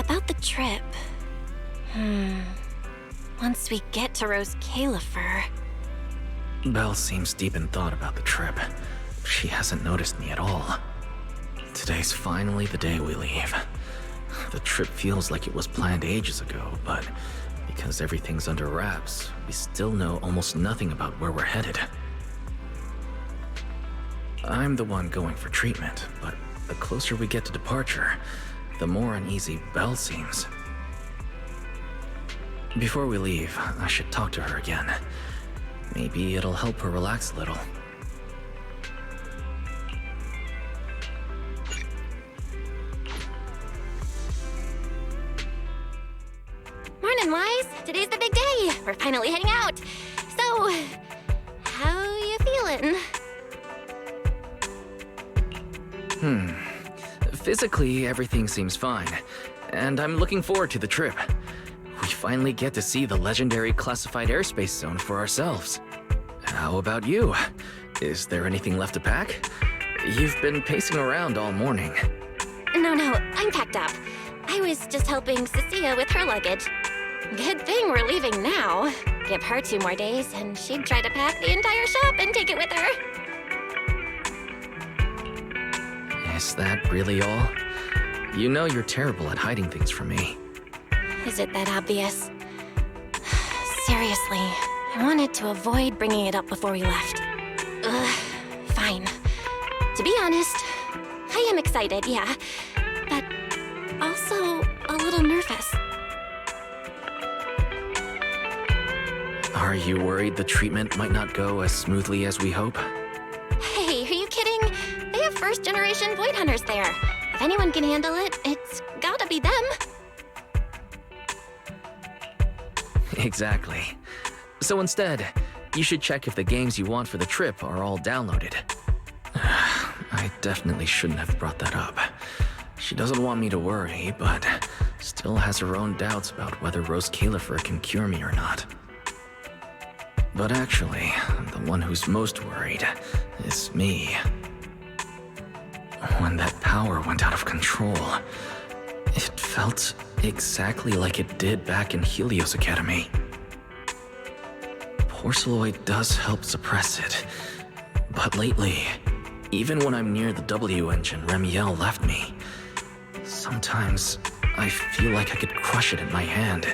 About the trip. Once we get to Rose Califer... Belle seems deep in thought about the trip. She hasn't noticed me at all. Today's finally the day we leave. The trip feels like it was planned ages ago, but because everything's under wraps, we still know almost nothing about where we're headed. I'm the one going for treatment, but the closer we get to departure, the more uneasy Belle seems. Before we leave, I should talk to her again. Maybe it'll help her relax a little. Morning, Wise. Today's the big day. We're finally heading out. So, how you feeling? Physically, everything seems fine, and I'm looking forward to the trip. We finally get to see the legendary classified airspace zone for ourselves. How about you? Is there anything left to pack? You've been pacing around all morning. No, I'm packed up. I was just helping Cecilia with her luggage. Good thing we're leaving now. Give her 2 more days, and she'd try to pack the entire shop and take it with her. Is that really all? You know you're terrible at hiding things from me. Is it that obvious? Seriously, I wanted to avoid bringing it up before we left. Fine. To be honest, I am excited, yeah, but also a little nervous. Are you worried the treatment might not go as smoothly as we hope? Hey, are you kidding? They have first-generation Void Hunters there. If anyone can handle it, it's gotta be them. Exactly. So instead, you should check if the games you want for the trip are all downloaded. I definitely shouldn't have brought that up. She doesn't want me to worry, but still has her own doubts about whether Rose Califer can cure me or not. But actually, the one who's most worried is me. When that power went out of control, it felt exactly like it did back in Helios Academy. Porceloid does help suppress it, but lately, even when I'm near the W engine Remiel left me, sometimes I feel like I could crush it in my hand.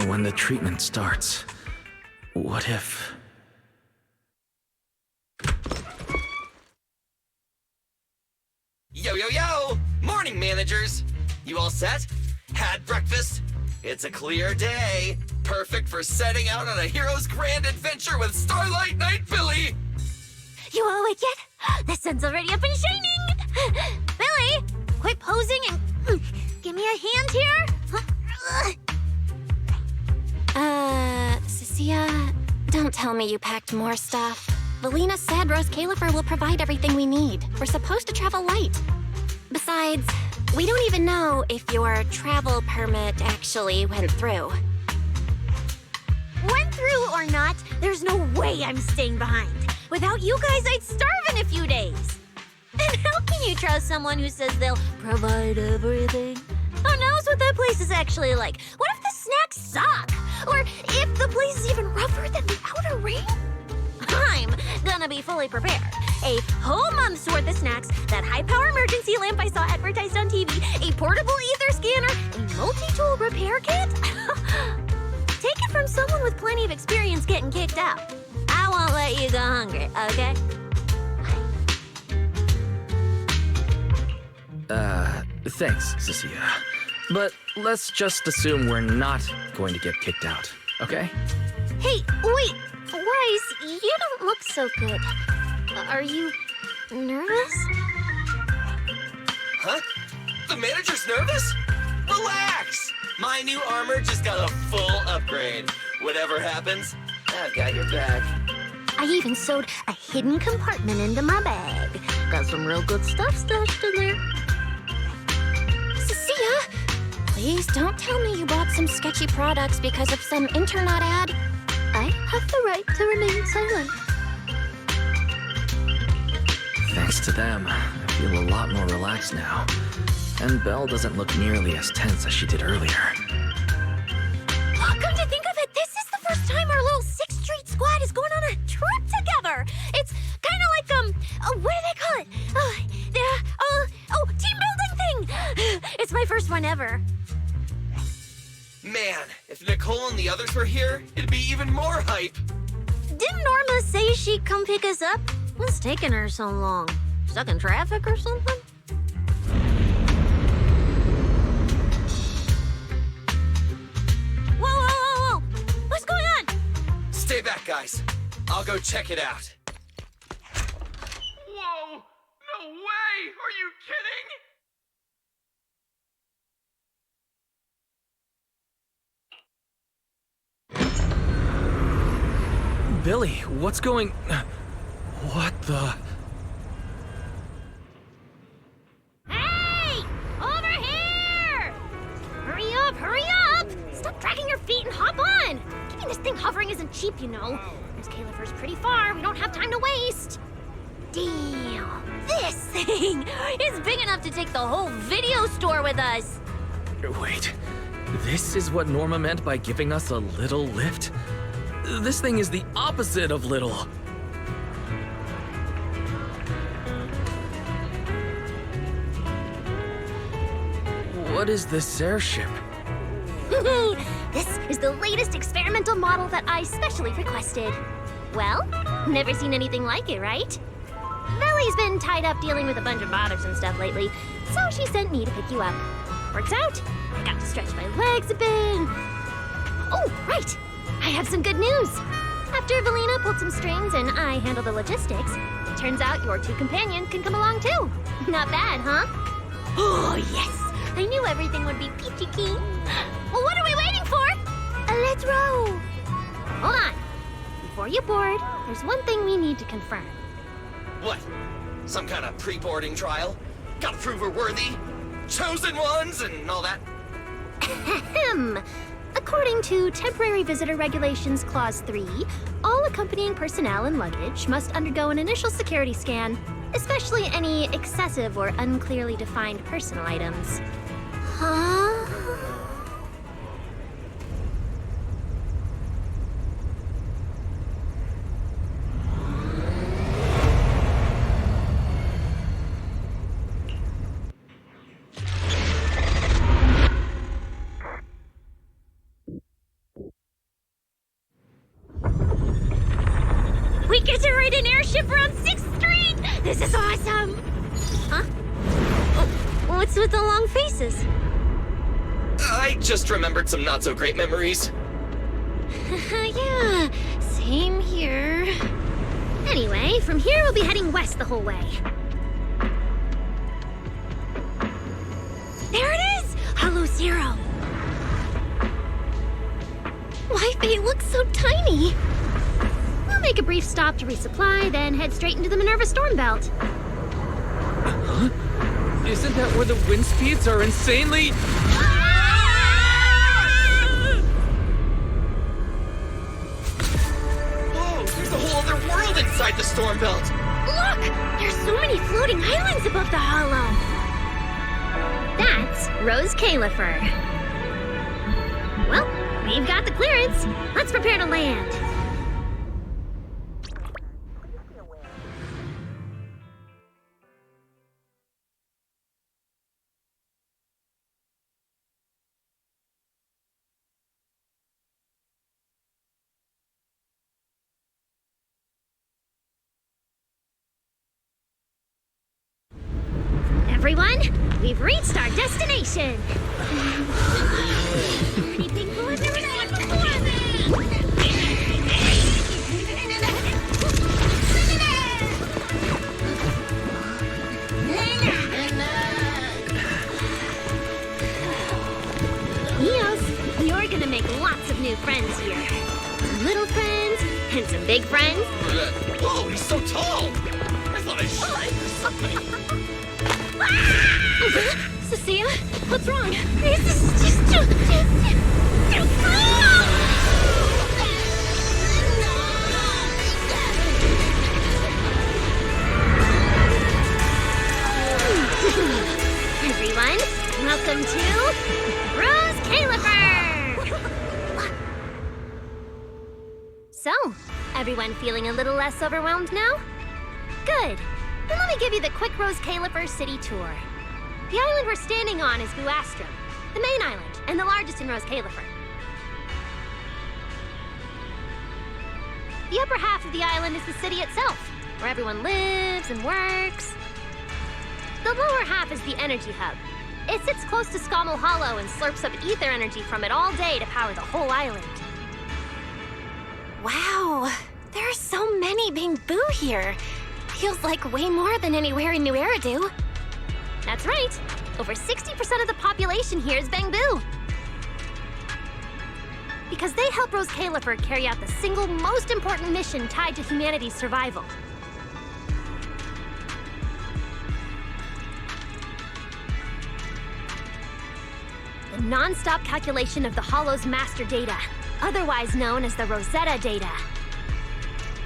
When the treatment starts, what if... Yo, yo, yo! Morning, managers! You all set? Had breakfast? It's a clear day. Perfect for setting out on a hero's grand adventure with Starlight Knight Billy! You all awake yet? The sun's already up and shining! Billy, quit posing and give me a hand here! Cecilia, don't tell me you packed more stuff. Valina said Rose Califer will provide everything we need. We're supposed to travel light. Besides, we don't even know if your travel permit actually went through. Went through or not, there's no way I'm staying behind. Without you guys, I'd starve in a few days. And how can you trust someone who says they'll provide everything? Who knows what that place is actually like? What if the snacks suck? Or if the place is even rougher than the outer ring? I'm gonna be fully prepared. A whole month's worth of snacks, that high-power emergency lamp I saw advertised on TV, a portable ether scanner, a multi-tool repair kit. Take it from someone with plenty of experience getting kicked out. I won't let you go hungry, okay? Thanks, Cecilia. But let's just assume we're not going to get kicked out, okay? Hey, wait! Wise, you don't look so good. Are you nervous? Huh? The manager's nervous? Relax! My new armor just got a full upgrade. Whatever happens, I've got your back. I even sewed a hidden compartment into my bag. Got some real good stuff stashed in there. Cecilia, please don't tell me you bought some sketchy products because of some Internaut ad. I have the right to remain silent. Thanks to them, I feel a lot more relaxed now. And Belle doesn't look nearly as tense as she did earlier. Come to think of it, this is the first time our little 6th Street squad is going on a trip together. It's kind of like, what do they call it? Team building thing. It's my first one ever. Man, if Nicole and the others were here, it'd be even more hype. Didn't Norma say she'd come pick us up? What's taking her so long? Stuck in traffic or something? Whoa! What's going on? Stay back, guys. I'll go check it out. Whoa! No way! Are you kidding? Billy, what's going... What the... Hey! Over here! Hurry up! Stop dragging your feet and hop on! Keeping this thing hovering isn't cheap, you know. This Califer's pretty far. We don't have time to waste. Damn! This thing is big enough to take the whole video store with us. Wait, this is what Norma meant by giving us a little lift? This thing is the opposite of little. What is this airship? This is the latest experimental model that I specially requested. Well, never seen anything like it, right? Bellie's been tied up dealing with a bunch of bothers and stuff lately, so she sent me to pick you up. Works out. I got to stretch my legs a bit. Oh, right. I have some good news. After Valina pulled some strings and I handled the logistics, it turns out your 2 companions can come along too. Not bad, huh? Oh, yes. I knew everything would be peachy keen. Well, what are we waiting for? Let's row. Hold on. Before you board, there's one thing we need to confirm. What? Some kind of pre-boarding trial? Gotta prove we're worthy? Chosen ones and all that? Ahem. According to Temporary Visitor Regulations Clause 3, all accompanying personnel and luggage must undergo an initial security scan, especially any excessive or unclearly defined personal items. Huh? We get to ride an airship around 6th Street! This is awesome! Huh? Oh, what's with the long faces? I just remembered some not-so-great memories. Yeah, same here. Anyway, from here we'll be heading west the whole way. There it is! Hollow Zero! Life Aid looks so tiny! We'll make a brief stop to resupply, then head straight into the Minerva Storm Belt. Huh? Isn't that where the wind speeds are insanely... Whoa, there's a whole other world inside the storm belt. Look! There's so many floating islands above the hollow. That's Rose Califer. Well, we've got the clearance. Let's prepare to land. Everyone, we've reached our destination. Anything cool I've never seen before. Eos, you're gonna make lots of new friends here. Some little friends and some big friends. Whoa, he's so tall. I thought I shrank or something. Cecilia, what's wrong? This is just too cool! Everyone, welcome to Rose Califer! So, everyone feeling a little less overwhelmed now? Good. Then let me give you the quick Rose Califer city tour. The island we're standing on is Vuastrum, the main island, and the largest in Rose Califer. The upper half of the island is the city itself, where everyone lives and works. The lower half is the energy hub. It sits close to Scommel Hollow and slurps up ether energy from it all day to power the whole island. Wow, there are so many Bangboo here. Feels like way more than anywhere in New Eridu. That's right. Over 60% of the population here is Bangboo. Because they help Rose Califer carry out the single most important mission tied to humanity's survival. The non-stop calculation of the Hollow's master data, otherwise known as the Rosetta data.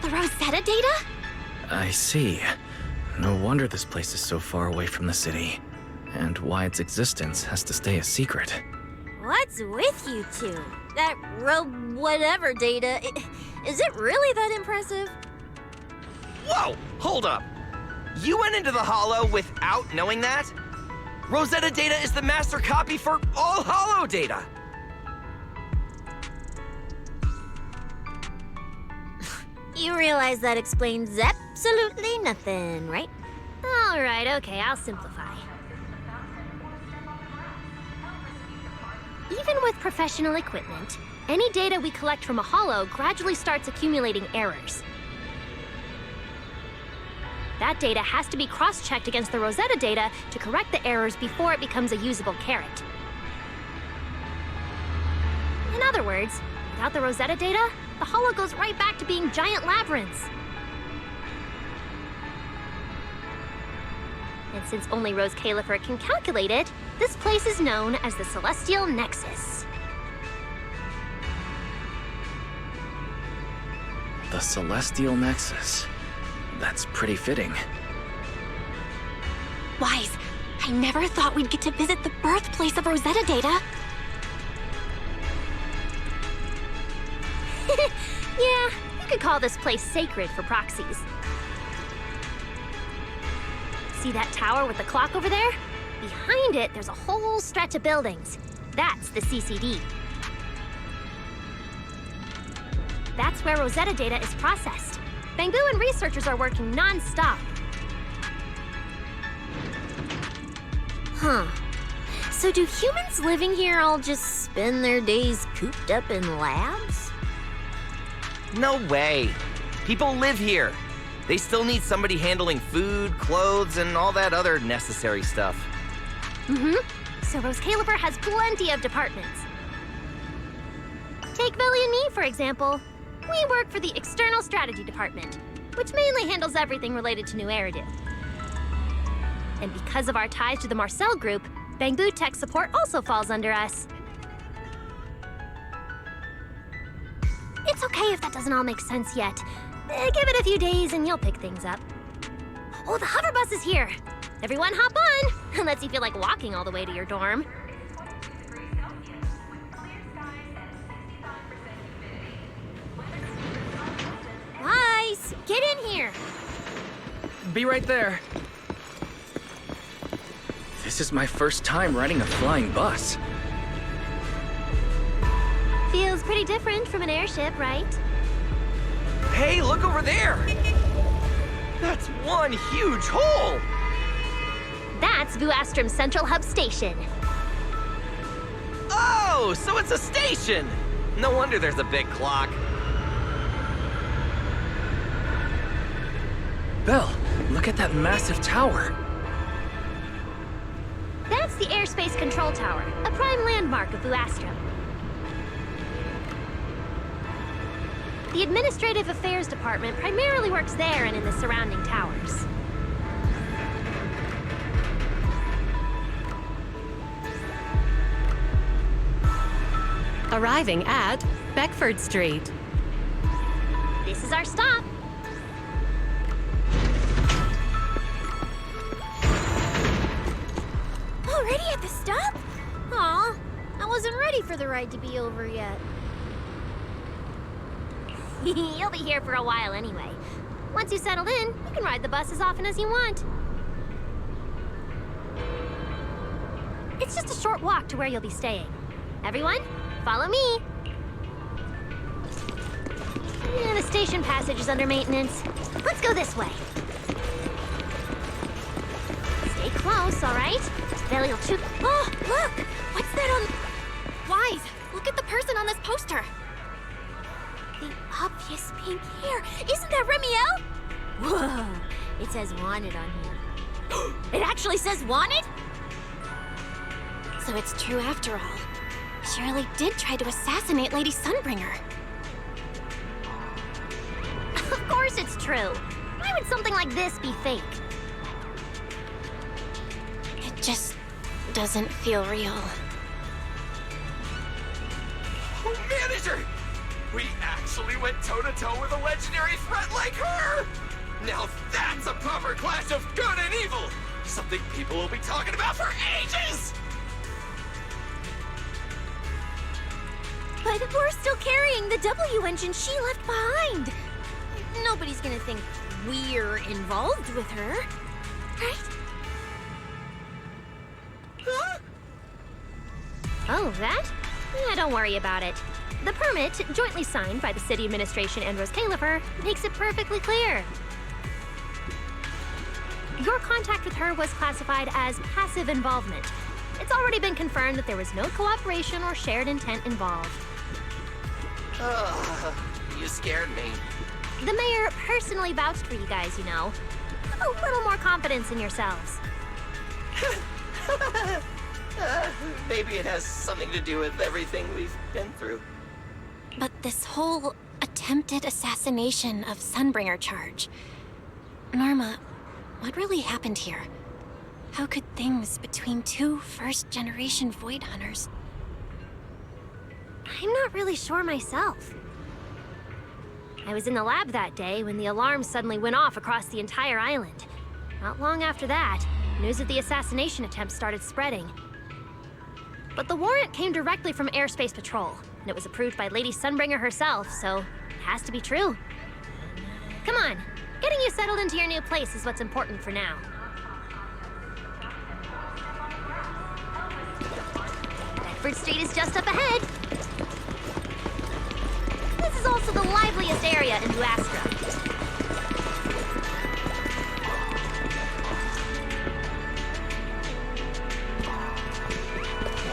The Rosetta data? I see. No wonder this place is so far away from the city, and why its existence has to stay a secret. What's with you two? That whatever data, is it really that impressive? Whoa! Hold up! You went into the Hollow without knowing that? Rosetta data is the master copy for all Hollow data! You realize that explains absolutely nothing, right? All right, okay, I'll simplify. Even with professional equipment, any data we collect from a Hollow gradually starts accumulating errors. That data has to be cross-checked against the Rosetta data to correct the errors before it becomes a usable carrot. In other words, without the Rosetta data, the Hollow goes right back to being giant labyrinths. And since only Rose Califer can calculate it, this place is known as the Celestial Nexus. The Celestial Nexus. That's pretty fitting. Wise, I never thought we'd get to visit the birthplace of Rosetta data. Yeah, you could call this place sacred for proxies. See that tower with the clock over there? Behind it, there's a whole stretch of buildings. That's the CCD. That's where Rosetta data is processed. Bangboo and researchers are working non-stop. Huh. So do humans living here all just spend their days cooped up in labs? No way! People live here. They still need somebody handling food, clothes, and all that other necessary stuff. Mm-hmm. So Rose Califer has plenty of departments. Take Billy and me, for example. We work for the External Strategy Department, which mainly handles everything related to New Eridu. And because of our ties to the Marcel Group, Bangboo Tech Support also falls under us. It's okay if that doesn't all make sense yet. Give it a few days and you'll pick things up. Oh, the hover bus is here. Everyone hop on, unless you feel like walking all the way to your dorm. Nice, get in here. Be right there. This is my first time riding a flying bus. Feels pretty different from an airship, right? Hey, look over there! That's one huge hole! That's Vuastrum's Central Hub Station. Oh, so it's a station! No wonder there's a big clock. Belle, look at that massive tower. That's the Airspace Control Tower, a prime landmark of Vuastrum. The Administrative Affairs Department primarily works there and in the surrounding towers. Arriving at Beckford Street. This is our stop. Already at the stop? Aw, I wasn't ready for the ride to be over yet. You'll be here for a while anyway. Once you settled in, you can ride the bus as often as you want. It's just a short walk to where you'll be staying. Everyone, follow me. Yeah, the station passage is under maintenance. Let's go this way. Stay close, all right? They'll shoot. Oh, look! What's that on... Wise, look at the person on this poster. The obvious pink hair. Isn't that Remiel? Whoa, it says wanted on here. It actually says wanted? So it's true after all. She really did try to assassinate Lady Sunbringer. Of course it's true. Why would something like this be fake? It just doesn't feel real. Manager! We actually went toe-to-toe with a legendary threat like her! Now that's a proper clash of good and evil! Something people will be talking about for ages! But we're still carrying the W engine she left behind. Nobody's gonna think we're involved with her, right? Huh? Oh, that? Yeah, don't worry about it. The permit, jointly signed by the city administration and Rose Califer, makes it perfectly clear. Your contact with her was classified as passive involvement. It's already been confirmed that there was no cooperation or shared intent involved. You scared me. The mayor personally vouched for you guys, you know. A little more confidence in yourselves. Maybe it has something to do with everything we've been through. But this whole attempted assassination of Sunbringer charge... Norma, what really happened here? How could things between two first-generation Void Hunters... I'm not really sure myself. I was in the lab that day when the alarm suddenly went off across the entire island. Not long after that, news of the assassination attempt started spreading. But the warrant came directly from Airspace Patrol, and it was approved by Lady Sunbringer herself, so it has to be true. Come on, getting you settled into your new place is what's important for now. Bedford Street is just up ahead. This is also the liveliest area in New Astra.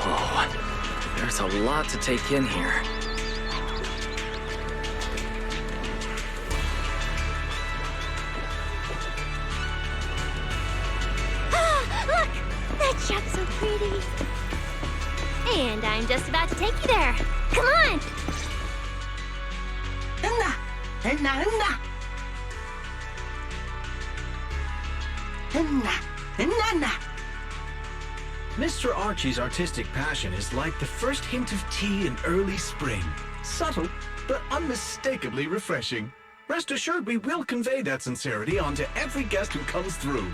Whoa, there's a lot to take in here. Ah, look! That shot's so pretty. And I'm just about to take you there. Come on! Mr. Archie's artistic passion is like the first hint of tea in early spring. Subtle, but unmistakably refreshing. Rest assured we will convey that sincerity onto every guest who comes through.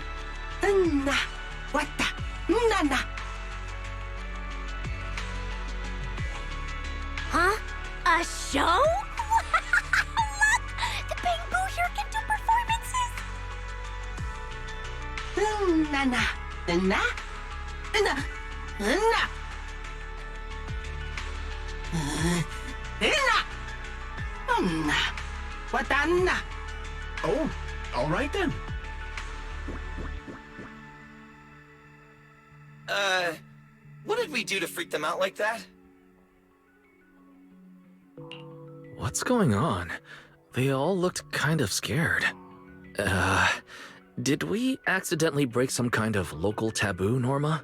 Huh? A show? Look! The Bamboo here can do performances! Oh, all right then. What did we do to freak them out like that? What's going on? They all looked kind of scared. Did we accidentally break some kind of local taboo, Norma?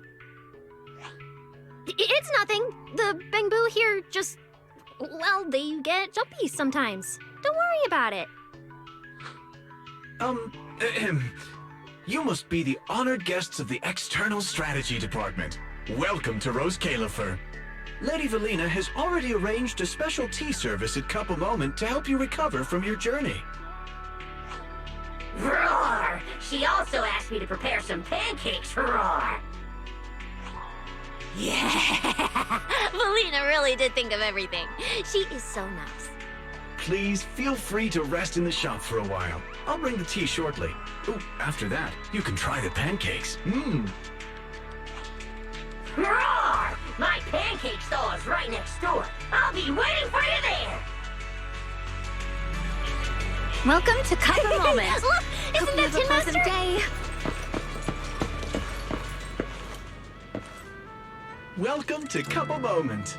It's nothing. The Bamboo here just... well, they get jumpy sometimes. Don't worry about it. You must be the honored guests of the External Strategy Department. Welcome to Rose Califer. Lady Valina has already arranged a special tea service at Cup a Moment to help you recover from your journey. Roar! She also asked me to prepare some pancakes for Roar. Yeah! Valina really did think of everything. She is so nice. Please feel free to rest in the shop for a while. I'll bring the tea shortly. Ooh, after that, you can try the pancakes. Roar! My pancake stall is right next door. I'll be waiting for you there. Welcome to Couple Moments. Look, Hope isn't you that have a Tin pleasant Master? day. Welcome to Couple Moment.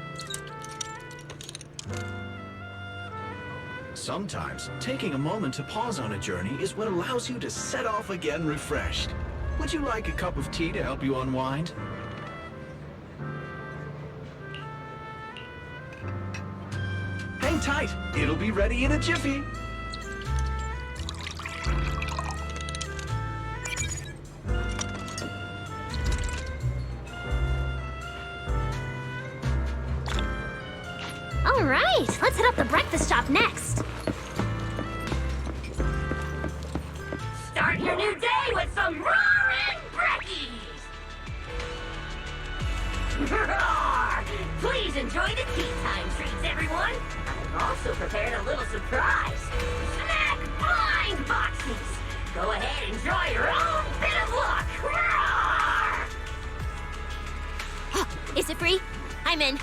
Sometimes, taking a moment to pause on a journey is what allows you to set off again refreshed. Would you like a cup of tea to help you unwind? Hang tight, it'll be ready in a jiffy. All right, let's hit up the breakfast shop next. Start your new day with some roaring brekkies. Roar! Please enjoy the tea time treats, everyone. I've also prepared a little surprise. Snack blind boxes. Go ahead, enjoy your own bit of luck. Roar! Is it free? I'm in.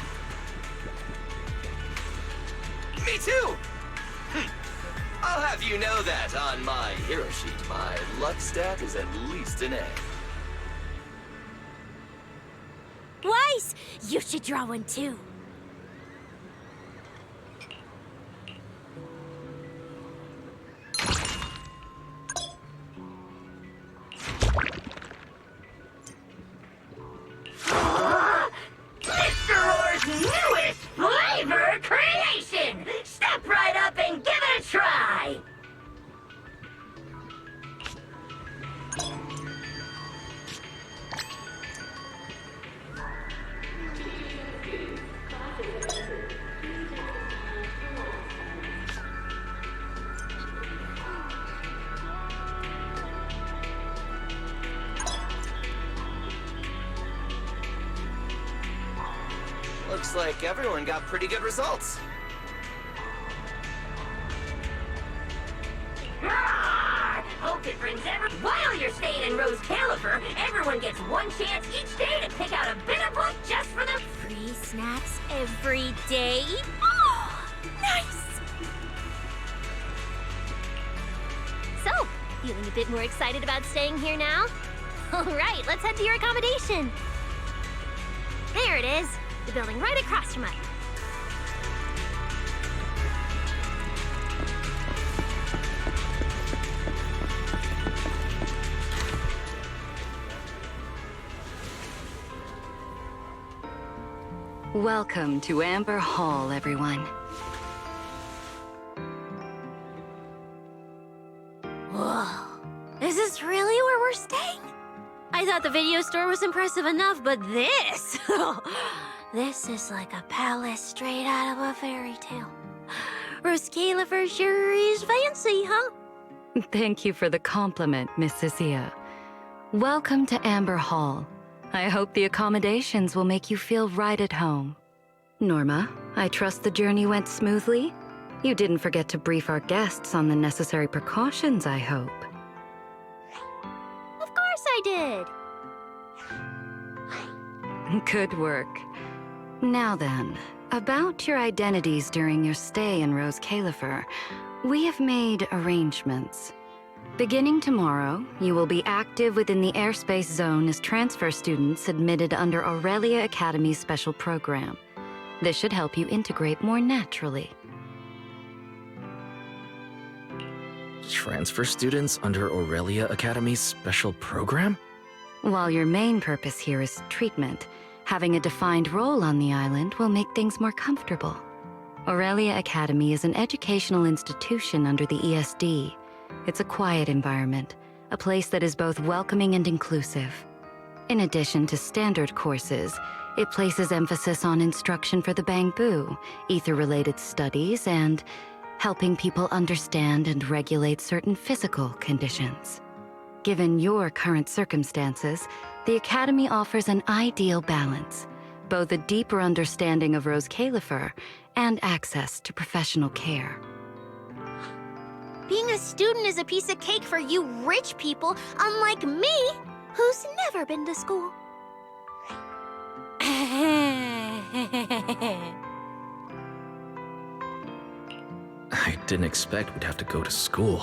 Me too! I'll have you know that on my hero sheet, my luck stat is at least an A. Weiss, you should draw one too. Mr. Roar's newest flavor creation! Step right up and give it a try! Looks like everyone got pretty good results. Roar! Hope it brings While you're staying in Rose Califer, everyone gets one chance each day to pick out a bit of luck just for them. Free snacks every day? Oh, nice! So, feeling a bit more excited about staying here now? All right, let's head to your accommodation. There it is, the building right across from us. Welcome to Amber Hall, everyone. Whoa, is this really where we're staying? I thought the video store was impressive enough, but this... this is like a palace straight out of a fairy tale. Rose Califer sure is fancy, huh? Thank you for the compliment, Miss Cecilia. Welcome to Amber Hall. I hope the accommodations will make you feel right at home. Norma, I trust the journey went smoothly? You didn't forget to brief our guests on the necessary precautions, I hope. Of course I did. Good work. Now then, about your identities during your stay in Rose Califer, we have made arrangements. Beginning tomorrow, you will be active within the airspace zone as transfer students admitted under Aurelia Academy's special program. This should help you integrate more naturally. Transfer students under Aurelia Academy's special program? While your main purpose here is treatment, having a defined role on the island will make things more comfortable. Aurelia Academy is an educational institution under the ESD. It's a quiet environment, a place that is both welcoming and inclusive. In addition to standard courses, it places emphasis on instruction for the Bangbu, ether-related studies, and helping people understand and regulate certain physical conditions. Given your current circumstances, the Academy offers an ideal balance, both a deeper understanding of Rose Califer and access to professional care. Being a student is a piece of cake for you rich people, unlike me, who's never been to school. I didn't expect we'd have to go to school.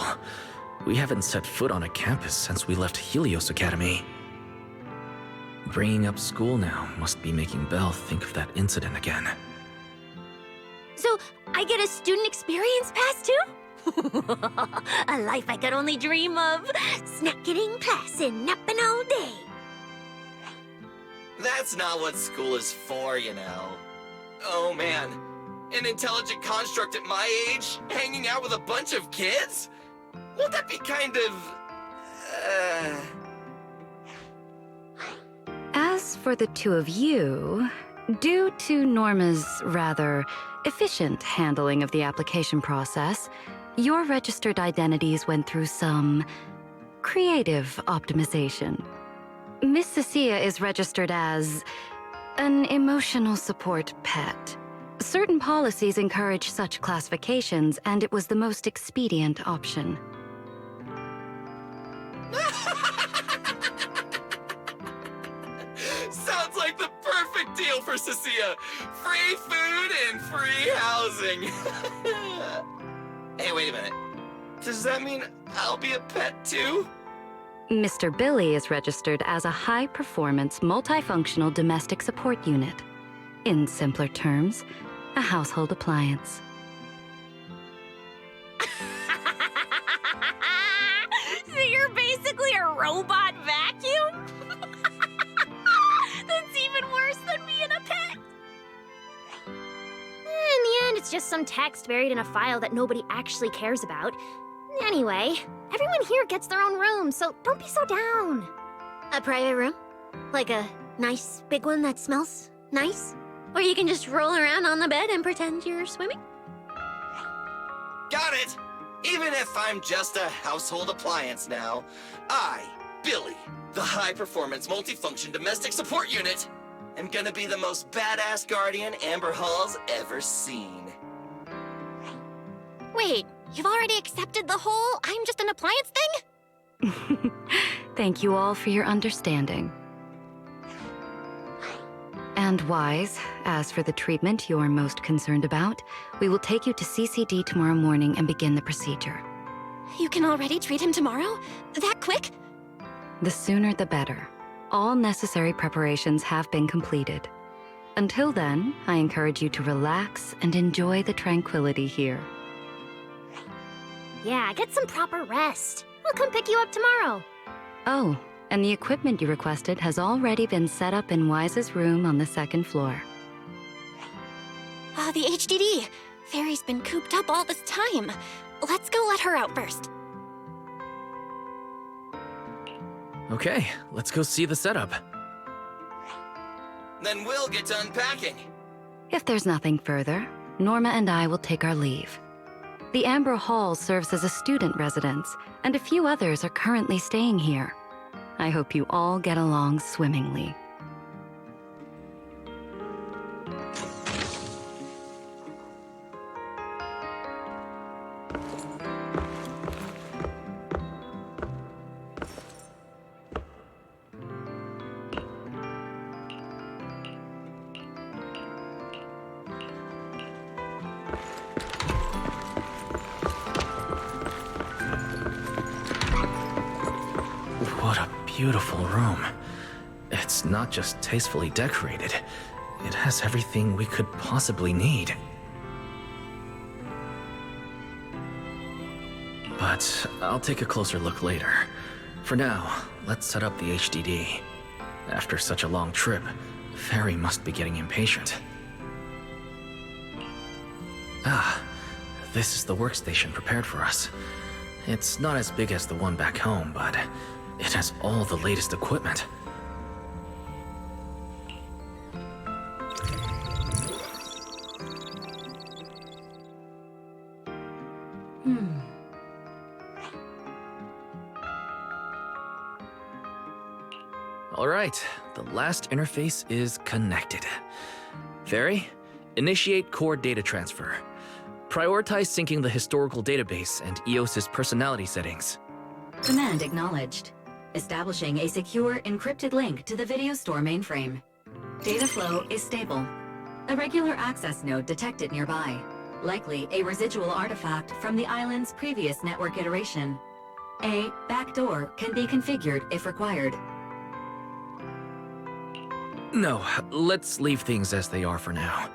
We haven't set foot on a campus since we left Helios Academy. Bringing up school now must be making Belle think of that incident again. So, I get a student experience pass too? A life I could only dream of. Snacking in class and napping all day. That's not what school is for, you know. Oh man, an intelligent construct at my age, hanging out with a bunch of kids? Won't that be kind of... As for the two of you, due to Norma's rather efficient handling of the application process, your registered identities went through some creative optimization. Miss Cecilia is registered as an emotional support pet. Certain policies encourage such classifications, and it was the most expedient option. Sounds like the perfect deal for Cecilia. Free food and free housing. Hey, wait a minute. Does that mean I'll be a pet too? Mr. Billy is registered as a high-performance, multifunctional domestic support unit. In simpler terms, a household appliance. So you're basically a robot vacuum? That's even worse than being a pet. In the end, it's just some text buried in a file that nobody actually cares about. Anyway, everyone here gets their own room, so don't be so down. A private room? Like a nice big one that smells nice? Or you can just roll around on the bed and pretend you're swimming? Got it! Even if I'm just a household appliance now, I, Billy, the high-performance multifunction domestic support unit, am gonna be the most badass guardian Amber Hall's ever seen. Wait, you've already accepted the whole I'm just an appliance thing? Thank you all for your understanding. And Wise, as for the treatment you're most concerned about, we will take you to CCD tomorrow morning and begin the procedure. You can already treat him tomorrow? That quick? The sooner the better. All necessary preparations have been completed. Until then, I encourage you to relax and enjoy the tranquility here. Yeah, get some proper rest. I'll come pick you up tomorrow. Oh, and the equipment you requested has already been set up in Wise's room on the second floor. The HDD. Fairy's been cooped up all this time. Let's go let her out first. Okay, let's go see the setup. Then we'll get to unpacking. If there's nothing further, Norma and I will take our leave. The Amber Hall serves as a student residence, and a few others are currently staying here. I hope you all get along swimmingly. What a beautiful room. It's not just tastefully decorated, it has everything we could possibly need. But I'll take a closer look later. For now, let's set up the HDD. After such a long trip, Fairy must be getting impatient. Ah, this is the workstation prepared for us. It's not as big as the one back home, but it has all the latest equipment. All right, the last interface is connected. Fairy, initiate core data transfer. Prioritize syncing the historical database and EOS's personality settings. Command acknowledged. Establishing a secure encrypted link to the video store mainframe. Data flow is stable. A regular access node detected nearby. Likely a residual artifact from the island's previous network iteration. A backdoor can be configured if required. No, let's leave things as they are for now.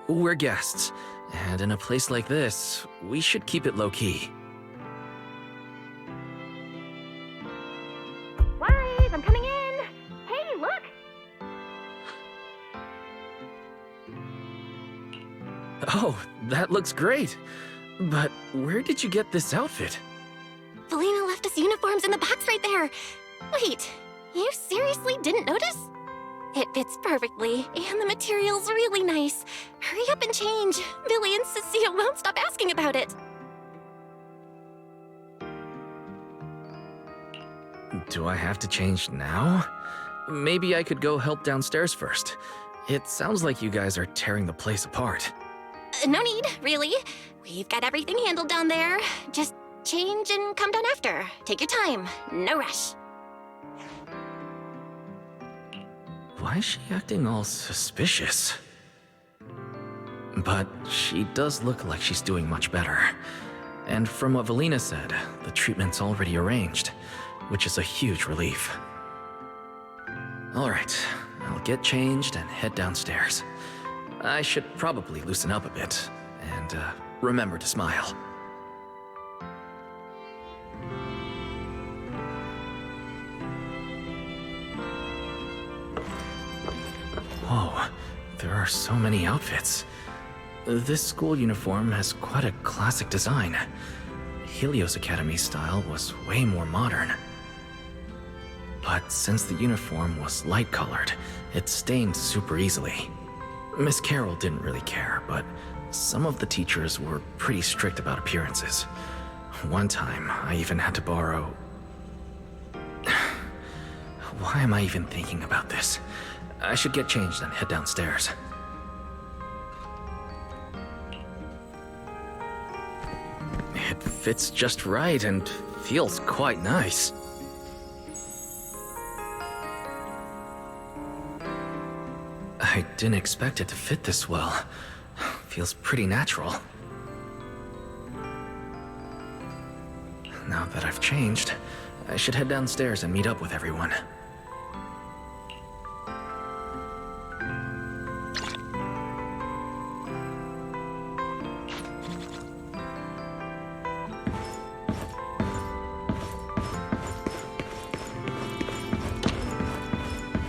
We're guests, and in a place like this, we should keep it low-key. Wise, I'm coming in. Hey, look. Oh, that looks great. But where did you get this outfit? Felina left us uniforms in the box right there. Wait, you seriously didn't notice? It fits perfectly, and the material's really nice. Hurry up and change. Billy and Cecilia won't stop asking about it. Do I have to change now? Maybe I could go help downstairs first. It sounds like you guys are tearing the place apart. No need, really. We've got everything handled down there. Just change and come down after. Take your time. No rush. Why is she acting all suspicious? But she does look like she's doing much better. And from what Felina said, the treatment's already arranged, which is a huge relief. Alright, I'll get changed and head downstairs. I should probably loosen up a bit, and remember to smile. Whoa, there are so many outfits. This school uniform has quite a classic design. Helios Academy's style was way more modern. But since the uniform was light-colored, it stained super easily. Miss Carroll didn't really care, but some of the teachers were pretty strict about appearances. One time, I even had to borrow... Why am I even thinking about this? I should get changed and head downstairs. It fits just right and feels quite nice. I didn't expect it to fit this well. Feels pretty natural. Now that I've changed, I should head downstairs and meet up with everyone.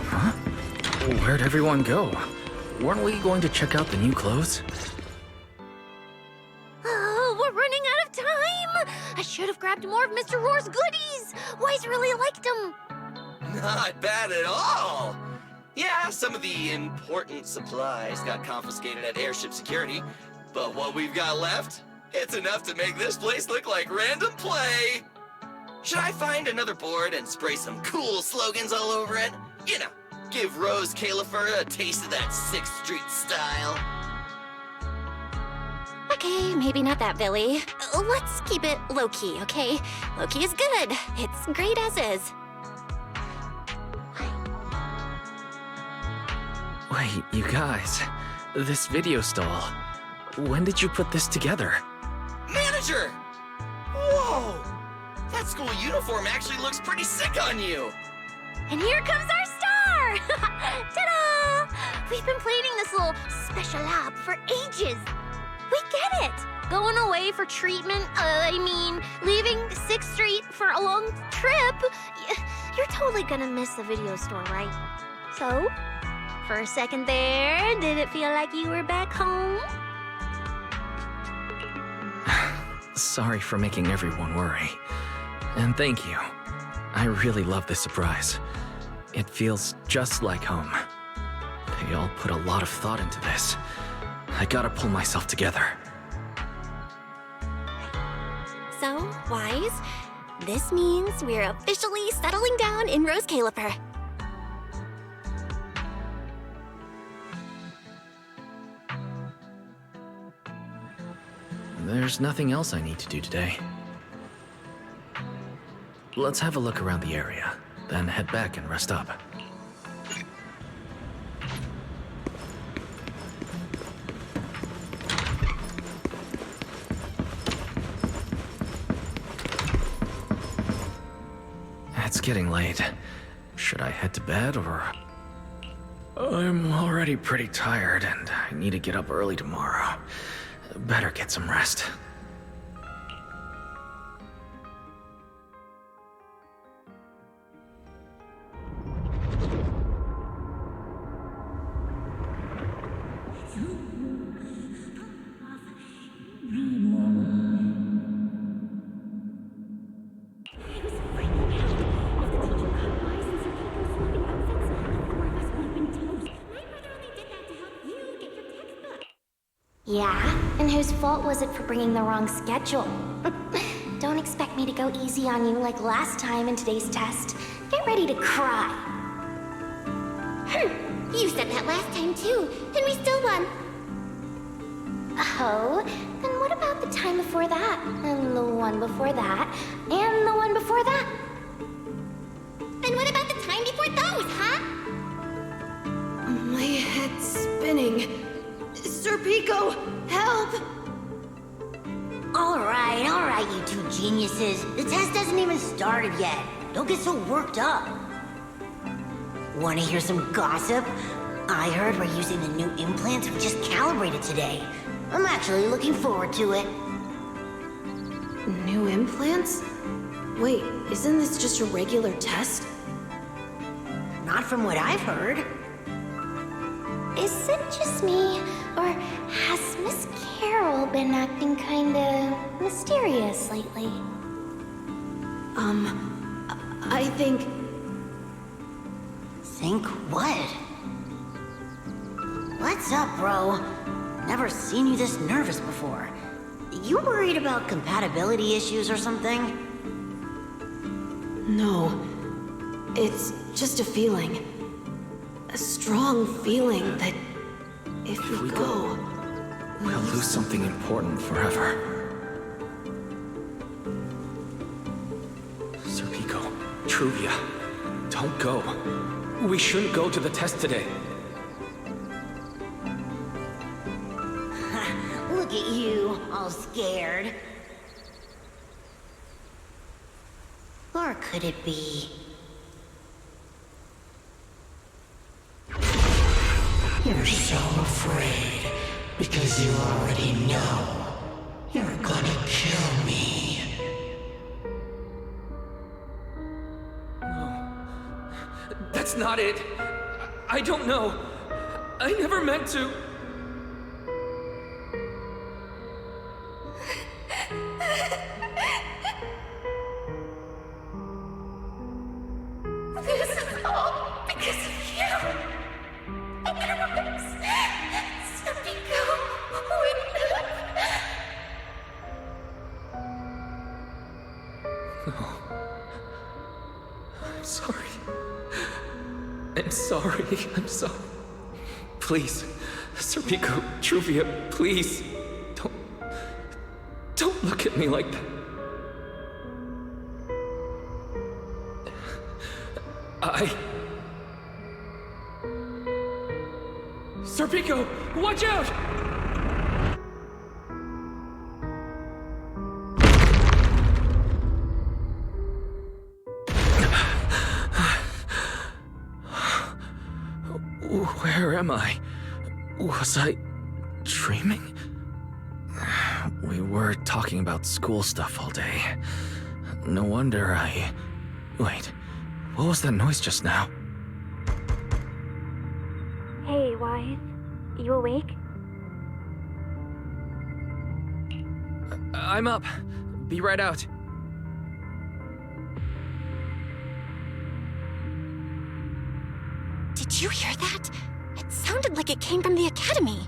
Huh? Where'd everyone go? Weren't we going to check out the new clothes? Oh, we're running out of time! I should have grabbed more of Mr. Roar's goodies! Wise really liked them! Not bad at all. Yeah, some of the important supplies got confiscated at airship security, but what we've got left, it's enough to make this place look like random play. Should I find another board and spray some cool slogans all over it? You know, give Rose Califer a taste of that 6th Street style. Okay, maybe not that, Billy. Let's keep it low-key, okay? Low-key is good. It's great as is. Wait, you guys. This video stall. When did you put this together? Manager! Whoa! That school uniform actually looks pretty sick on you. And here comes our star! Ta-da! We've been planning this little special lab for ages. We get it! Going away for treatment, leaving 6th Street for a long trip. You're totally gonna miss the video store, right? So, for a second there, did it feel like you were back home? Sorry for making everyone worry. And thank you. I really love this surprise. It feels just like home. They all put a lot of thought into this. I gotta pull myself together. So, Wise, this means we're officially settling down in Rose Califer. there's nothing else I need to do today. Let's have a look around the area, then head back and rest up. It's getting late. Should I head to bed, or... I'm already pretty tired, and I need to get up early tomorrow. Better get some rest. Yeah? And whose fault was it for bringing the wrong schedule? Don't expect me to go easy on you like last time in today's test. Get ready to cry. You said that last time too, and we still won. Oh, then what about the time before that? And the one before that? And the one before that? Then what about the time before those, huh? My head's spinning. Sir Pico, help! All right, you two geniuses. The test hasn't even started yet. Don't get so worked up. Want to hear some gossip? I heard we're using the new implants we just calibrated today. I'm actually looking forward to it. New implants? Wait, isn't this just a regular test? Not from what I've heard. Is it just me? Or has Miss Carol been acting kinda mysterious lately? I think... Think what? What's up, bro? Never seen you this nervous before. You worried about compatibility issues or something? No. It's just a feeling. A strong feeling that if we go... We'll lose something important forever. Sir Pico, Truvia, don't go. We shouldn't go to the test today. Look at you, all scared. Or could it be... You're so afraid because you already know you're gonna kill me. No. That's not it. I don't know. I never meant to. This is all because of you. Otherwise, Sir Pico wouldn't have... No. I'm sorry. I'm sorry. I'm sorry. Please, Sir Pico, Truvia, please. Don't look at me like that. Sir Pico, watch out! Where am I? Was I dreaming? We were talking about school stuff all day. No wonder I... Wait, what was that noise just now? Hey, Wise. You awake? I'm up. Be right out. Did you hear that? It sounded like it came from the academy.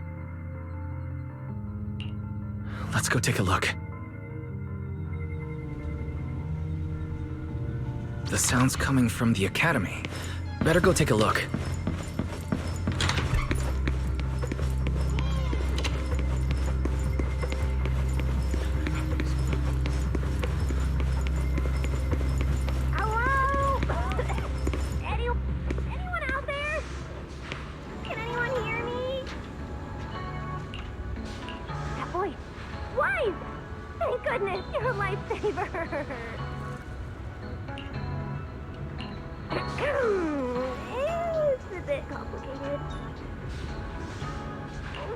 Let's go take a look. The sound's coming from the academy. Better go take a look. guys! Thank goodness, you're a lifesaver. It's a bit complicated.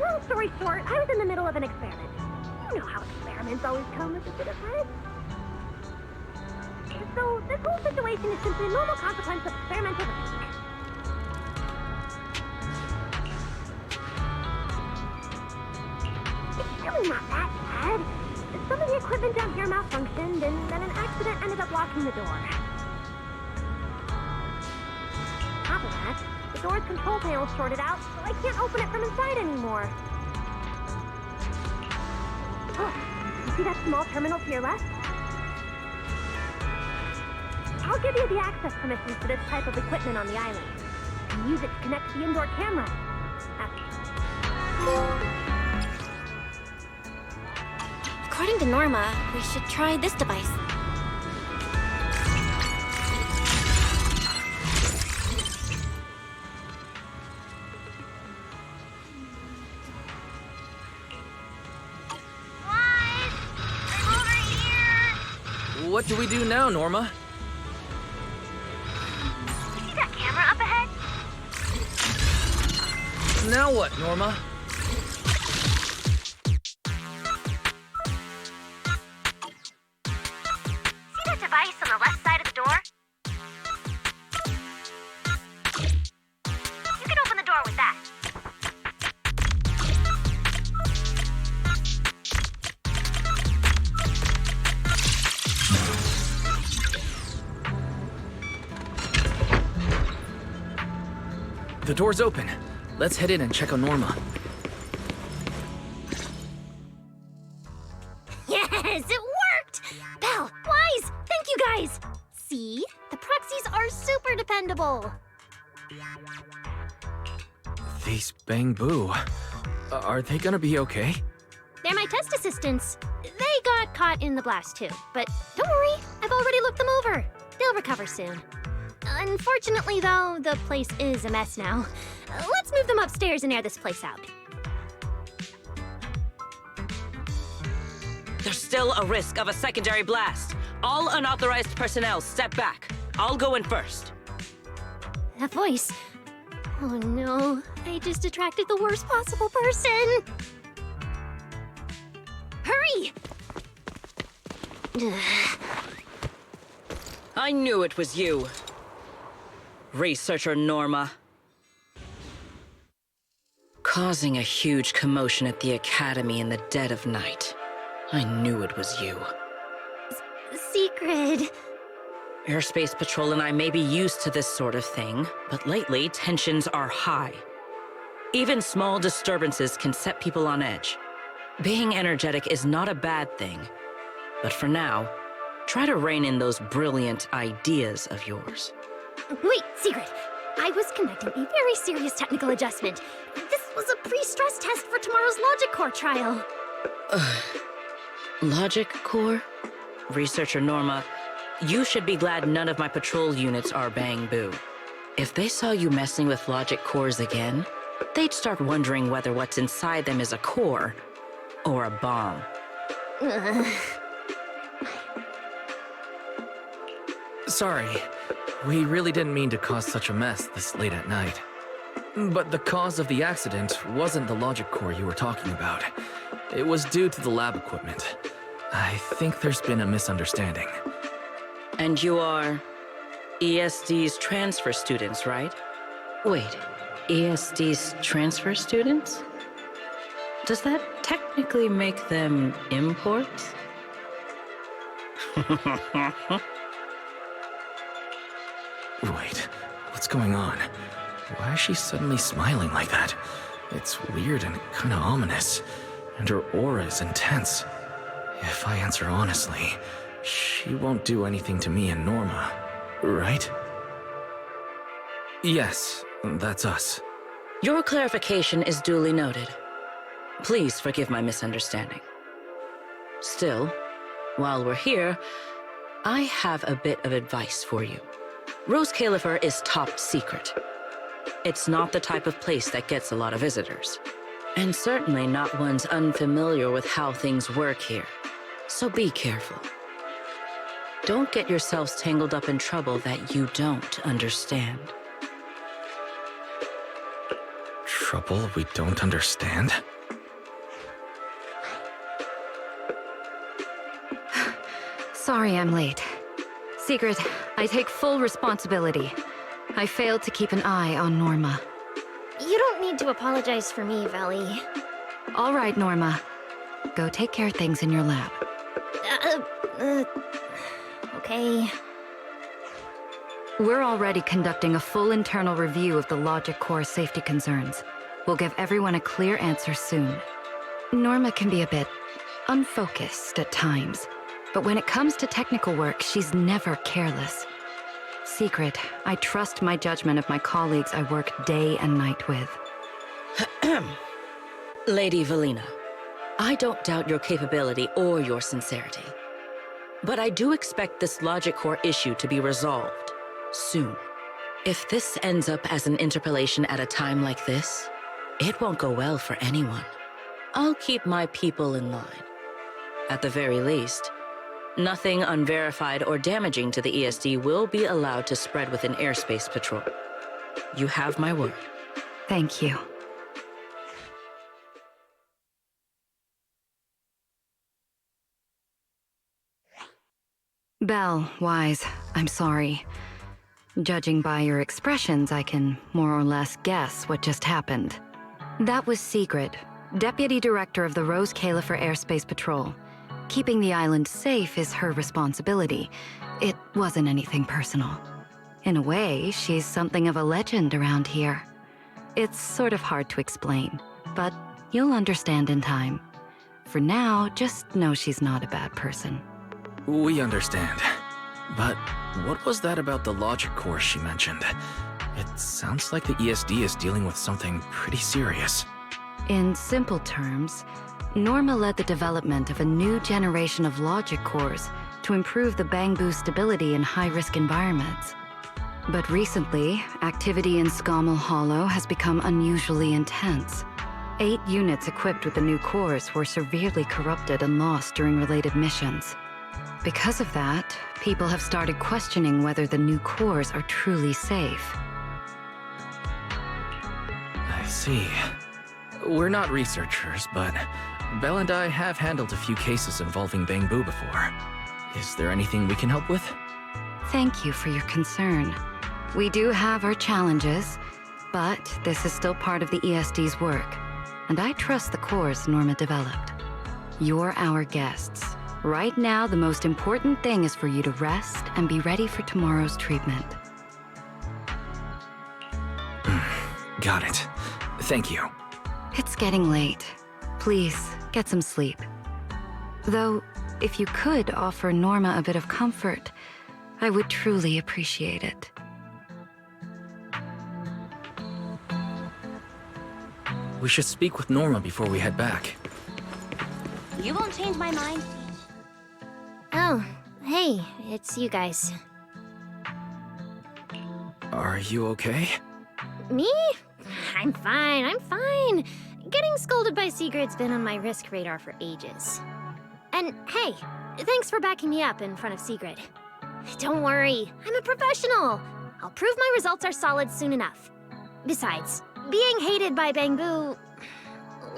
Long story short, I was in the middle of an experiment. You know how experiments always come with a bit of risk. So this whole situation is simply a normal consequence of experimental risk. It's really not that bad. Some of the equipment down here malfunctioned, and then an accident ended up locking the door. On top of that, the door's control panel shorted out, so I can't open it from inside anymore. Oh, you see that small terminal to your left? I'll give you the access permissions for this type of equipment on the island. You can use it to connect to the indoor camera. According to Norma, we should try this device. Guys, I'm over here. What do we do now, Norma? See that camera up ahead? Now what, Norma? See that device on the left side of the door? You can open the door with that. The door's open. Let's head in and check on Norma. Yes, it worked! Belle, Wise, thank you guys! See? The proxies are super dependable. These Bang Boo. Are they gonna be okay? They're my test assistants. They got caught in the blast too, but don't worry, I've already looked them over. They'll recover soon. Unfortunately, though, the place is a mess now. Let's move them upstairs and air this place out. There's still a risk of a secondary blast. All unauthorized personnel, step back. I'll go in first. That voice. Oh no, I just attracted the worst possible person. Hurry! I knew it was you. Researcher Norma. Causing a huge commotion at the Academy in the dead of night. I knew it was you. Secret. Airspace Patrol and I may be used to this sort of thing, but lately tensions are high. Even small disturbances can set people on edge. Being energetic is not a bad thing, but for now, try to rein in those brilliant ideas of yours. Wait, Secret. I was conducting a very serious technical adjustment. This was a pre-stress test for tomorrow's Logic Core trial. Logic Core? Researcher Norma, you should be glad none of my patrol units are Bang Boo. If they saw you messing with Logic Cores again, they'd start wondering whether what's inside them is a core or a bomb. Sorry. We really didn't mean to cause such a mess this late at night. But the cause of the accident wasn't the logic core you were talking about. It was due to the lab equipment. I think there's been a misunderstanding. And you are ESD's transfer students, right? Wait, ESD's transfer students? Does that technically make them imports? Wait, what's going on? Why is she suddenly smiling like that? It's weird and kinda ominous, and her aura is intense. If I answer honestly, she won't do anything to me and Norma, right? Yes, that's us. Your clarification is duly noted. Please forgive my misunderstanding. Still, while we're here, I have a bit of advice for you. Rose Califer is top secret. It's not the type of place that gets a lot of visitors. And certainly not ones unfamiliar with how things work here. So be careful. Don't get yourselves tangled up in trouble that you don't understand. Trouble we don't understand? Sorry I'm late. Secret, I take full responsibility. I failed to keep an eye on Norma. You don't need to apologize for me, Valley. All right, Norma. Go take care of things in your lab. Okay. We're already conducting a full internal review of the logic core safety concerns. We'll give everyone a clear answer soon. Norma can be a bit unfocused at times, but when it comes to technical work, she's never careless. Secret, I trust my judgment of my colleagues I work day and night with. Lady Valina, I don't doubt your capability or your sincerity. But I do expect this logic core issue to be resolved soon. If this ends up as an interpolation at a time like this, it won't go well for anyone. I'll keep my people in line. At the very least, nothing unverified or damaging to the ESD will be allowed to spread within airspace patrol. You have my word. Thank you. Belle, Wise, I'm sorry. Judging by your expressions, I can more or less guess what just happened. That was Secret, Deputy Director of the Rose Califer Airspace Patrol. Keeping the island safe is her responsibility. It wasn't anything personal. In a way, she's something of a legend around here. It's sort of hard to explain, but you'll understand in time. For now, just know she's not a bad person. We understand. But what was that about the logic course she mentioned? It sounds like the ESD is dealing with something pretty serious. In simple terms, Norma led the development of a new generation of logic cores to improve the Bangbu stability in high-risk environments. But recently, activity in Scommel Hollow has become unusually intense. 8 units equipped with the new cores were severely corrupted and lost during related missions. Because of that, people have started questioning whether the new cores are truly safe. I see. We're not researchers, but Belle and I have handled a few cases involving Bangbu before. Is there anything we can help with? Thank you for your concern. We do have our challenges, but this is still part of the ESD's work, and I trust the cores Norma developed. You're our guests. Right now, the most important thing is for you to rest and be ready for tomorrow's treatment. Got it. Thank you. It's getting late. Please, get some sleep. Though, if you could offer Norma a bit of comfort, I would truly appreciate it. We should speak with Norma before we head back. You won't change my mind. Oh, hey, it's you guys. Are you okay? Me? I'm fine. Getting scolded by Secret's been on my risk radar for ages. And hey, thanks for backing me up in front of Secret. Don't worry, I'm a professional. I'll prove my results are solid soon enough. Besides, being hated by Bangbu,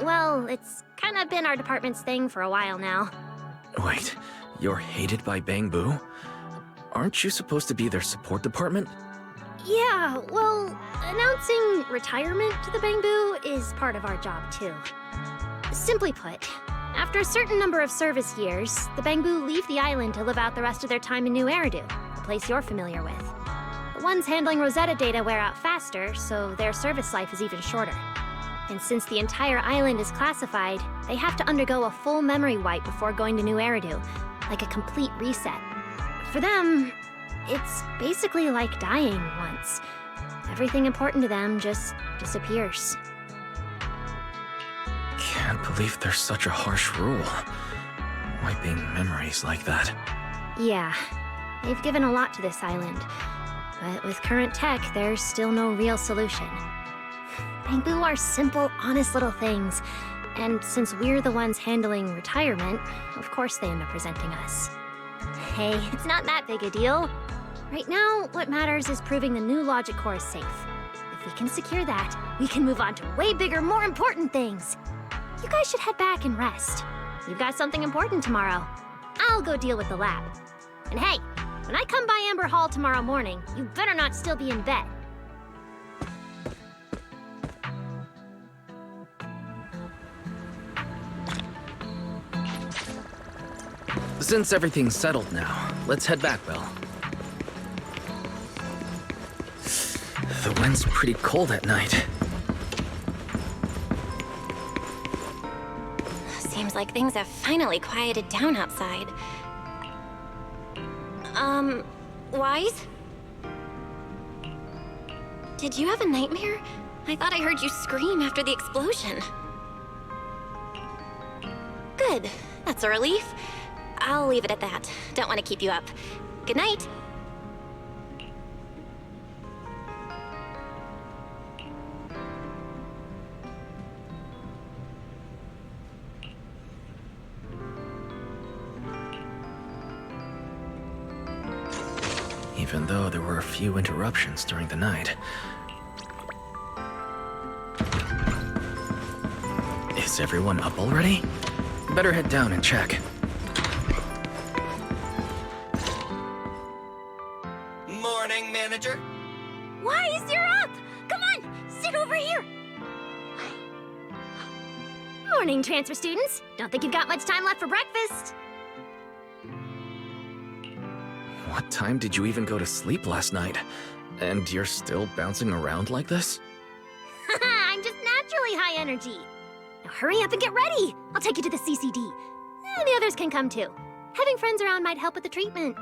well, it's kind of been our department's thing for a while now. Wait, you're hated by Bangbu? Aren't you supposed to be their support department? Yeah, well, announcing retirement to the Bangbu is part of our job, too. Simply put, after a certain number of service years, the Bangbu leave the island to live out the rest of their time in New Eridu, a place you're familiar with. The ones handling Rosetta data wear out faster, so their service life is even shorter. And since the entire island is classified, they have to undergo a full memory wipe before going to New Eridu, like a complete reset. For them, it's basically like dying once. Everything important to them just disappears. Can't believe there's such a harsh rule. Wiping memories like that. Yeah, they've given a lot to this island. But with current tech, there's still no real solution. Bamboo are simple, honest little things. And since we're the ones handling retirement, of course they end up resenting us. Hey, it's not that big a deal. Right now, what matters is proving the new logic core is safe. If we can secure that, we can move on to way bigger, more important things. You guys should head back and rest. You've got something important tomorrow. I'll go deal with the lab. And hey, when I come by Amber Hall tomorrow morning, you better not still be in bed. Since everything's settled now, let's head back, Belle. The wind's pretty cold at night. Seems like things have finally quieted down outside. Wise? Did you have a nightmare? I thought I heard you scream after the explosion. Good. That's a relief. I'll leave it at that. Don't want to keep you up. Good night. Even though there were a few interruptions during the night. Is everyone up already? Better head down and check. Morning, manager. Wise, you're up! Come on, sit over here! Morning, transfer students. Don't think you've got much time left for breakfast. What time did you even go to sleep last night? And you're still bouncing around like this? I'm just naturally high energy. Now hurry up and get ready. I'll take you to the CCD. The others can come too. Having friends around might help with the treatment.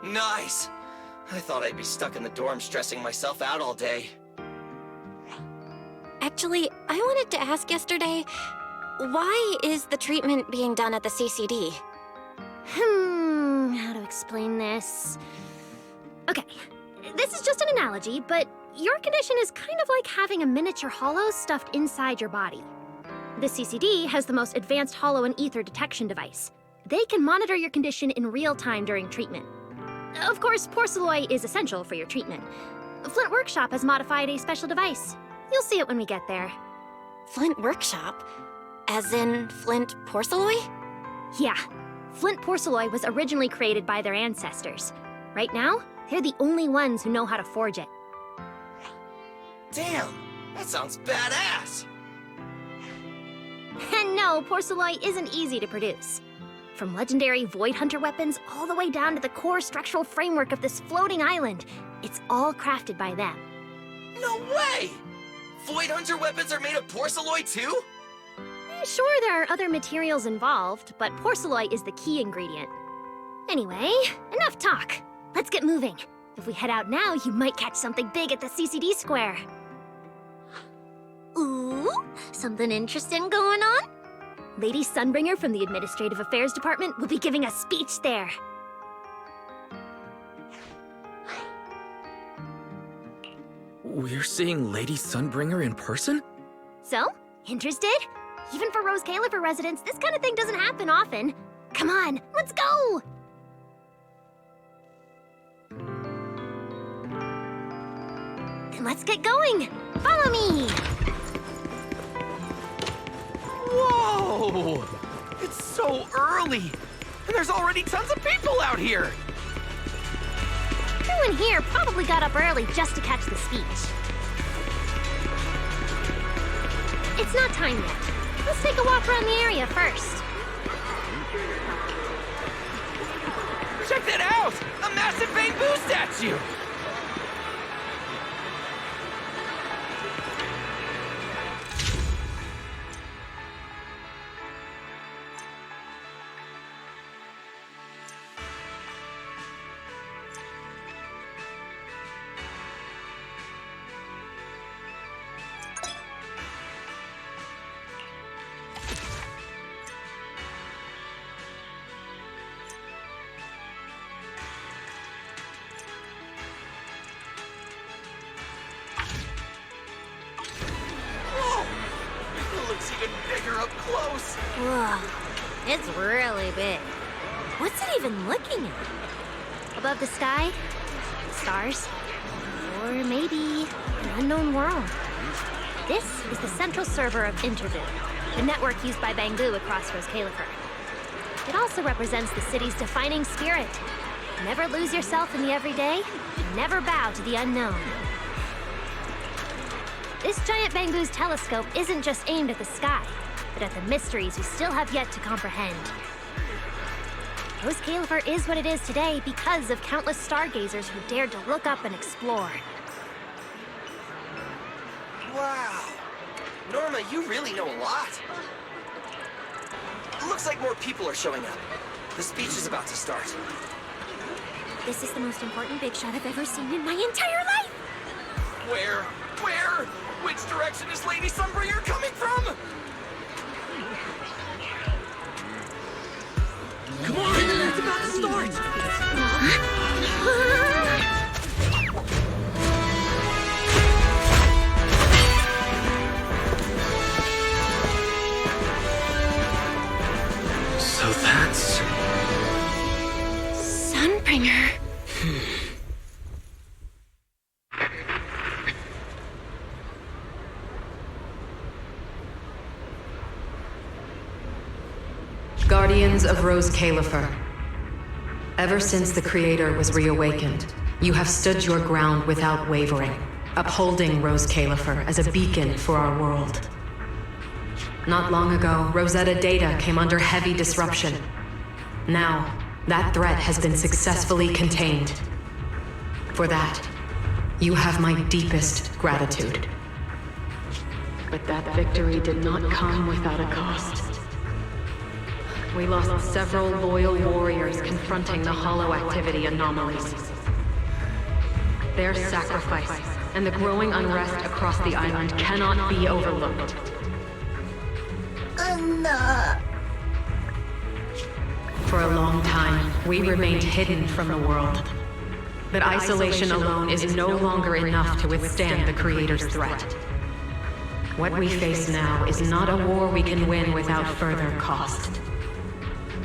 Nice. I thought I'd be stuck in the dorm stressing myself out all day. Actually, I wanted to ask yesterday, why is the treatment being done at the CCD? How to explain this? Okay, this is just an analogy, but your condition is kind of like having a miniature hollow stuffed inside your body. The CCD has the most advanced hollow and ether detection device. They can monitor your condition in real time during treatment. Of course, porcelloi is essential for your treatment. Flint Workshop has modified a special device. You'll see it when we get there. Flint Workshop? As in Flint Porcelloi? Yeah. Flint porcelloi was originally created by their ancestors. Right now, they're the only ones who know how to forge it. Damn, that sounds badass. And no, porcelloi isn't easy to produce. From legendary Void Hunter weapons all the way down to the core structural framework of this floating island, it's all crafted by them. No way! Void Hunter weapons are made of porcelloi too? Sure, there are other materials involved, but porcelloi is the key ingredient. Anyway, enough talk. Let's get moving. If we head out now, you might catch something big at the CCD square. Ooh, something interesting going on? Lady Sunbringer from the Administrative Affairs Department will be giving a speech there. We're seeing Lady Sunbringer in person? So, interested? Even for Rose Califer residents, this kind of thing doesn't happen often. Come on, let's go! Then let's get going! Follow me! Whoa! It's so early! And there's already tons of people out here! Everyone here probably got up early just to catch the speech. It's not time yet. Let's take a walk around the area first. Check that out! A massive bamboo statue! bigger up close. Whoa, it's really big. What's it even looking at? Above the sky? Stars? Or maybe an unknown world? This is the central server of Interview, the network used by Bangu across Rose Califer. It also represents the city's defining spirit. Never lose yourself in the everyday, and never bow to the unknown. This giant Bangu's telescope isn't just aimed at the sky, but at the mysteries we still have yet to comprehend. Rose Califer is what it is today because of countless stargazers who dared to look up and explore. Wow. Norma, you really know a lot. Looks like more people are showing up. The speech is about to start. This is the most important big shot I've ever seen in my entire life! Where? Where? Which direction is Lady Sunbringer coming from? Come on! It's about to start! So that's... Sunbringer. Guardians of Rose Califer. Ever since the Creator was reawakened, you have stood your ground without wavering, upholding Rose Califer as a beacon for our world. Not long ago, Rosetta data came under heavy disruption. Now, that threat has been successfully contained. For that, you have my deepest gratitude. But that victory did not come without a cost. We lost several loyal warriors confronting the hollow activity anomalies. Their sacrifice and the growing unrest across the island cannot be overlooked. For a long time, we remained hidden from the world. But isolation alone is no longer enough to withstand the Creator's threat. What we face now is not a war we can win without further cost.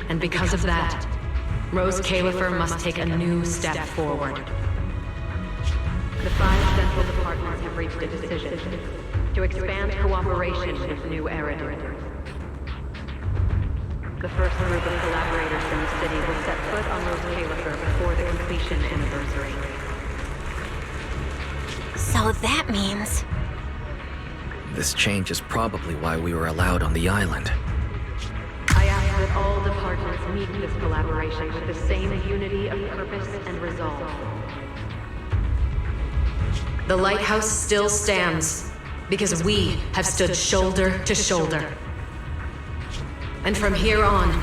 And because of that, Rose Califer must take a new step forward. The 5 central departments have reached a decision to expand cooperation with New Eridu. The first group of collaborators from the city will set foot on Rose Califer before the completion anniversary. So that means... This change is probably why we were allowed on the island. I ask that all departments meet this collaboration with the same unity of purpose and resolve. The lighthouse still stands because we have stood shoulder to shoulder. And from here on,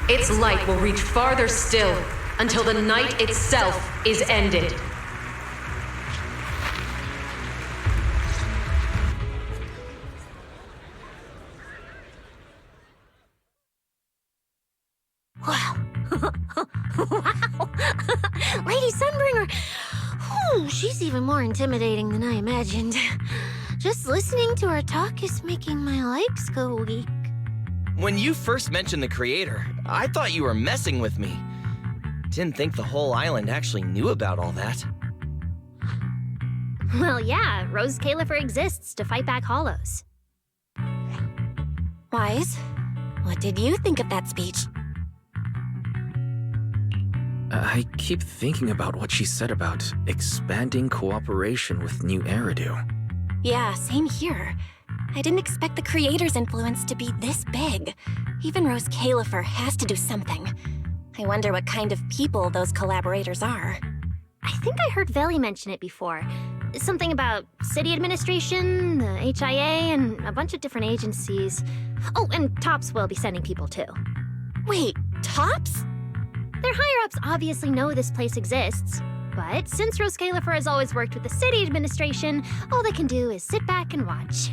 its light will reach farther still until the night itself is ended. Wow. Wow. Lady Sunbringer. Ooh, she's even more intimidating than I imagined. Just listening to her talk is making my legs go weak. When you first mentioned the Creator, I thought you were messing with me. Didn't think the whole island actually knew about all that. Well, yeah, Rose Califer exists to fight back hollows. Wise, what did you think of that speech? I keep thinking about what she said about expanding cooperation with New Eridu. Yeah, same here. I didn't expect the Creator's influence to be this big. Even Rose Califer has to do something. I wonder what kind of people those collaborators are. I think I heard Veli mention it before. Something about city administration, the HIA, and a bunch of different agencies. Oh, and TOPS will be sending people too. Wait, TOPS? Their higher-ups obviously know this place exists, but since Rose Califer has always worked with the city administration, all they can do is sit back and watch.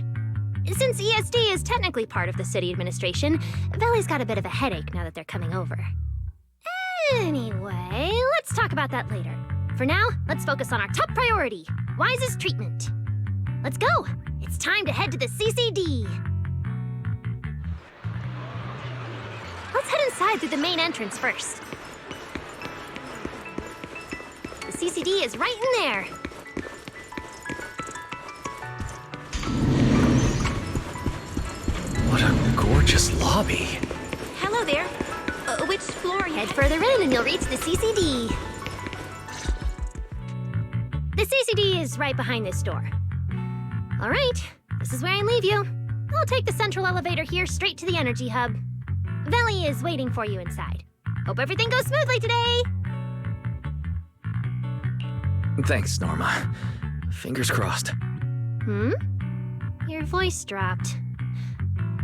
Since ESD is technically part of the city administration, Veli's got a bit of a headache now that they're coming over. Anyway, let's talk about that later. For now, let's focus on our top priority, Wise's treatment. Let's go! It's time to head to the CCD! Let's head inside through the main entrance first. The CCD is right in there. What a gorgeous lobby. Hello there. Which floor? Head further in and you'll reach the CCD. The CCD is right behind this door. All right, this is where I leave you. I'll take the central elevator here straight to the energy hub. Veli is waiting for you inside. Hope everything goes smoothly today. Thanks, Norma. Fingers crossed. Your voice dropped.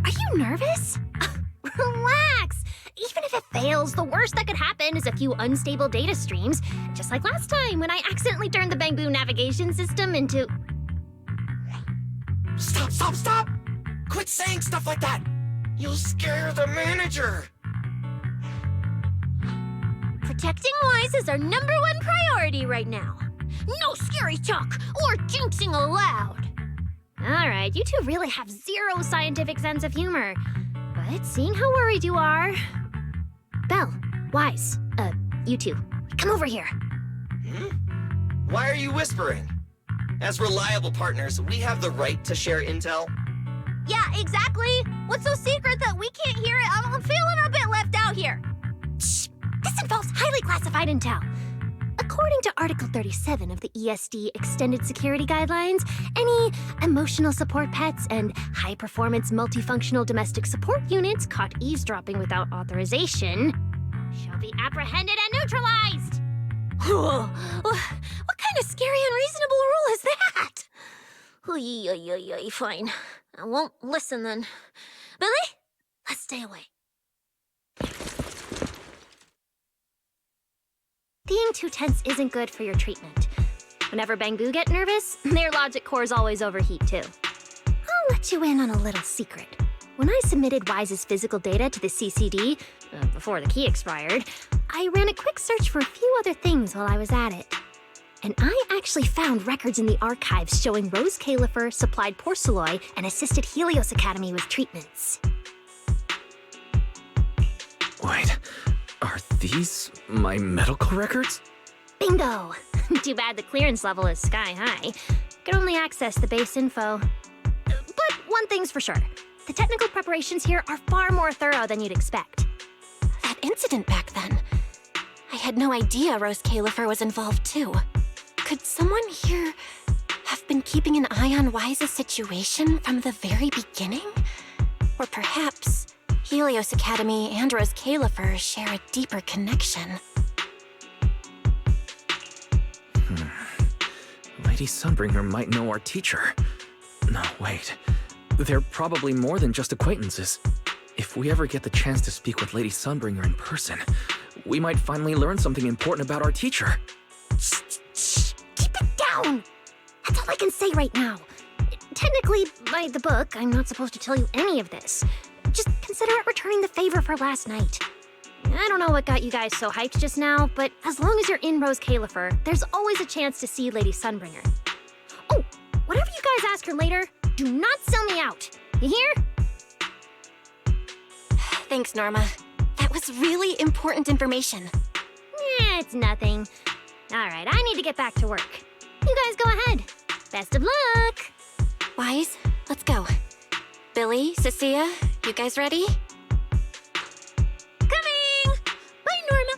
Are you nervous? Relax. Even if it fails, the worst that could happen is a few unstable data streams, just like last time when I accidentally turned the Bangbu navigation system into... Stop! Quit saying stuff like that! You'll scare the manager! Protecting Wise is our #1 priority right now. No scary talk or jinxing allowed. All right, you two really have zero scientific sense of humor. But seeing how worried you are... Belle, Wise, you two, come over here. Why are you whispering? As reliable partners, we have the right to share intel. Yeah, exactly. What's so secret that we can't hear it? I'm feeling a bit left out here. Shh, this involves highly classified intel. According to Article 37 of the ESD Extended Security Guidelines, any emotional support pets and high-performance multifunctional domestic support units caught eavesdropping without authorization shall be apprehended and neutralized. What kind of scary, unreasonable rule is that? Fine. I won't listen then. Billy, let's stay away. Being too tense isn't good for your treatment. Whenever Bangbu get nervous, their logic cores always overheat too. I'll let you in on a little secret. When I submitted Wise's physical data to the CCD, before the key expired, I ran a quick search for a few other things while I was at it. And I actually found records in the archives showing Rose Califer supplied Porceloy and assisted Helios Academy with treatments. Wait, are these my medical records? Bingo! Too bad the clearance level is sky high. Can only access the base info. But one thing's for sure. The technical preparations here are far more thorough than you'd expect. That incident back then. I had no idea Rose Califer was involved too. Could someone here have been keeping an eye on Wise's situation from the very beginning? Or perhaps Helios Academy and Rose Califer share a deeper connection. Lady Sunbringer might know our teacher. No, wait. They're probably more than just acquaintances. If we ever get the chance to speak with Lady Sunbringer in person, we might finally learn something important about our teacher. Shh! Keep it down! That's all I can say right now. Technically, by the book, I'm not supposed to tell you any of this. Just consider it returning the favor for last night. I don't know what got you guys so hyped just now, but as long as you're in Rose Califer, there's always a chance to see Lady Sunbringer. Oh, whatever you guys ask her later, do not sell me out. You hear? Thanks, Norma. That was really important information. It's nothing. All right, I need to get back to work. You guys go ahead. Best of luck. Wise, let's go. Billy, Cecilia, you guys ready? Coming! Bye, Norma.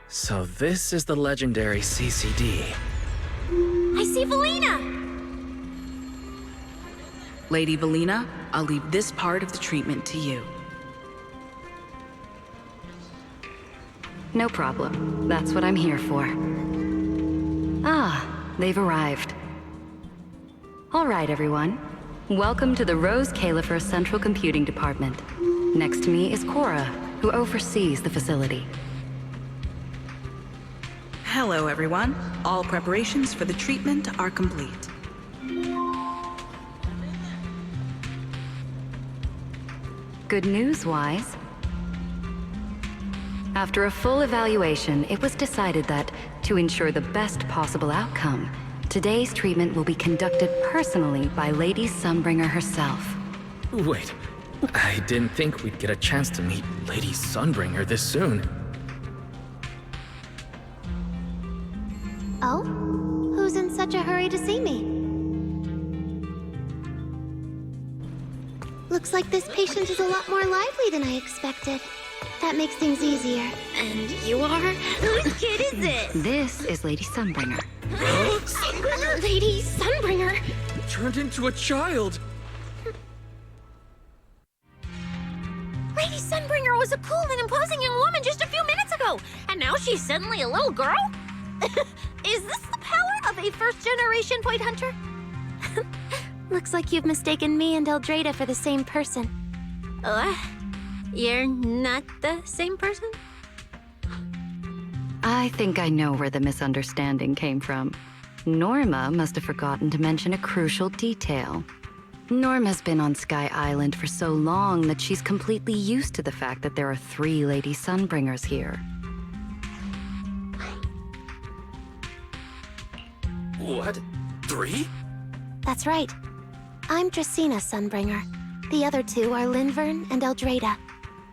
So this is the legendary CCD. I see Valina! Lady Valina, I'll leave this part of the treatment to you. No problem. That's what I'm here for. Ah, they've arrived. All right, everyone. Welcome to the Rose Califer Central Computing Department. Next to me is Cora, who oversees the facility. Hello, everyone. All preparations for the treatment are complete. Good news, Wise. After a full evaluation, it was decided that, to ensure the best possible outcome, today's treatment will be conducted personally by Lady Sunbringer herself. Wait, I didn't think we'd get a chance to meet Lady Sunbringer this soon. Oh? Who's in such a hurry to see me? Looks like this patient is a lot more lively than I expected. That makes things easier. And you are? Whose kid is this? This is Lady Sunbringer. Sunbringer? Lady Sunbringer! Turned into a child! Lady Sunbringer was a cool and imposing young woman just a few minutes ago, and now she's suddenly a little girl? Is this the power of a first-generation point hunter? Looks like you've mistaken me and Eldrada for the same person. You're not the same person? I think I know where the misunderstanding came from. Norma must have forgotten to mention a crucial detail. Norma's been on Sky Island for so long that she's completely used to the fact that there are 3 Lady Sunbringers here. What? 3? That's right. I'm Dracena Sunbringer. The other 2 are Linvern and Eldrada.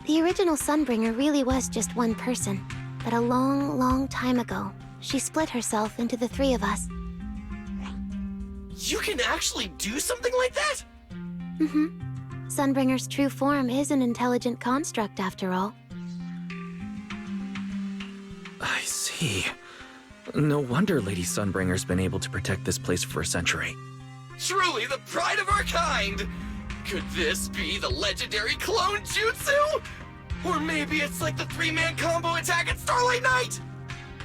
The original Sunbringer really was just one person, but a long, long time ago, she split herself into the 3 of us. You can actually do something like that? Mm-hmm. Sunbringer's true form is an intelligent construct, after all. I see. No wonder Lady Sunbringer's been able to protect this place for a century. Truly the pride of our kind! Could this be the legendary clone jutsu? Or maybe it's like the 3-man combo attack at Starlight Night?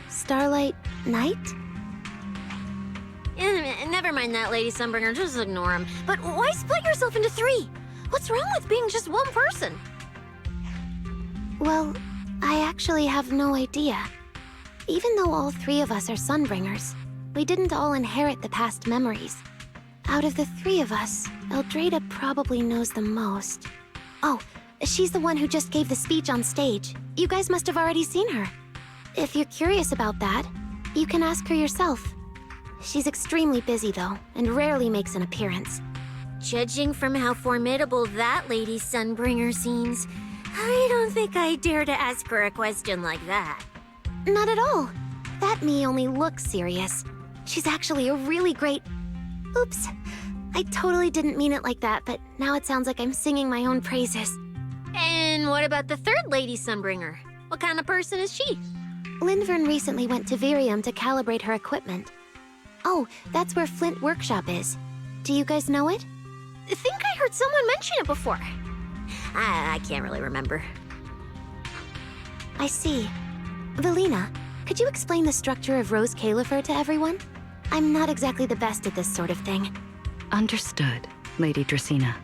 Starlight Night? Never mind that, Lady Sunbringer. Just ignore him. But why split yourself into 3? What's wrong with being just one person? Well, I actually have no idea. Even though all 3 of us are Sunbringers, we didn't all inherit the past memories. Out of the 3 of us, Eldrada probably knows the most. Oh, she's the one who just gave the speech on stage. You guys must have already seen her. If you're curious about that, you can ask her yourself. She's extremely busy, though, and rarely makes an appearance. Judging from how formidable that Lady Sunbringer seems, I don't think I dare to ask her a question like that. Not at all. That me only looks serious. She's actually a really great... Oops. I totally didn't mean it like that, but now it sounds like I'm singing my own praises. And what about the 3rd Lady Sunbringer? What kind of person is she? Linvern recently went to Virium to calibrate her equipment. Oh, that's where Flint Workshop is. Do you guys know it? I think I heard someone mention it before. I can't really remember. I see. Valina, could you explain the structure of Rose Califer to everyone? I'm not exactly the best at this sort of thing. Understood, Lady Dracena.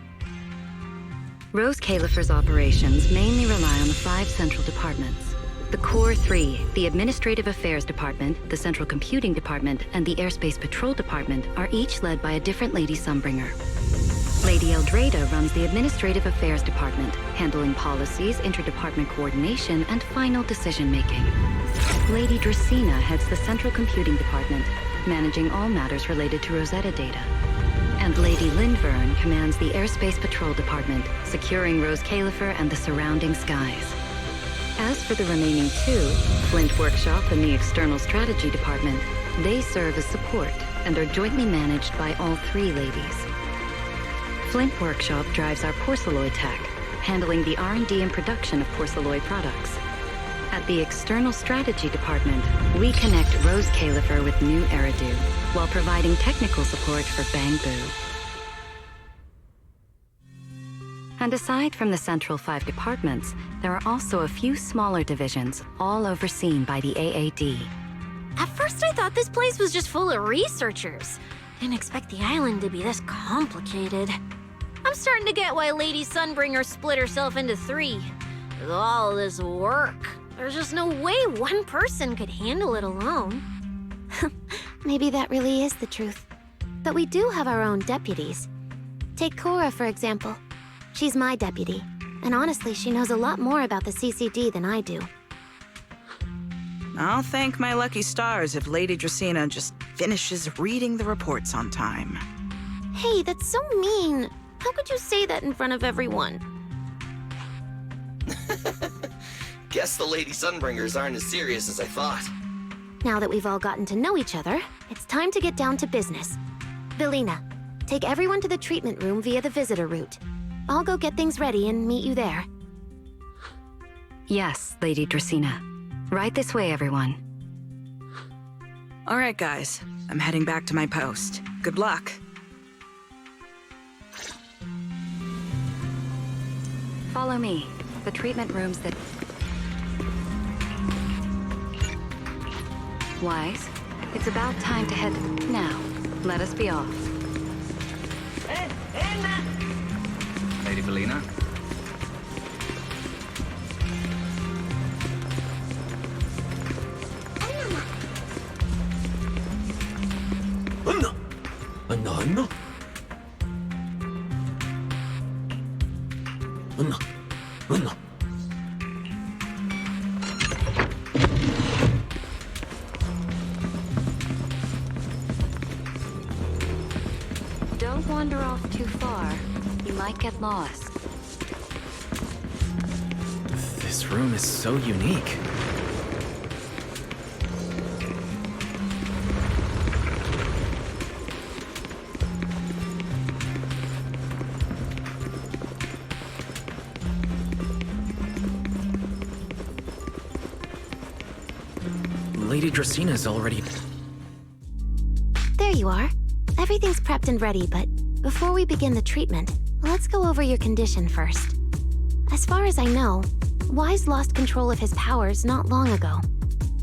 Rose Califer's operations mainly rely on the 5 central departments. The Core 3, the Administrative Affairs Department, the Central Computing Department, and the Airspace Patrol Department are each led by a different Lady Sunbringer. Lady Eldrada runs the Administrative Affairs Department, handling policies, interdepartment coordination, and final decision-making. Lady Dracena heads the Central Computing Department, managing all matters related to Rosetta data. And Lady Linvern commands the Airspace Patrol Department, securing Rose Califer and the surrounding skies. As for the remaining 2, Flint Workshop and the External Strategy Department, they serve as support and are jointly managed by all 3 ladies. Flint Workshop drives our porcelloid tech, handling the R&D and production of porcelloid products. At the External Strategy Department, we connect Rose Califer with new Eridu, while providing technical support for Bangbu. And aside from the central 5 departments, there are also a few smaller divisions, all overseen by the AAD. At first I thought this place was just full of researchers. Didn't expect the island to be this complicated. I'm starting to get why Lady Sunbringer split herself into 3. With all this work, There's just no way one person could handle it alone. Maybe that really is the truth. But we do have our own deputies. Take Cora, for example. She's my deputy, and honestly, she knows a lot more about the CCD than I do. I'll thank my lucky stars if Lady Dracaena just finishes reading the reports on time. Hey, that's so mean. How could you say that in front of everyone? Guess the Lady Sunbringers aren't as serious as I thought. Now that we've all gotten to know each other, it's time to get down to business. Velina, take everyone to the treatment room via the visitor route. I'll go get things ready and meet you there. Yes, Lady Dracaena. Right this way, everyone. All right, guys. I'm heading back to my post. Good luck. Follow me. The treatment room's that... Wise, it's about time to head... Now, let us be off. Lady Velina? Anna? Don't wander off too far. You might get lost. This room is so unique. Lady Dracaena's already... There you are. Everything's prepped and ready, but before we begin the treatment, let's go over your condition first. As far as I know, Wise lost control of his powers not long ago.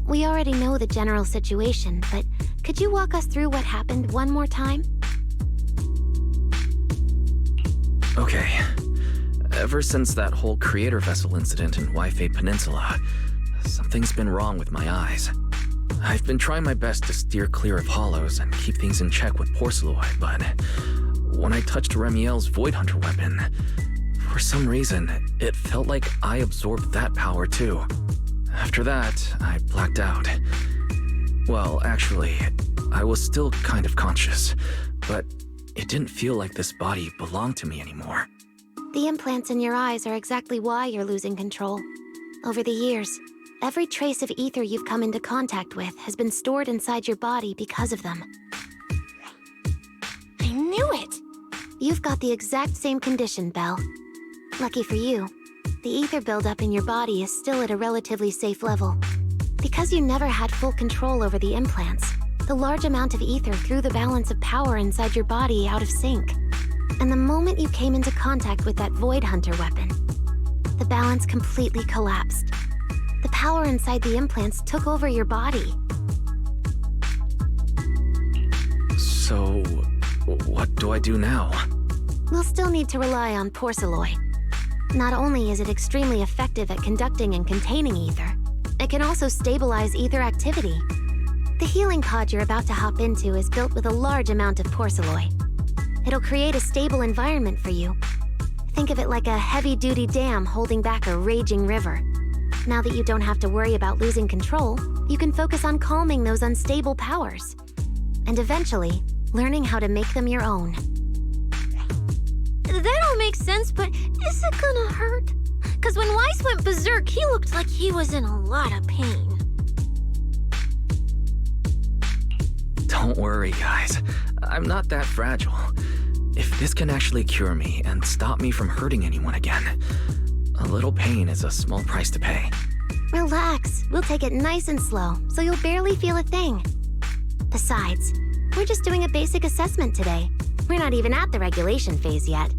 We already know the general situation, but could you walk us through what happened one more time? Okay. Ever since that whole creator vessel incident in Waifei Peninsula, something's been wrong with my eyes. I've been trying my best to steer clear of hollows and keep things in check with Porcelloy, but when I touched Remiel's Void Hunter weapon, for some reason, it felt like I absorbed that power too. After that, I blacked out. Well, actually, I was still kind of conscious, but it didn't feel like this body belonged to me anymore. The implants in your eyes are exactly why you're losing control. Over the years, every trace of ether you've come into contact with has been stored inside your body because of them. I knew it! You've got the exact same condition, Belle. Lucky for you, the ether buildup in your body is still at a relatively safe level. Because you never had full control over the implants, the large amount of ether threw the balance of power inside your body out of sync. And the moment you came into contact with that Void Hunter weapon, the balance completely collapsed. The power inside the implants took over your body. So, what do I do now? We'll still need to rely on Porcelloy. Not only is it extremely effective at conducting and containing ether, it can also stabilize ether activity. The healing pod you're about to hop into is built with a large amount of Porcelloy. It'll create a stable environment for you. Think of it like a heavy-duty dam holding back a raging river. Now that you don't have to worry about losing control, you can focus on calming those unstable powers. And eventually, learning how to make them your own. That all makes sense, but is it gonna hurt? 'Cause when Wise went berserk, he looked like he was in a lot of pain. Don't worry, guys. I'm not that fragile. If this can actually cure me and stop me from hurting anyone again, a little pain is a small price to pay. Relax. We'll take it nice and slow, so you'll barely feel a thing. Besides, we're just doing a basic assessment today. We're not even at the regulation phase yet.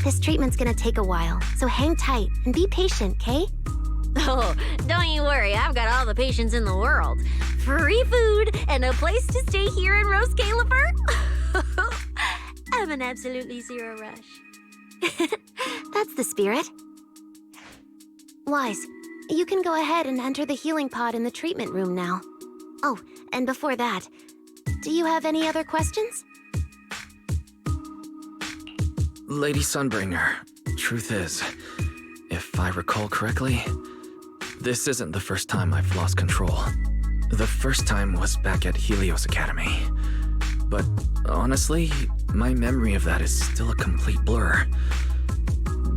This treatment's gonna take a while, so hang tight and be patient, Kay? Oh, don't you worry, I've got all the patience in the world. Free food and a place to stay here in Rose Califer. I'm an absolutely zero rush. That's the spirit. Wise, You can go ahead and enter the healing pod in the treatment room now. Oh, and before that, do you have any other questions? Lady Sunbringer, truth is, if I recall correctly, this isn't the first time I've lost control. The first time was back at Helios Academy. But honestly, my memory of that is still a complete blur.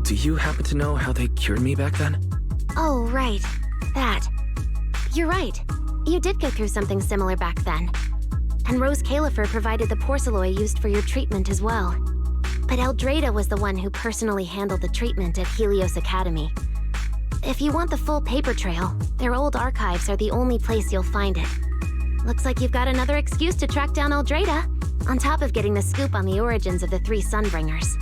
Do you happen to know how they cured me back then? Oh, right. That. You're right. You did go through something similar back then. And Rose Califer provided the porcelain used for your treatment as well. But Eldrada was the one who personally handled the treatment at Helios Academy. If you want the full paper trail, their old archives are the only place you'll find it. Looks like you've got another excuse to track down Eldrada, on top of getting the scoop on the origins of the 3 Sunbringers.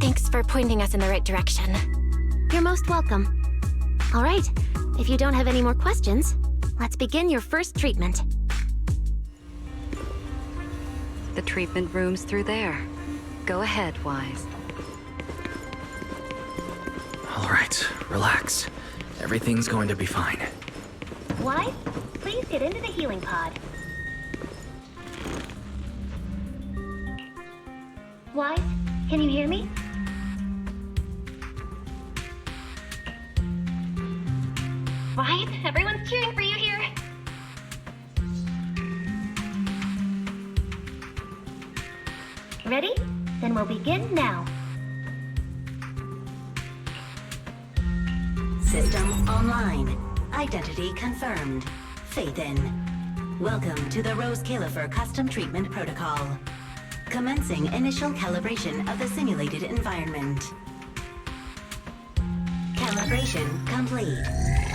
Thanks for pointing us in the right direction. You're most welcome. All right, if you don't have any more questions, let's begin your first treatment. The treatment room's through there. Go ahead, Wise. All right, relax. Everything's going to be fine. Wise, please get into the healing pod. Wise, can you hear me? Wise, everyone's cheering for you here. Ready? Then we'll begin now. System online. Identity confirmed. Faith in. Welcome to the Rose Califer Custom Treatment Protocol. Commencing initial calibration of the simulated environment. Calibration complete.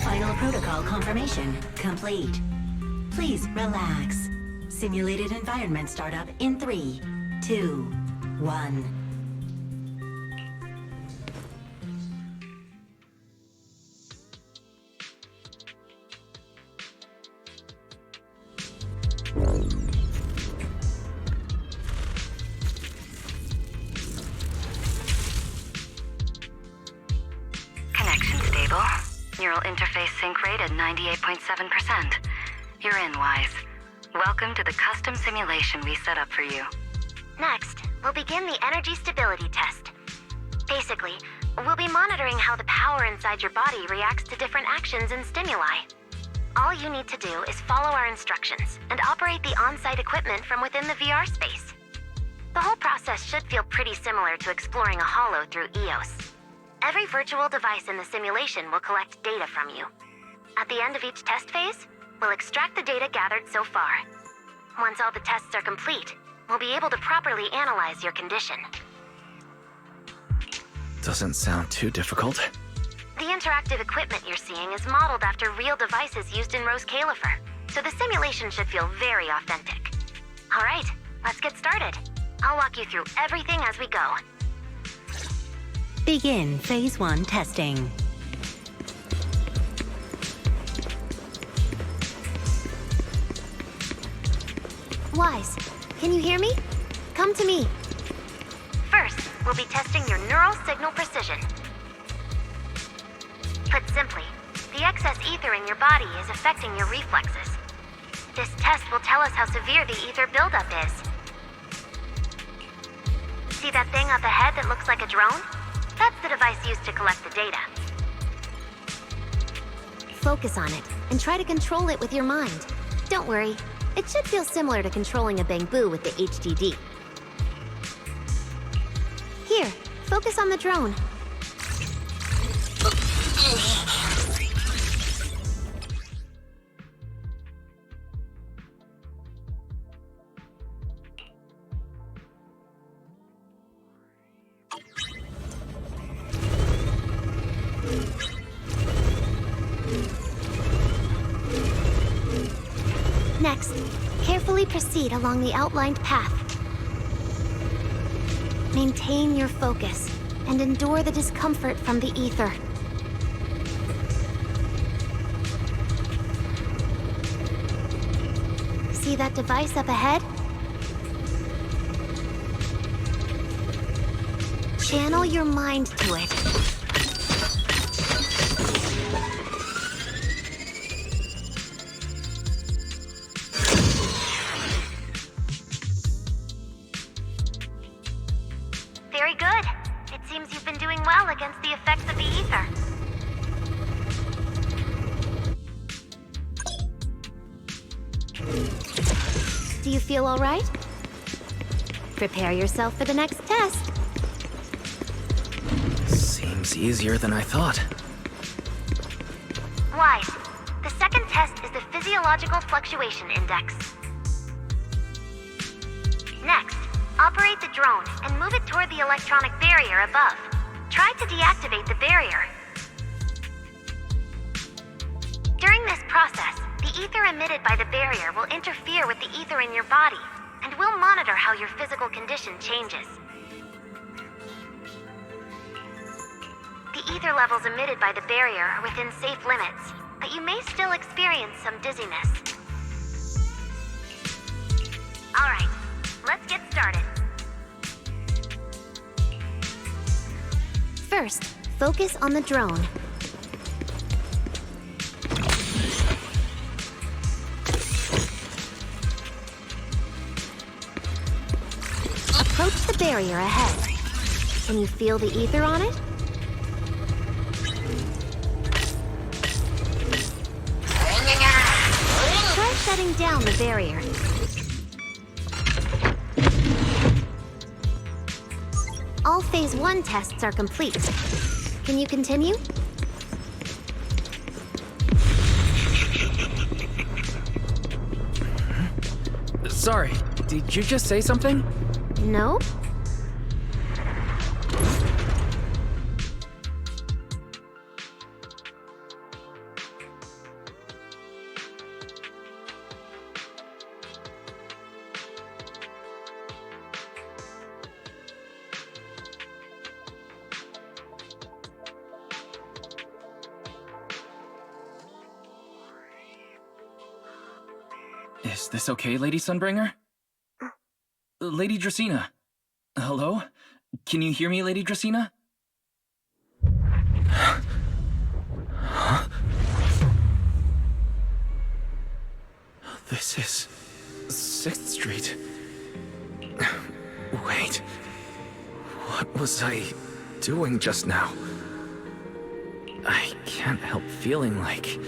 Final protocol confirmation complete. Please relax. Simulated environment startup in 3, 2, 1. Connection stable. Neural interface sync rate at 98.7%. You're in, Wise. Welcome to the custom simulation we set up for you. Next, we'll begin the energy stability test. Basically, we'll be monitoring how the power inside your body reacts to different actions and stimuli. All you need to do is follow our instructions and operate the on-site equipment from within the VR space. The whole process should feel pretty similar to exploring a holo through EOS. Every virtual device in the simulation will collect data from you. At the end of each test phase, we'll extract the data gathered so far. Once all the tests are complete, we'll be able to properly analyze your condition. Doesn't sound too difficult. The interactive equipment you're seeing is modeled after real devices used in Rose Califer, so the simulation should feel very authentic. All right, let's get started. I'll walk you through everything as we go. Begin Phase 1 testing. Wise, can you hear me? Come to me. First, we'll be testing your neural signal precision. Put simply, the excess ether in your body is affecting your reflexes. This test will tell us how severe the ether buildup is. See that thing up ahead that looks like a drone? That's the device used to collect the data. Focus on it, and try to control it with your mind. Don't worry, it should feel similar to controlling a bamboo with the HDD. Here, focus on the drone. Next, carefully proceed along the outlined path. Maintain your focus and endure the discomfort from the ether. See that device up ahead? Channel your mind to it. Do you feel all right? Prepare yourself for the next test. Seems easier than I thought. Wise. The second test is the Physiological Fluctuation Index. Next, operate the drone and move it toward the electronic barrier above. Try to deactivate the barrier. During this process, the ether emitted by the barrier will interfere with the ether in your body, and we'll monitor how your physical condition changes. The ether levels emitted by the barrier are within safe limits, but you may still experience some dizziness. Alright, let's get started. First, focus on the drone. Approach the barrier ahead. Can you feel the ether on it? Try shutting down the barrier. All Phase 1 tests are complete. Can you continue? Sorry, did you just say something? No? Is this okay, Lady Sunbringer? Lady Dracaena? Hello? Can you hear me, Lady Dracaena? Huh? This is 6th Street. Wait. What was I doing just now? I can't help feeling like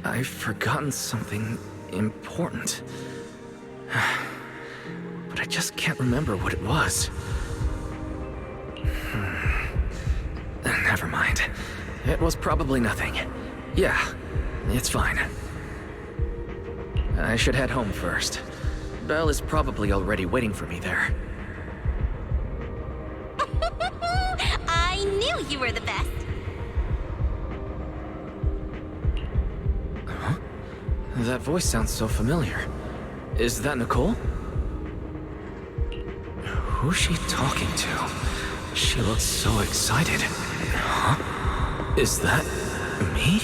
I've forgotten something important. But I just can't remember what it was. Never mind. It was probably nothing. Yeah, it's fine. I should head home first. Belle is probably already waiting for me there. I knew you were the best. Huh? That voice sounds so familiar. Is that Nicole? Who's she talking to? She looks so excited. Huh? Is that me?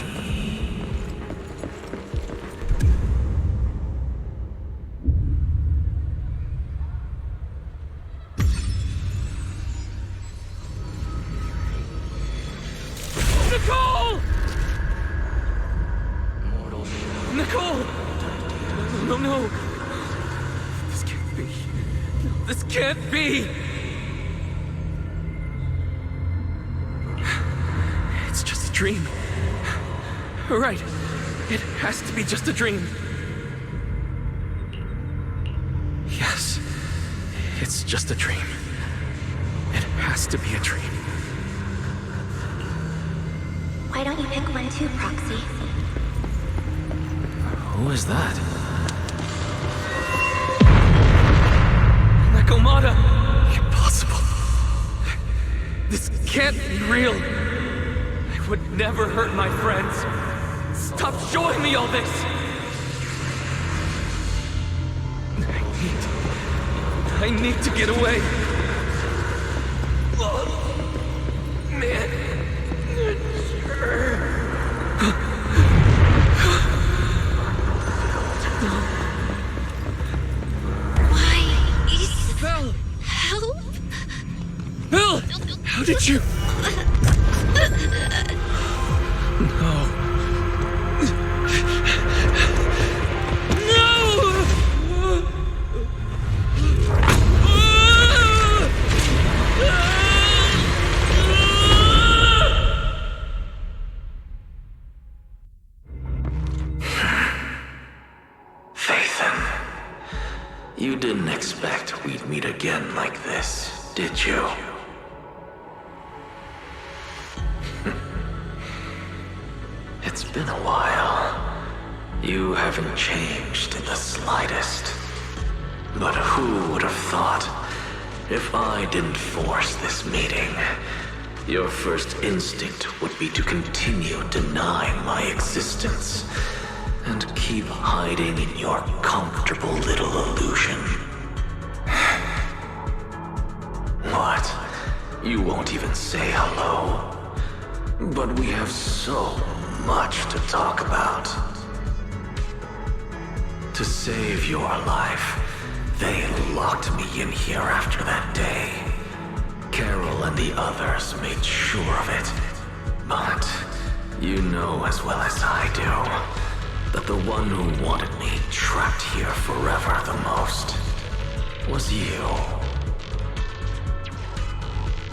Nicole! Nicole! No, no. This can't be. This can't be! It's just a dream. Right. It has to be just a dream. Yes. It's just a dream. It has to be a dream. Why don't you pick one too, Proxy? Who is that? Nakomata! Impossible. This can't be real. I would never hurt my friends. Stop showing me all this! I need to get away. Oh, man. Belle! Help? Belle! How did you... No. No! You didn't expect we'd meet again like this, did you? It's been a while. You haven't changed in the slightest. But who would have thought, if I didn't force this meeting, your first instinct would be to continue denying my existence and keep hiding in your comfortable little illusion. What? You won't even say hello? But we have so much to talk about. To save your life, they locked me in here after that day. Carol and the others made sure of it. But you know as well as I do that the one who wanted me trapped here forever the most was you.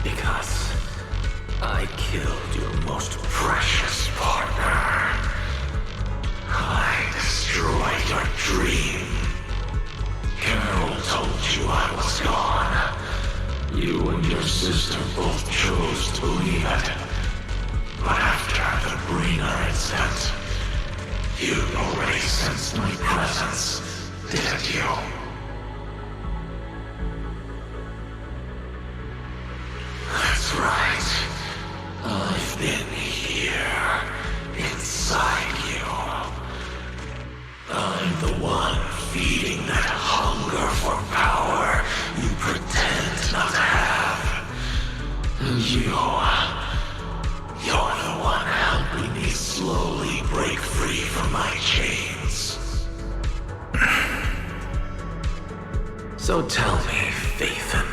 Because I killed your most precious partner. I destroyed your dream. Carol told you I was gone. You and your sister both chose to believe it. But after the Breener incident, you already sensed my presence, didn't you? That's right. I've been here, inside you. I'm the one feeding that hunger for power you pretend not to have. And you're the one helping me slowly break free from my chains. So tell me, Phaethon,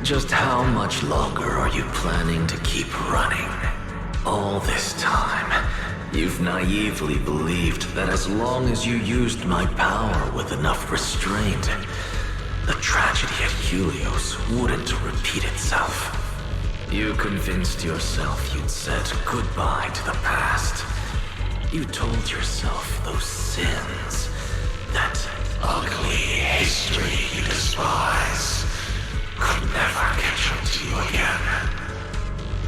just how much longer are you planning to keep running? All this time, you've naively believed that as long as you used my power with enough restraint, the tragedy at Helios wouldn't repeat itself. You convinced yourself you'd said goodbye to the past. You told yourself those sins, that ugly history you despise, could never catch up to you again.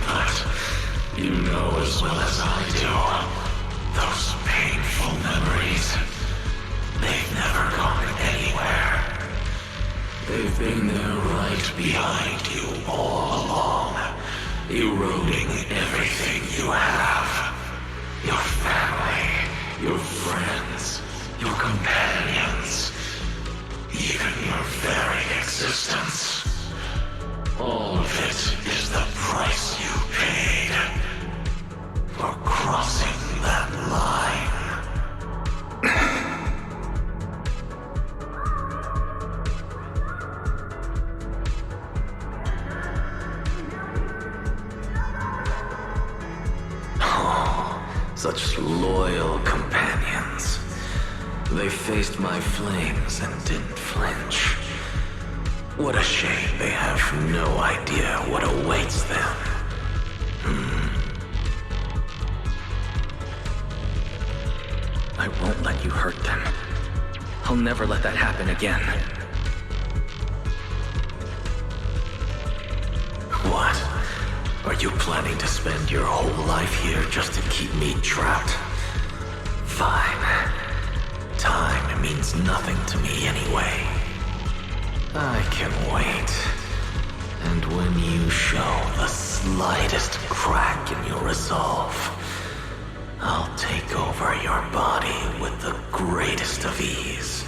But you know as well as I do, those painful memories, they've never gone anywhere. They've been there right behind you all along, eroding everything you have. Your family, your friends, your companions, even your very existence. All of it is the price you paid for crossing that line. Such loyal companions. They faced my flames and didn't flinch. What a shame they have no idea what awaits them. I won't let you hurt them. I'll never let that happen again. What? Are you planning to spend your whole life here just to keep me trapped? Fine. Time means nothing to me anyway. I can wait. And when you show the slightest crack in your resolve, I'll take over your body with the greatest of ease.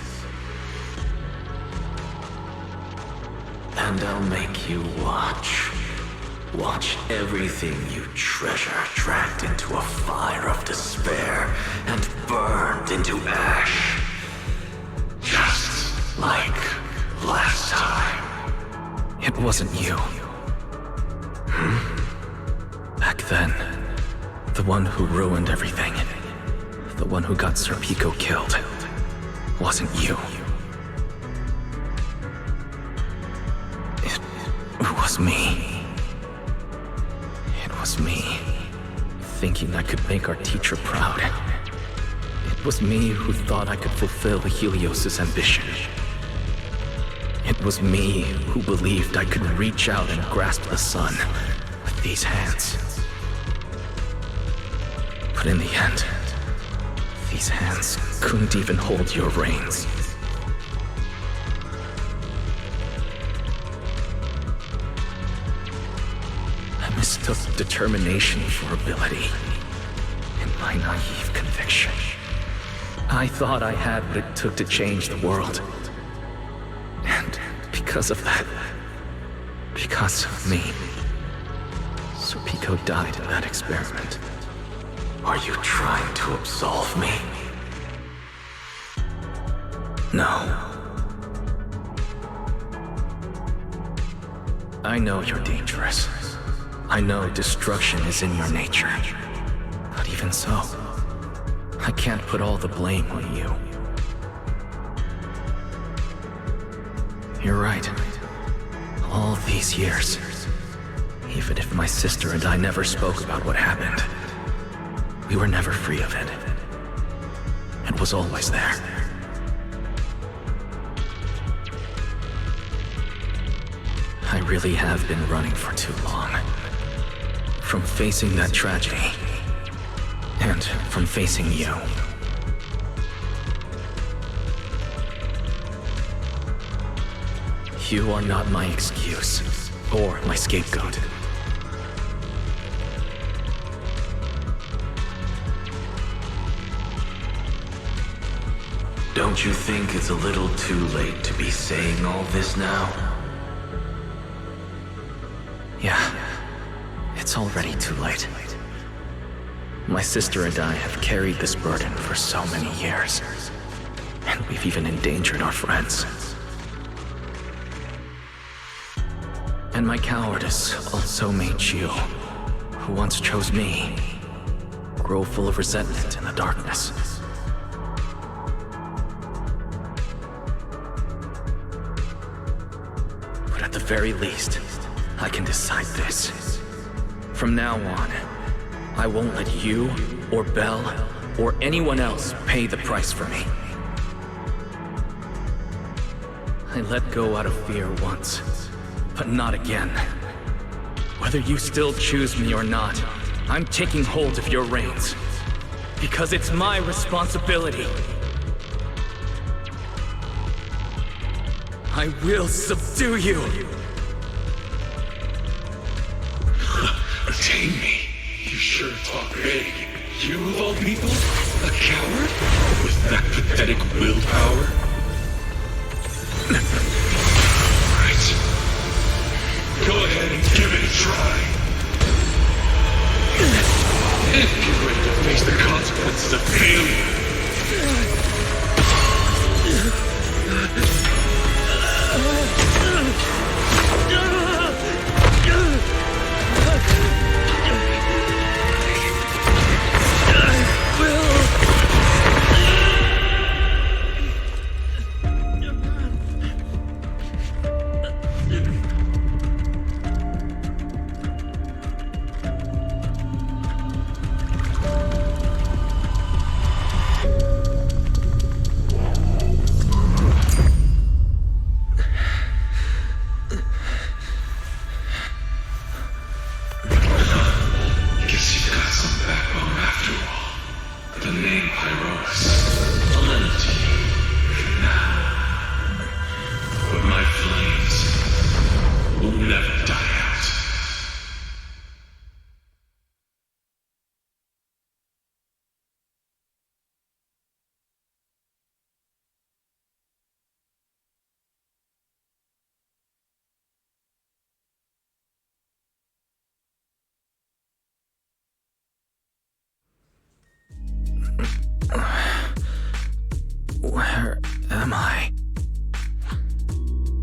And I'll make you watch. Watch everything you treasure dragged into a fire of despair and burned into ash. Just like last time. It wasn't you. Back then, the one who ruined everything, the one who got Sir Pico killed, wasn't you. It was me. It was me, thinking I could make our teacher proud. It was me who thought I could fulfill Helios' ambition. It was me who believed I could reach out and grasp the sun with these hands. But in the end, these hands couldn't even hold your reins. I mistook determination for ability in my naive conviction. I thought I had what it took to change the world. And because of that, because of me, Serpico died in that experiment. Are you trying to absolve me? No. I know you're dangerous. I know destruction is in your nature. But even so, I can't put all the blame on you. You're right. All these years, even if my sister and I never spoke about what happened, we were never free of it. It was always there. I really have been running for too long. From facing that tragedy, and from facing you. You are not my excuse, or my scapegoat. Don't you think it's a little too late to be saying all this now? Yeah, it's already too late. My sister and I have carried this burden for so many years, and we've even endangered our friends. And my cowardice also made you, who once chose me, grow full of resentment in the darkness. But at the very least, I can decide this. From now on, I won't let you, or Belle, or anyone else pay the price for me. I let go out of fear once, but not again. Whether you still choose me or not, I'm taking hold of your reins. Because it's my responsibility. I will subdue you. Tame me? You sure talk big. You of all people? A coward? With that pathetic willpower? Right. Go ahead and give it a try. Get ready to face the consequences of failure. Where am I?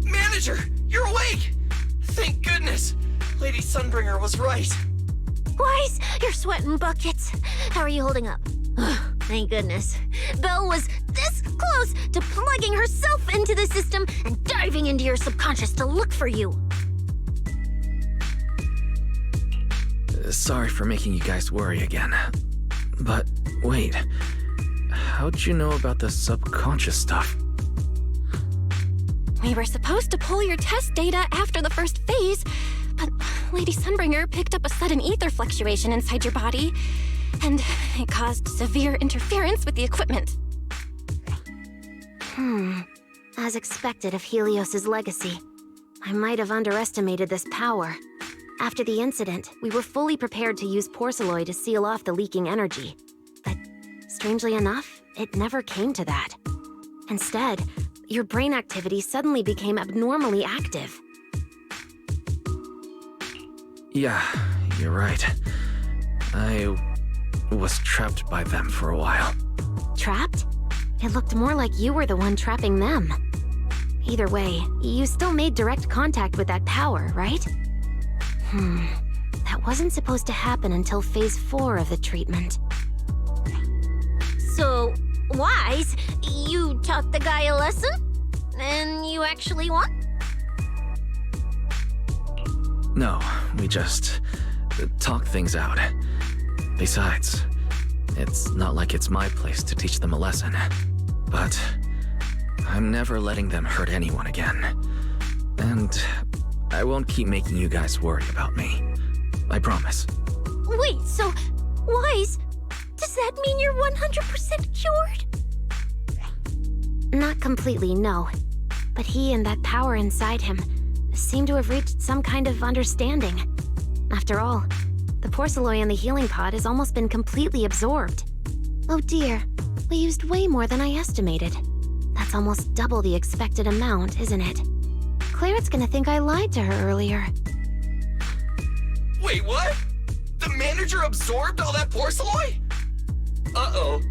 Manager, you're awake! Thank goodness! Lady Sunbringer was right. Weiss, you're sweating buckets. How are you holding up? Thank goodness. Belle was this close to plugging herself into the system and diving into your subconscious to look for you. Sorry for making you guys worry again. But wait, how'd you know about the subconscious stuff? We were supposed to pull your test data after the first phase, but Lady Sunbringer picked up a sudden ether fluctuation inside your body, and it caused severe interference with the equipment. As expected of Helios's legacy, I might have underestimated this power. After the incident, we were fully prepared to use Porceloy to seal off the leaking energy. But strangely enough, it never came to that. Instead, your brain activity suddenly became abnormally active. Yeah, you're right. I was trapped by them for a while. Trapped? It looked more like you were the one trapping them. Either way, you still made direct contact with that power, right? That wasn't supposed to happen until Phase 4 of the treatment. So, Wise, you taught the guy a lesson? And you actually won? No, we just talk things out. Besides, it's not like it's my place to teach them a lesson. But I'm never letting them hurt anyone again. And I won't keep making you guys worry about me. I promise. Wait, so, Wise, does that mean you're 100% cured? Not completely, no. But he and that power inside him seem to have reached some kind of understanding. After all, the Porceloy in the healing pod has almost been completely absorbed. Oh dear, we used way more than I estimated. That's almost double the expected amount, isn't it? Claret's gonna think I lied to her earlier. Wait, what? The manager absorbed all that Porceloy? Uh-oh.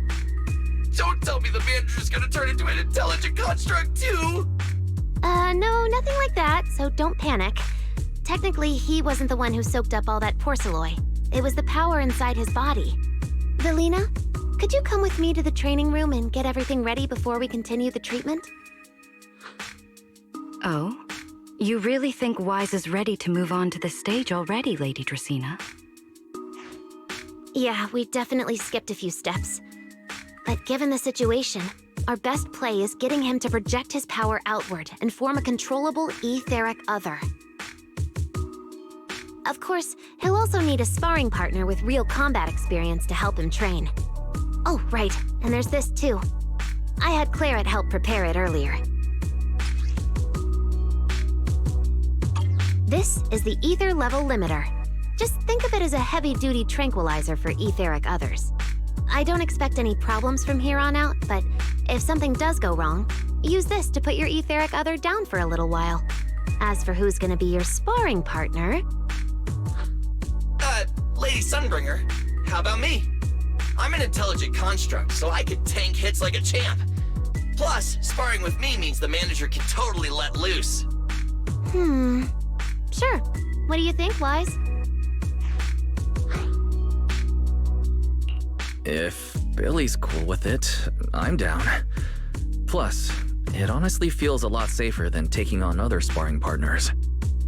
Don't tell me the manager's gonna turn into an intelligent construct too! No, nothing like that, so don't panic. Technically, he wasn't the one who soaked up all that Porceloy. It was the power inside his body. Velina, could you come with me to the training room and get everything ready before we continue the treatment? Oh? You really think Wise is ready to move on to the stage already, Lady Dracena? Yeah, we definitely skipped a few steps. But given the situation, our best play is getting him to project his power outward and form a controllable etheric other. Of course, he'll also need a sparring partner with real combat experience to help him train. Oh, right, and there's this too. I had Claret help prepare it earlier. This is the ether level limiter. Just think of it as a heavy-duty tranquilizer for etheric others. I don't expect any problems from here on out, but if something does go wrong, use this to put your etheric other down for a little while. As for who's gonna be your sparring partner... Lady Sunbringer, how about me? I'm an intelligent construct, so I can tank hits like a champ. Plus, sparring with me means the manager can totally let loose. Sure. What do you think, Wise? If Billy's cool with it, I'm down. Plus, it honestly feels a lot safer than taking on other sparring partners.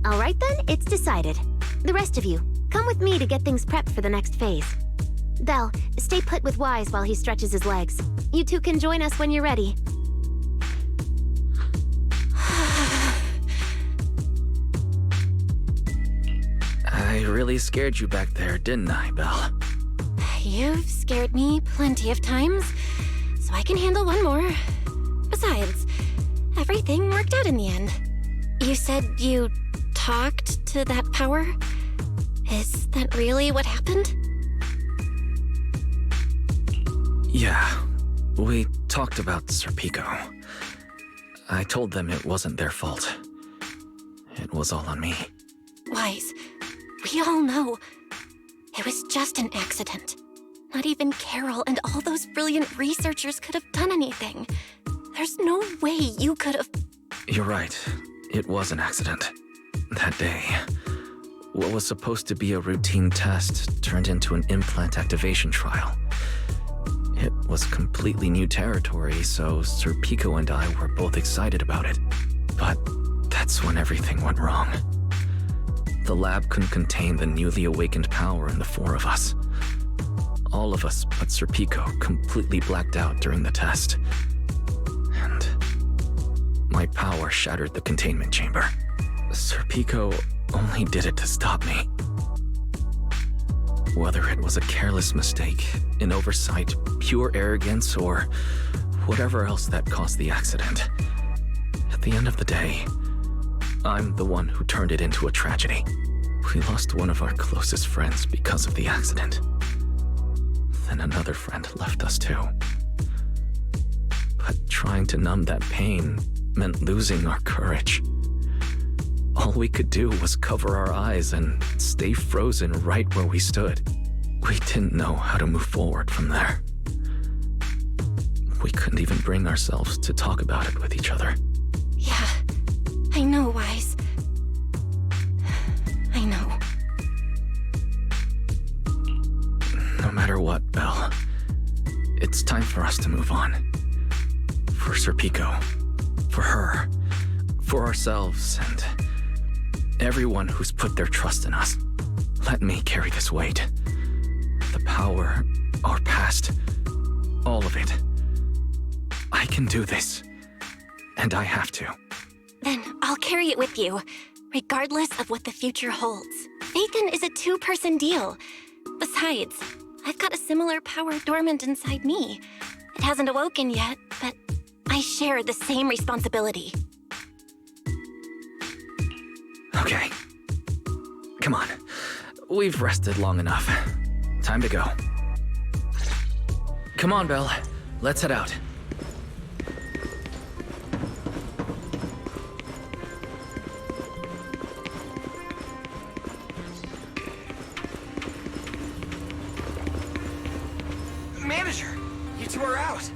All right then, it's decided. The rest of you, come with me to get things prepped for the next phase. Belle, stay put with Wise while he stretches his legs. You two can join us when you're ready. I really scared you back there, didn't I, Belle? You've scared me plenty of times, so I can handle one more. Besides, everything worked out in the end. You said you talked to that power? Is that really what happened? Yeah, we talked about Serpico. I told them it wasn't their fault. It was all on me. Wise, we all know it was just an accident. Not even Carol and all those brilliant researchers could have done anything. There's no way you could have... You're right. It was an accident. That day, what was supposed to be a routine test turned into an implant activation trial. It was completely new territory, so Sir Pico and I were both excited about it. But that's when everything went wrong. The lab couldn't contain the newly awakened power in the four of us. All of us but Sir Pico completely blacked out during the test. And my power shattered the containment chamber. Sir Pico only did it to stop me. Whether it was a careless mistake, an oversight, pure arrogance, or whatever else that caused the accident, at the end of the day, I'm the one who turned it into a tragedy. We lost one of our closest friends because of the accident. Then another friend left us too. But trying to numb that pain meant losing our courage. All we could do was cover our eyes and stay frozen right where we stood. We didn't know how to move forward from there. We couldn't even bring ourselves to talk about it with each other. Yeah, I know, Wise. I know. No matter what, Belle, it's time for us to move on. For Sir Pico, for her, for ourselves, and everyone who's put their trust in us. Let me carry this weight. The power, our past, all of it. I can do this, and I have to. Then I'll carry it with you, regardless of what the future holds. Faithin is a two-person deal. Besides, I've got a similar power dormant inside me. It hasn't awoken yet, but I share the same responsibility. Okay. Come on. We've rested long enough. Time to go. Come on, Belle. Let's head out. Manager, you two are out.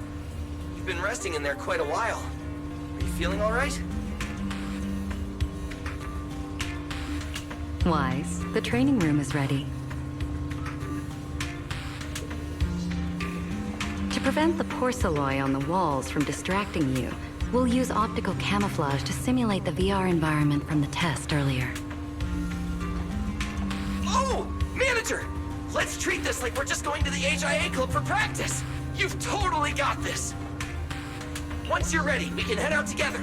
You've been resting in there quite a while. Are you feeling all right? Wise, the training room is ready. To prevent the porcelain on the walls from distracting you, we'll use optical camouflage to simulate the VR environment from the test earlier. Oh! Manager! Let's treat this like we're just going to the HIA club for practice! You've totally got this! Once you're ready, we can head out together.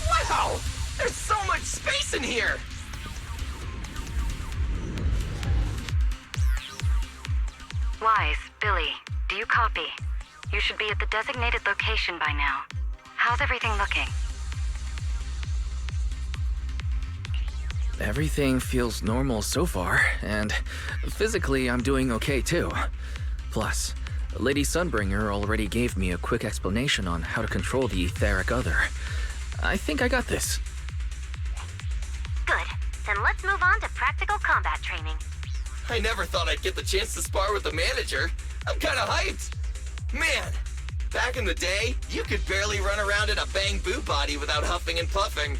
Wow! There's so much space in here! Wise, Billy, do you copy? You should be at the designated location by now. How's everything looking? Everything feels normal so far, and physically I'm doing okay too. Plus, Lady Sunbringer already gave me a quick explanation on how to control the etheric other. I think I got this. Good. Then let's move on to practical combat training. I never thought I'd get the chance to spar with the manager. I'm kinda hyped. Man, back in the day, you could barely run around in a bang-boo body without huffing and puffing.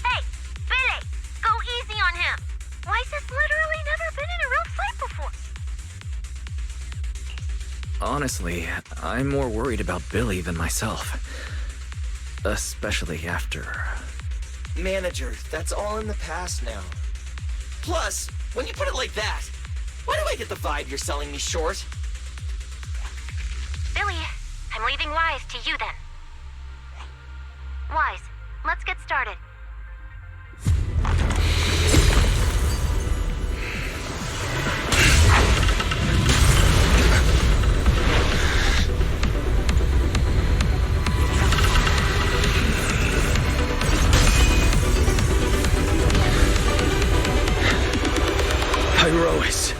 Hey, Billy! Go easy on him! Weiss has literally never been in a real fight before. Honestly, I'm more worried about Billy than myself. Especially after... Manager, that's all in the past now. Plus, when you put it like that, why do I get the vibe you're selling me short? Billy, I'm leaving Wise to you then. Wise, let's get started. Pyrois.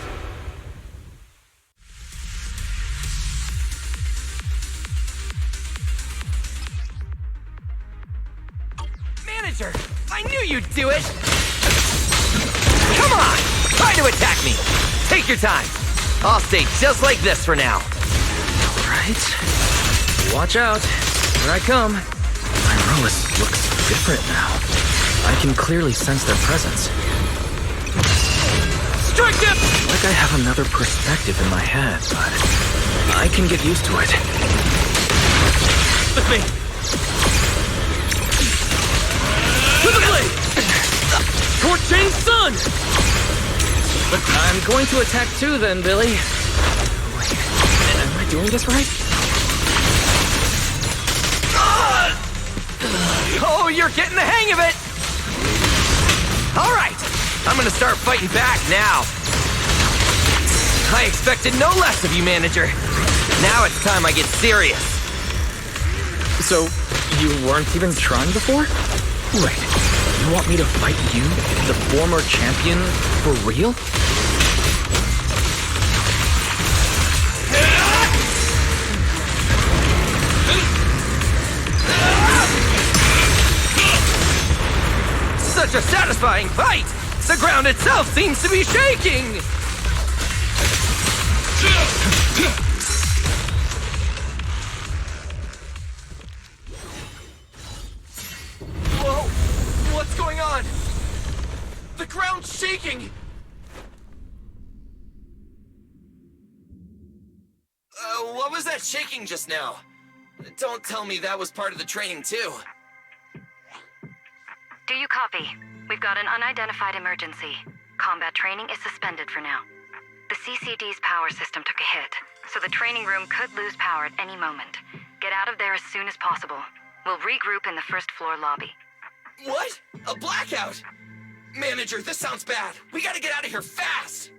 Manager, I knew you'd do it! Come on! Try to attack me! Take your time! I'll stay just like this for now. Right. Watch out. Here I come. Pyrois looks different now. I can clearly sense their presence. Strike them! Like I have another perspective in my head, but I can get used to it. With me! To the blade! Scorching sun! I'm going to attack too then, Billy. Wait, am I doing this right? Oh, you're getting the hang of it! Alright, I'm gonna start fighting back now. I expected no less of you, manager. Now it's time I get serious. So, you weren't even trying before? Wait, you want me to fight you, the former champion, for real? Such a satisfying fight! The ground itself seems to be shaking! Whoa! What's going on? The ground's shaking! What was that shaking just now? Don't tell me that was part of the training too. Do you copy? We've got an unidentified emergency. Combat training is suspended for now. The CCD's power system took a hit, so the training room could lose power at any moment. Get out of there as soon as possible. We'll regroup in the first floor lobby. What? A blackout? Manager, this sounds bad. We gotta get out of here fast!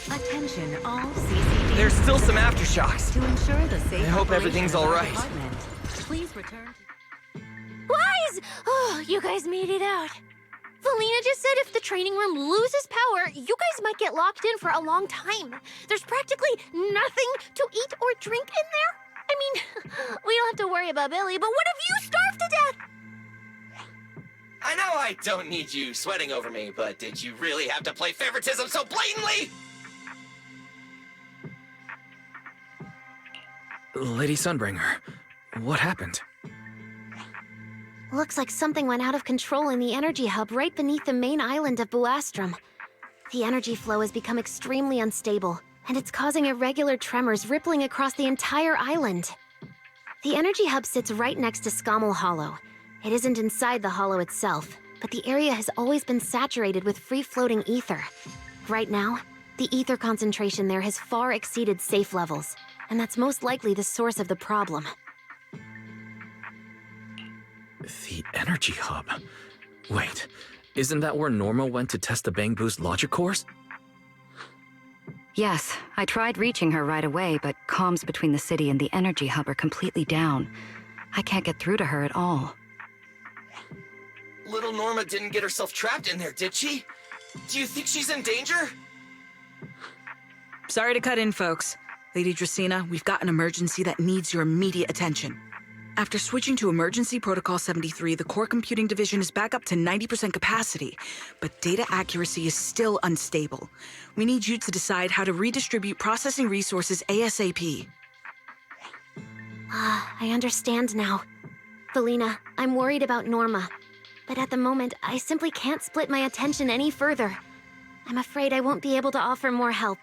Attention, all CCD. There's still some aftershocks. To ensure the safe I hope everything's all right. Please return. Wise! Oh, you guys made it out. Valina just said if the training room loses power, you guys might get locked in for a long time. There's practically nothing to eat or drink in there. I mean, we don't have to worry about Billy, but what if you starve to death? I know I don't need you sweating over me, but did you really have to play favoritism so blatantly? Lady Sunbringer, what happened? Looks like something went out of control in the energy hub right beneath the main island of Buastrum. The energy flow has become extremely unstable, and it's causing irregular tremors rippling across the entire island. The energy hub sits right next to Scommel Hollow. It isn't inside the hollow itself, but the area has always been saturated with free-floating ether. Right now, the ether concentration there has far exceeded safe levels, and that's most likely the source of the problem. The energy hub? Wait, isn't that where Norma went to test the Bang Boost logic cores? Yes, I tried reaching her right away, but comms between the city and the energy hub are completely down. I can't get through to her at all. Little Norma didn't get herself trapped in there, did she? Do you think she's in danger? Sorry to cut in, folks. Lady Dracaena, we've got an emergency that needs your immediate attention. After switching to Emergency Protocol 73, the Core Computing Division is back up to 90% capacity, but data accuracy is still unstable. We need you to decide how to redistribute processing resources ASAP. I understand now. Valina, I'm worried about Norma. But at the moment, I simply can't split my attention any further. I'm afraid I won't be able to offer more help.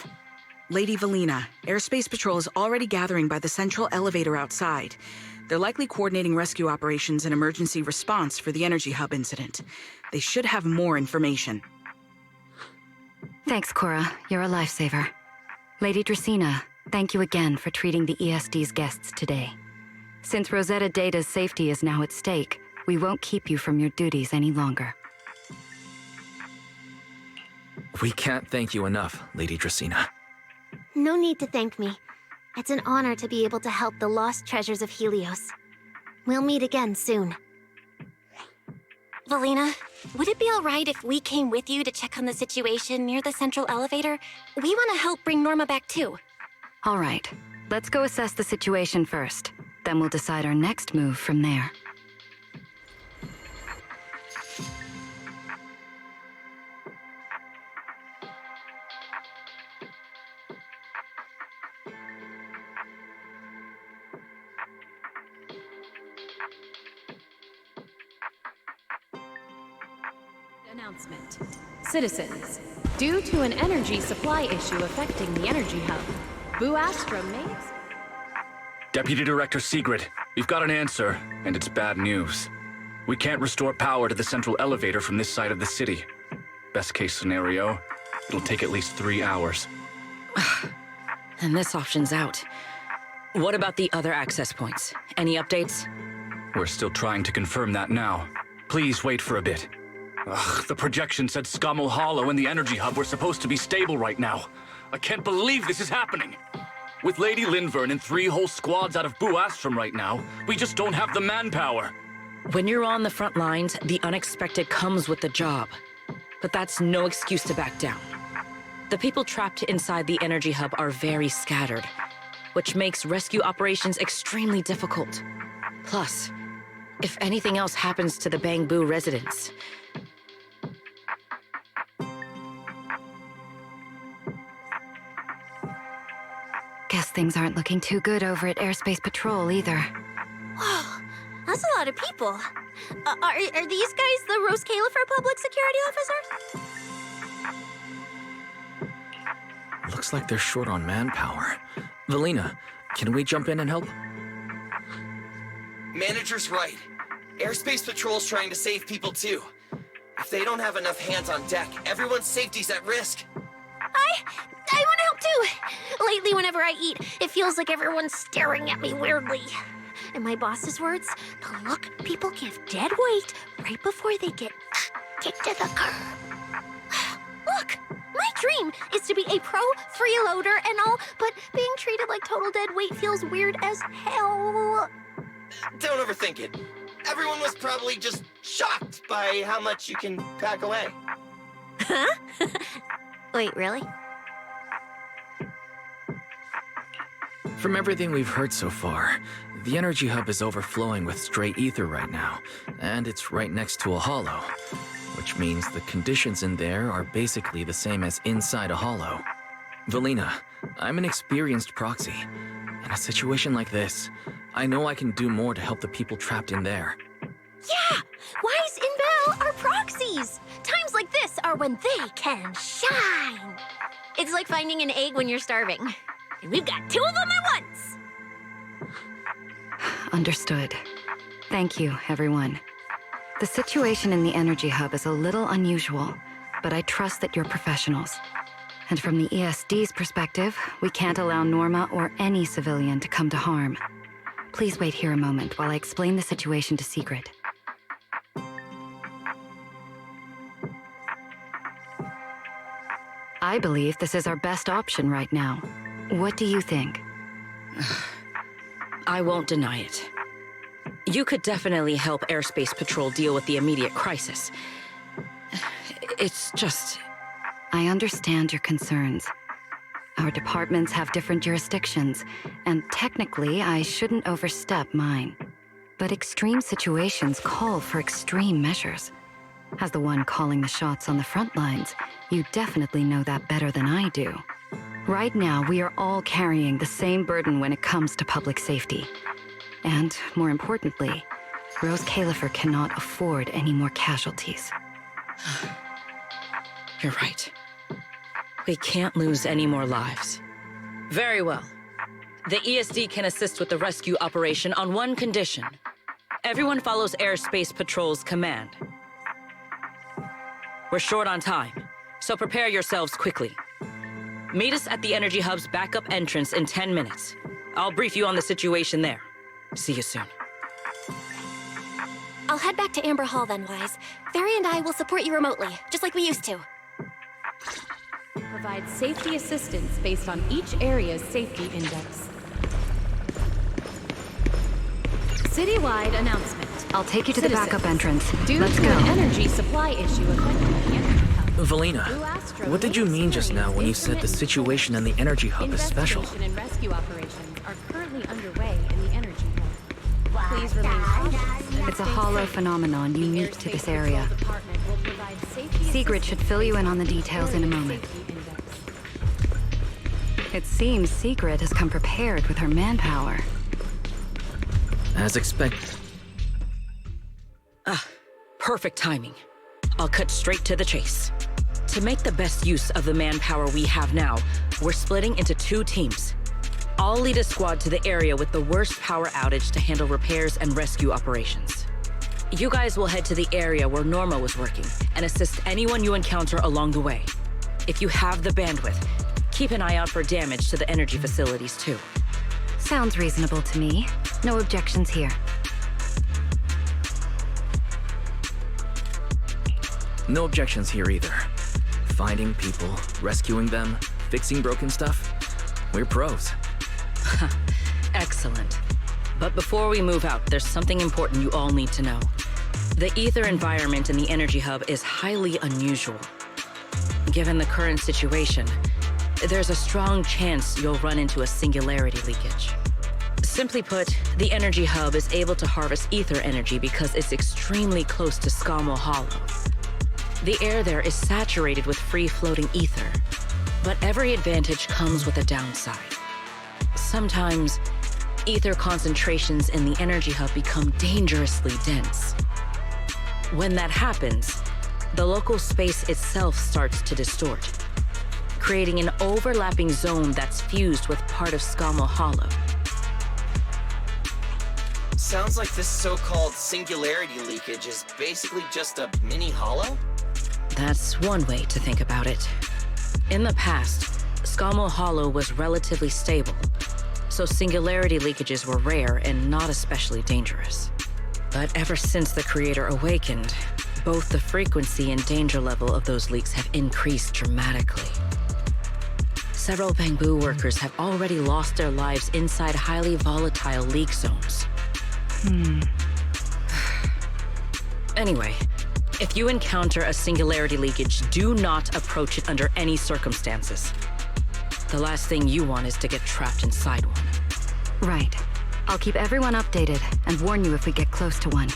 Lady Valina, Airspace Patrol is already gathering by the central elevator outside. They're likely coordinating rescue operations and emergency response for the energy hub incident. They should have more information. Thanks, Cora. You're a lifesaver. Lady Dracaena, thank you again for treating the ESD's guests today. Since Rosetta Data's safety is now at stake, we won't keep you from your duties any longer. We can't thank you enough, Lady Dracaena. No need to thank me. It's an honor to be able to help the lost treasures of Helios. We'll meet again soon. Valina, would it be alright if we came with you to check on the situation near the central elevator? We want to help bring Norma back too. All right, let's go assess the situation first. Then we'll decide our next move from there. Announcement. Citizens, due to an energy supply issue affecting the energy hub, Boo Astra may... Deputy Director Sigrid, we've got an answer, and it's bad news. We can't restore power to the central elevator from this side of the city. Best case scenario, it'll take at least 3 hours. And this option's out. What about the other access points? Any updates? We're still trying to confirm that now. Please wait for a bit. Ugh, the projection said Scommel Hollow and the energy hub were supposed to be stable right now. I can't believe this is happening. With Lady Linvern and 3 whole squads out of Boo Astrum right now, we just don't have the manpower. When you're on the front lines, the unexpected comes with the job. But that's no excuse to back down. The people trapped inside the energy hub are very scattered, which makes rescue operations extremely difficult. Plus, if anything else happens to the Bangbu residents... Guess things aren't looking too good over at Airspace Patrol either. Whoa, that's a lot of people. Are these guys the Rose Califer public security officers? Looks like they're short on manpower. Valina, can we jump in and help? Manager's right. Airspace Patrol's trying to save people too. If they don't have enough hands on deck, everyone's safety's at risk. I want to help too. Lately, whenever I eat, it feels like everyone's staring at me weirdly. In my boss's words, the look people give dead weight right before they get kicked to the curb. Look, my dream is to be a pro freeloader and all, but being treated like total dead weight feels weird as hell. Don't overthink it. Everyone was probably just shocked by how much you can pack away. Huh? Wait, really? From everything we've heard so far, the energy hub is overflowing with stray ether right now, and it's right next to a hollow, which means the conditions in there are basically the same as inside a hollow. Valina, I'm an experienced proxy. In a situation like this, I know I can do more to help the people trapped in there. Yeah! Wise and Bell are proxies! Times like this are when they can shine! It's like finding an egg when you're starving. And we've got 2 of them at once! Understood. Thank you, everyone. The situation in the energy hub is a little unusual, but I trust that you're professionals. And from the ESD's perspective, we can't allow Norma or any civilian to come to harm. Please wait here a moment while I explain the situation to Sigrid. I believe this is our best option right now. What do you think? I won't deny it. You could definitely help Airspace Patrol deal with the immediate crisis. It's just... I understand your concerns. Our departments have different jurisdictions, and technically I shouldn't overstep mine. But extreme situations call for extreme measures. As the one calling the shots on the front lines, you definitely know that better than I do. Right now, we are all carrying the same burden when it comes to public safety. And, more importantly, Rose Califer cannot afford any more casualties. You're right. We can't lose any more lives. Very well. The ESD can assist with the rescue operation on one condition. Everyone follows Airspace Patrol's command. We're short on time, so prepare yourselves quickly. Meet us at the Energy Hub's backup entrance in 10 minutes. I'll brief you on the situation there. See you soon. I'll head back to Amber Hall then, Wise. Barry and I will support you remotely, just like we used to. Provide safety assistance based on each area's safety index. Citywide announcement. I'll take you to the backup entrance. Due Let's to go. an energy supply issue affecting the energy hub, Valina, what did you mean just now when you said the situation in the energy hub is special? investigation and rescue operations are currently underway in the energy hub. Please remain cautious. It's a hollow phenomenon unique to this area. Department will provide safety Sigrid should fill you in on the details in a moment. It seems Sigrid has come prepared with her manpower. As expected. Perfect timing. I'll cut straight to the chase. To make the best use of the manpower we have now, we're splitting into 2 teams. I'll lead a squad to the area with the worst power outage to handle repairs and rescue operations. You guys will head to the area where Norma was working and assist anyone you encounter along the way. If you have the bandwidth, keep an eye out for damage to the energy facilities too. Sounds reasonable to me. No objections here. No objections here either. Finding people, rescuing them, fixing broken stuff. We're pros. Excellent. But before we move out, there's something important you all need to know. The ether environment in the energy hub is highly unusual. Given the current situation, there's a strong chance you'll run into a singularity leakage. Simply put, the energy hub is able to harvest ether energy because it's extremely close to Scammell Hollow. The air there is saturated with free-floating ether, but every advantage comes with a downside. Sometimes, ether concentrations in the energy hub become dangerously dense. When that happens, the local space itself starts to distort, creating an overlapping zone that's fused with part of Scammell Hollow. Sounds like this so-called singularity leakage is basically just a mini hollow? That's one way to think about it. In the past, Scammell Hollow was relatively stable, so singularity leakages were rare and not especially dangerous. But ever since the Creator awakened, both the frequency and danger level of those leaks have increased dramatically. Several Bangbu workers have already lost their lives inside highly volatile leak zones. Anyway, if you encounter a singularity leakage, do not approach it under any circumstances. The last thing you want is to get trapped inside one. Right. I'll keep everyone updated and warn you if we get close to one.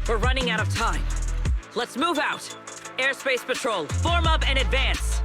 We're running out of time. Let's move out. Airspace Patrol, form up and advance.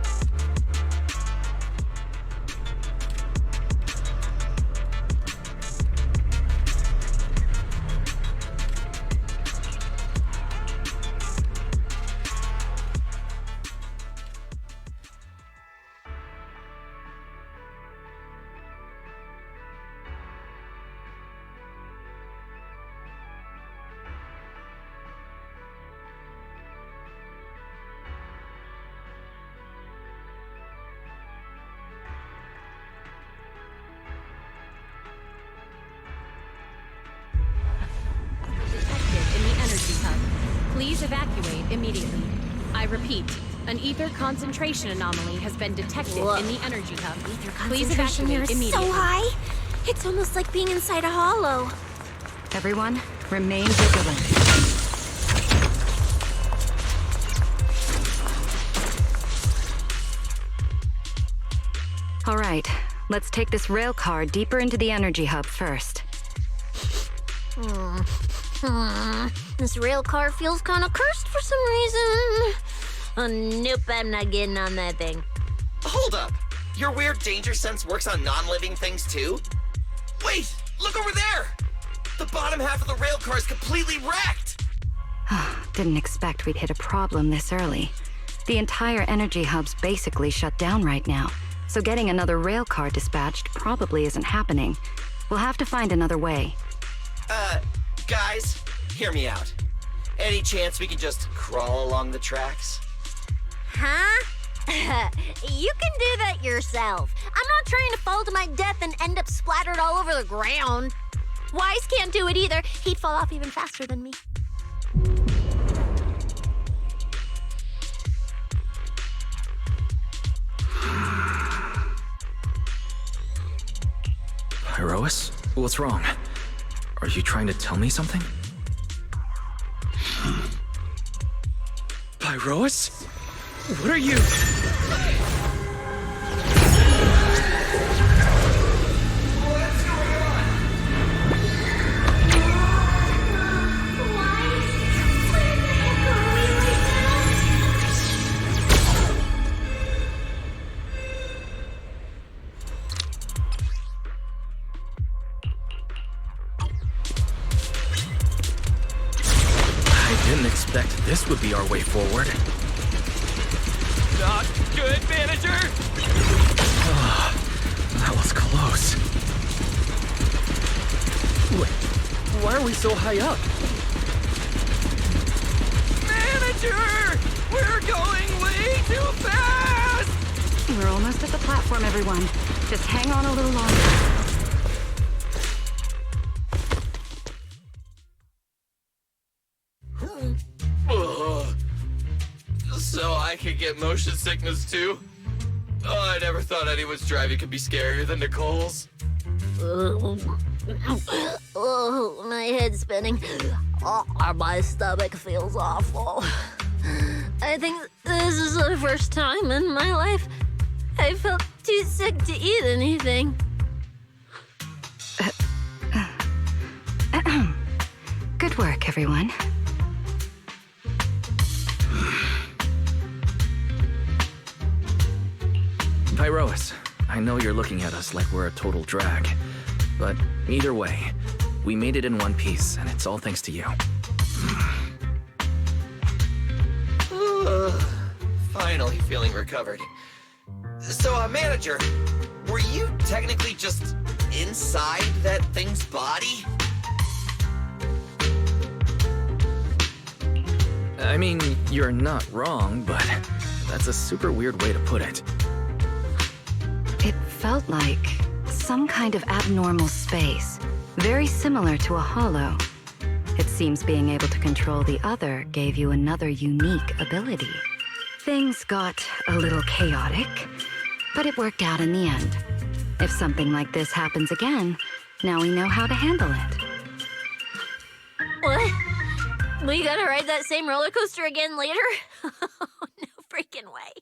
Please evacuate immediately. I repeat, an ether concentration anomaly has been detected in the energy hub. Please Concentration here evacuate is immediately. so high. It's almost like being inside a hollow. Everyone, remain vigilant. All right, let's take this rail car deeper into the energy hub first. This rail car feels kind of cursed for some reason. Nope, I'm not getting on that thing. Hold up! Your weird danger sense works on non-living things too? Wait! Look over there! The bottom half of the rail car is completely wrecked! Didn't expect we'd hit a problem this early. The entire energy hub's basically shut down right now, so getting another rail car dispatched probably isn't happening. We'll have to find another way. Guys, hear me out. Any chance we can just crawl along the tracks? Huh? You can do that yourself. I'm not trying to fall to my death and end up splattered all over the ground. Wise can't do it either. He'd fall off even faster than me. Pyrois? What's wrong? Are you trying to tell me something? Pyrois? What are you? didn't expect this would be our way forward. Not good, manager! That was close. Wait, why are we so high up? Manager! We're going way too fast! We're almost at the platform, everyone. Just hang on a little longer. So I could get motion sickness too? Oh, I never thought anyone's driving could be scarier than Nicole's. Oh, my head's spinning. Oh, my stomach feels awful. I think this is the first time in my life I felt too sick to eat anything. Good work, everyone. Pyrois, I know you're looking at us like we're a total drag, but either way, we made it in one piece, and it's all thanks to you. Finally feeling recovered. So, manager, were you technically just inside that thing's body? I mean, you're not wrong, but that's a super weird way to put it. It felt like some kind of abnormal space, very similar to a hollow. It seems being able to control the other gave you another unique ability. Things got a little chaotic, but it worked out in the end. If something like this happens again, now we know how to handle it. What? We gotta ride that same roller coaster again later? No freaking way.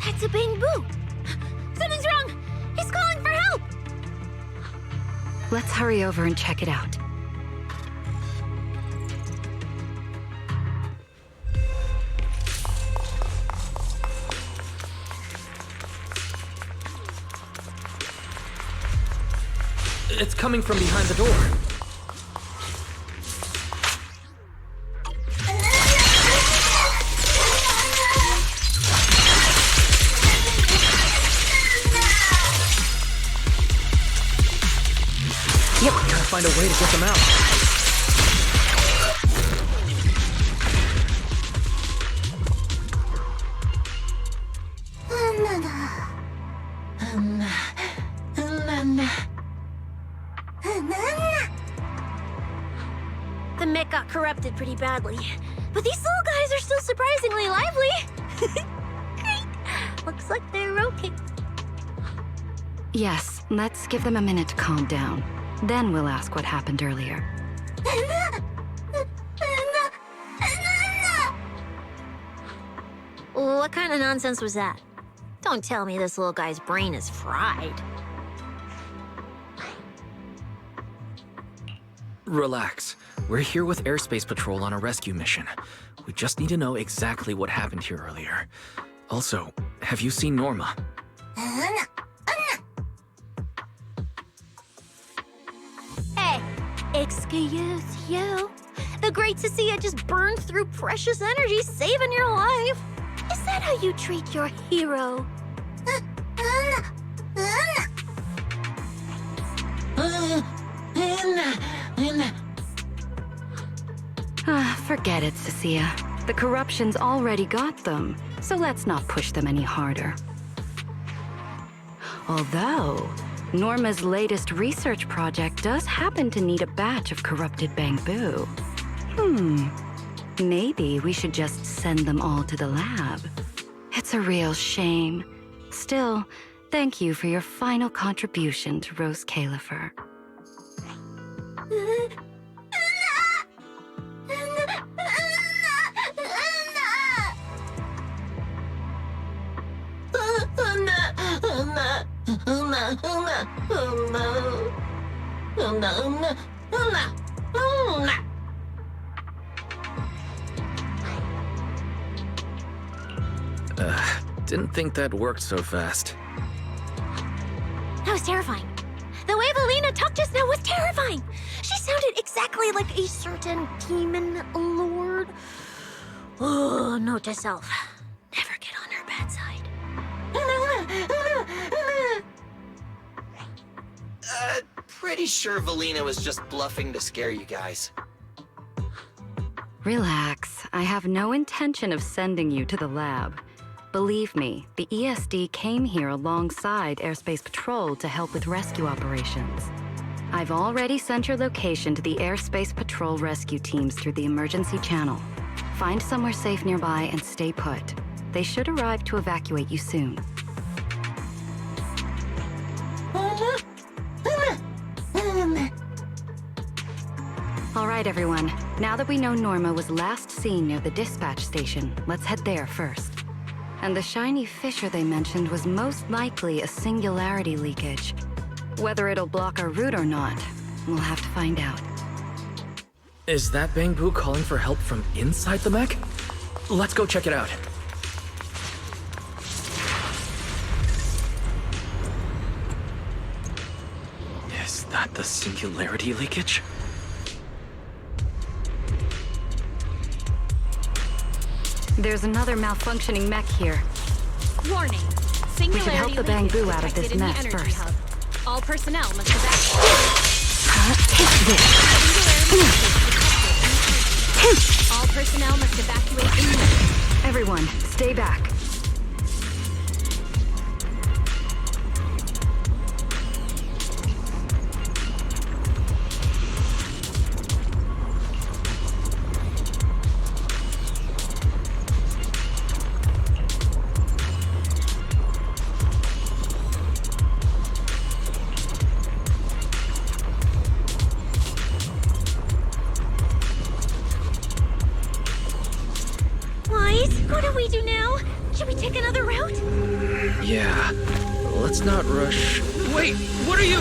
That's a Bang-Boo! Something's wrong! He's calling for help! Let's hurry over and check it out. It's coming from behind the door. Yep, gotta find a way to get them out. The mech got corrupted pretty badly, but these little guys are still surprisingly lively. Great. Looks like they're okay. Yes, let's give them a minute to calm down. Then we'll ask what happened earlier. What kind of nonsense was that? Don't tell me this little guy's brain is fried. Relax. We're here with Airspace Patrol on a rescue mission. We just need to know exactly what happened here earlier. Also, have you seen Norma? Hey, excuse you. The great Cecilia just burned through precious energy saving your life. Is that how you treat your hero? Forget it, Cecilia. The corruption's already got them, so let's not push them any harder. Although, Norma's latest research project does happen to need a batch of corrupted Bang-Boo. Maybe we should just send them all to the lab. It's a real shame. Still, thank you for your final contribution to Rose Califer. Didn't think that worked so fast. That was terrifying. The way Valina talked just now was terrifying. She sounded exactly like a certain demon lord. Oh, note to self. Never get on her bad side. Pretty sure Valina was just bluffing to scare you guys. Relax. I have no intention of sending you to the lab. Believe me, the ESD came here alongside Airspace Patrol to help with rescue operations. I've already sent your location to the Airspace Patrol rescue teams through the emergency channel. Find somewhere safe nearby and stay put. They should arrive to evacuate you soon. All right, everyone. Now that we know Norma was last seen near the dispatch station, let's head there first. And the shiny fissure they mentioned was most likely a singularity leakage. Whether it'll block our route or not, we'll have to find out. Is that Bangbu calling for help from inside the mech? Let's go check it out. Is that the singularity leakage? There's another malfunctioning mech here. Warning. We should help the Bangbu out of this mess first. Hub. All personnel must evacuate. All personnel must evacuate immediately. Everyone, stay back. What do we do now? Should we take another route? Yeah. Let's not rush. Wait, what are you?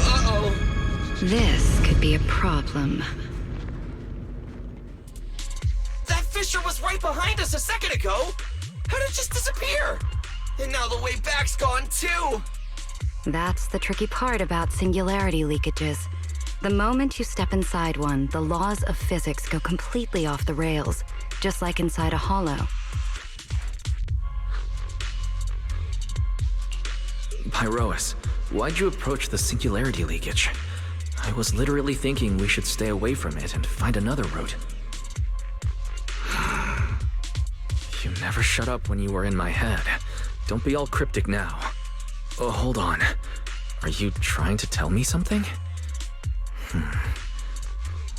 Uh-oh. This could be a problem. That fissure was right behind us a second ago. How did it just disappear? And now the way back's gone too. That's the tricky part about singularity leakages. The moment you step inside one, the laws of physics go completely off the rails, just like inside a hollow. Pyrois, why'd you approach the singularity leakage? I was literally thinking we should stay away from it and find another route. You never shut up when you were in my head. Don't be all cryptic now. Oh, hold on. Are you trying to tell me something?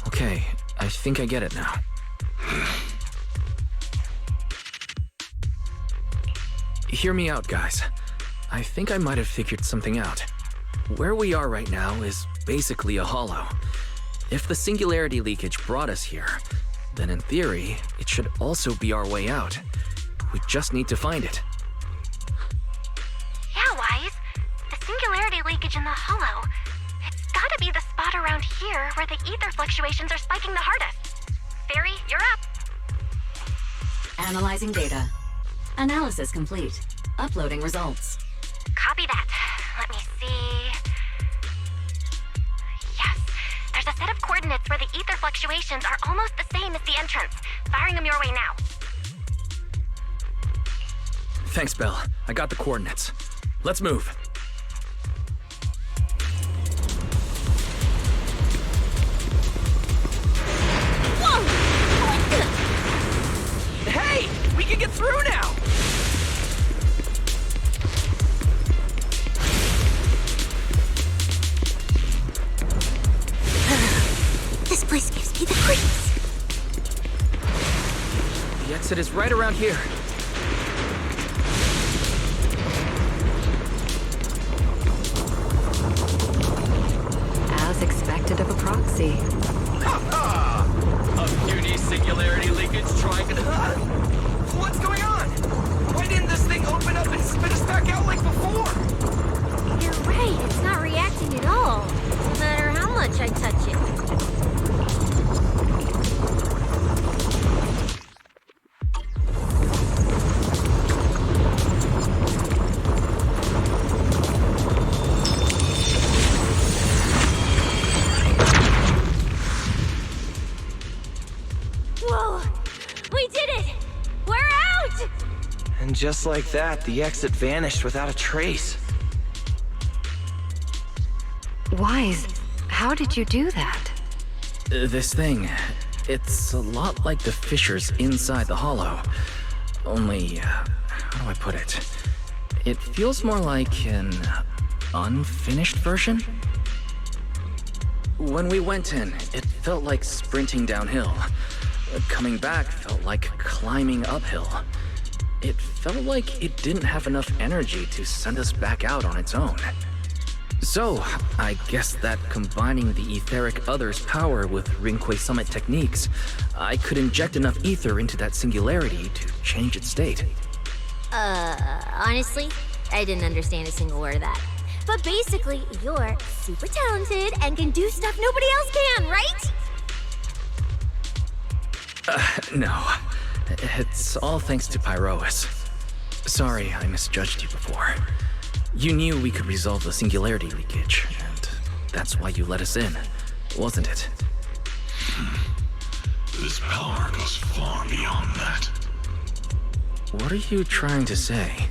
Okay, I think I get it now. Hear me out, guys. I think I might have figured something out. Where we are right now is basically a hollow. If the singularity leakage brought us here, then in theory, it should also be our way out. We just need to find it. Yeah, Wise. The singularity leakage in the hollow. It's gotta be the spot around here where the ether fluctuations are spiking the hardest. Fairy, you're up. Analyzing data. Analysis complete. Uploading results. Copy that. Let me see. Yes. There's a set of coordinates where the ether fluctuations are almost the same as the entrance. Firing them your way now. Thanks, Belle. I got the coordinates. Let's move. Hey! We can get through now! This place gives me the creeps. The exit is right around here. As expected of a proxy. A beauty singularity leakage trying to... What's going on? Why didn't this thing open up and spit us back out like before? You're right, it's not reacting at all. No matter how much I touch it. Whoa! We did it! We're out! And just like that, the exit vanished without a trace. Wise, how did you do that? This thing, it's a lot like the fissures inside the hollow. Only, how do I put it? It feels more like an unfinished version? When we went in, it felt like sprinting downhill. Coming back felt like climbing uphill. It felt like it didn't have enough energy to send us back out on its own. So, I guess that combining the etheric other's power with Rinque Summit techniques, I could inject enough ether into that singularity to change its state. Honestly, I didn't understand a single word of that. But basically, you're super talented and can do stuff nobody else can, right? No. It's all thanks to Pyroas. Sorry I misjudged you before. You knew we could resolve the singularity leakage, and that's why you let us in, wasn't it? This power goes far beyond that. What are you trying to say?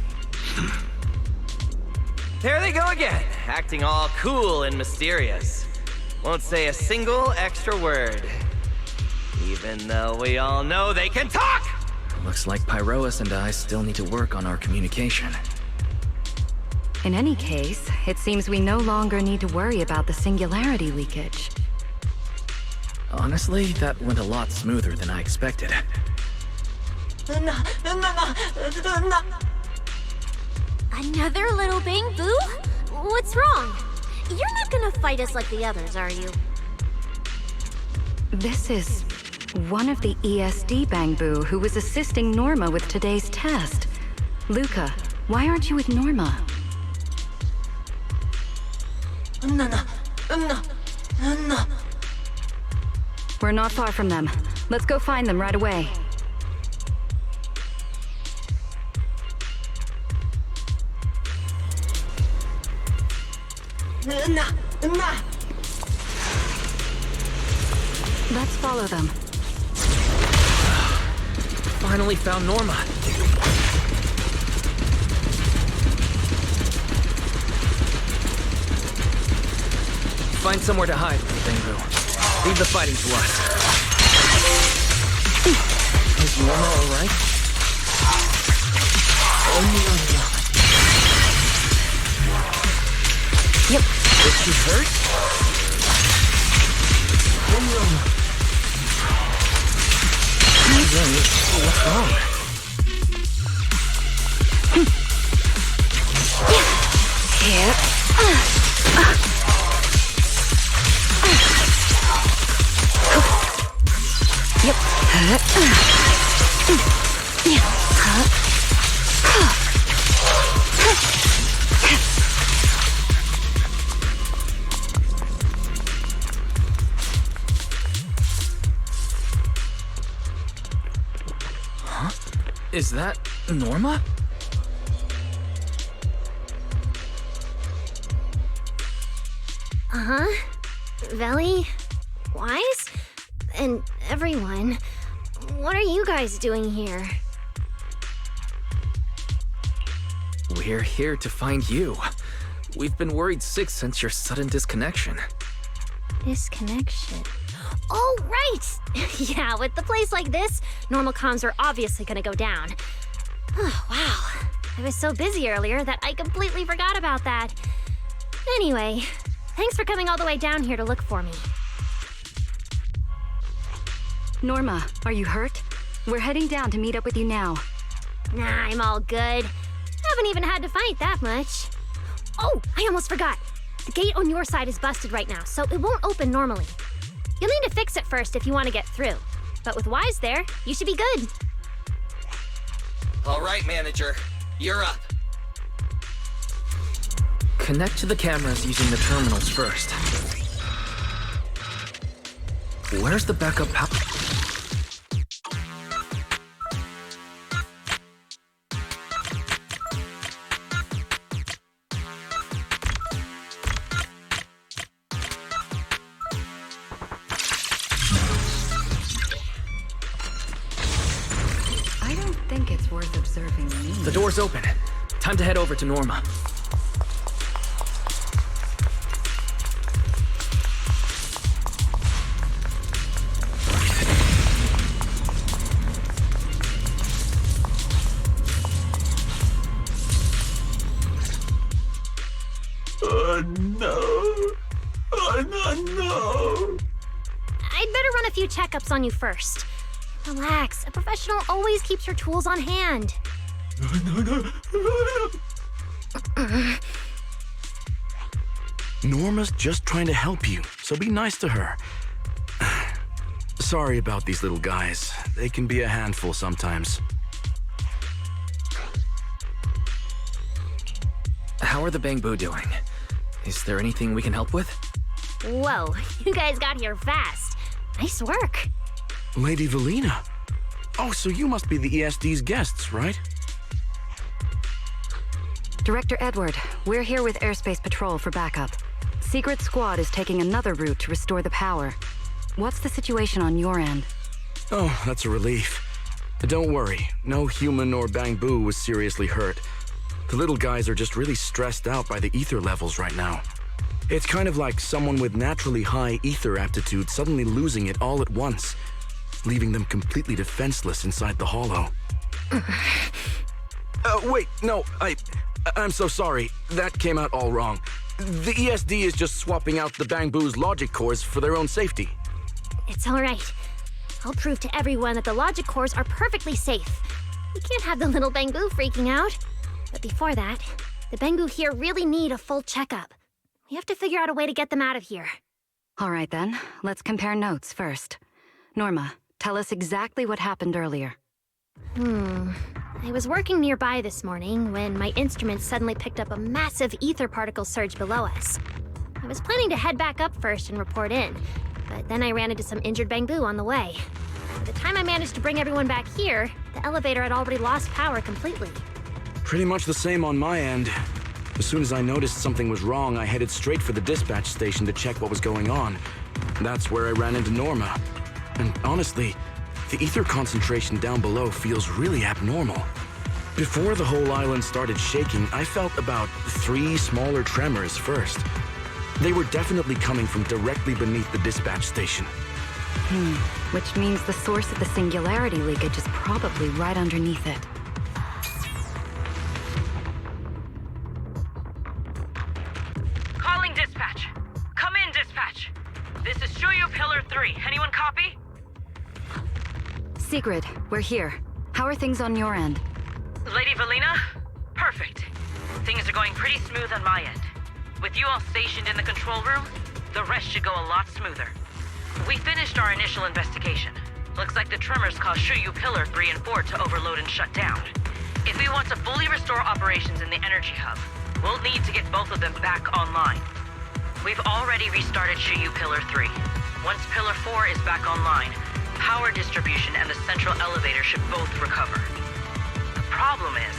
There they go again, acting all cool and mysterious. Won't say a single extra word. Even though we all know they can talk! Looks like Pyroas and I still need to work on our communication. In any case, it seems we no longer need to worry about the singularity leakage. Honestly, that went a lot smoother than I expected. Another little bang boo? What's wrong? You're not gonna fight us like the others, are you? This is one of the ESD Bangbu who was assisting Norma with today's test. Luca, why aren't you with Norma? We're not far from them. Let's go find them right away. Let's follow them. Finally found Norma. Find somewhere to hide, Bangbu. Leave the fighting to us. Is Norma alright? Yep. Is she hurt? What's wrong? Huh? Is that Norma? Uh-huh. Veli, Wise, and everyone. What are you guys doing here? We're here to find you. We've been worried sick since your sudden disconnection. Disconnection. Oh, right! Yeah, with the place like this, normal comms are obviously gonna go down. Oh, wow. I was so busy earlier that I completely forgot about that. Anyway, thanks for coming all the way down here to look for me. Norma, are you hurt? We're heading down to meet up with you now. Nah, I'm all good. Haven't even had to fight that much. Oh, I almost forgot. The gate on your side is busted right now, so it won't open normally. You'll need to fix it first if you want to get through. But with Wise there, you should be good. All right, manager. You're up. Connect to the cameras using the terminals first. Where's the backup power? think it's worth observing me. The door's open. Time to head over to Norma. No. I'd better run a few checkups on you first. Relax. A professional always keeps her tools on hand. Norma's just trying to help you, so be nice to her. Sorry about these little guys. They can be a handful sometimes. How are the Bangbu doing? Is there anything we can help with? Whoa, you guys got here fast. Nice work. Lady Valina. Oh, so you must be the ESD's guests, right? Director Edward, we're here with Airspace Patrol for backup. Secret Squad is taking another route to restore the power. What's the situation on your end? Oh, that's a relief. Don't worry, no human or Bangbu was seriously hurt. The little guys are just really stressed out by the ether levels right now. It's kind of like someone with naturally high ether aptitude suddenly losing it all at once, leaving them completely defenseless inside the hollow. Wait, no, I'm so sorry. That came out all wrong. The ESD is just swapping out the Bangbu's logic cores for their own safety. It's all right. I'll prove to everyone that the logic cores are perfectly safe. We can't have the little Bangbu freaking out. But before that, the Bangbu here really need a full checkup. We have to figure out a way to get them out of here. All right then, let's compare notes first. Norma, tell us exactly what happened earlier. I was working nearby this morning when my instruments suddenly picked up a massive ether particle surge below us. I was planning to head back up first and report in, but then I ran into some injured Bangbu on the way. By the time I managed to bring everyone back here, the elevator had already lost power completely. Pretty much the same on my end. As soon as I noticed something was wrong, I headed straight for the dispatch station to check what was going on. That's where I ran into Norma. And honestly, the ether concentration down below feels really abnormal. Before the whole island started shaking, I felt about 3 smaller tremors first. They were definitely coming from directly beneath the dispatch station. Which means the source of the singularity leakage is probably right underneath it. Calling dispatch. Come in, dispatch. This is Shuyu Pillar 3. Anyone copy? Sigrid, we're here. How are things on your end? Lady Valina? Perfect. Things are going pretty smooth on my end. With you all stationed in the control room, the rest should go a lot smoother. We finished our initial investigation. Looks like the tremors caused Shuyu Pillar 3 and 4 to overload and shut down. If we want to fully restore operations in the energy hub, we'll need to get both of them back online. We've already restarted Shuyu Pillar 3. Once Pillar 4 is back online, power distribution and the central elevator should both recover. The problem is,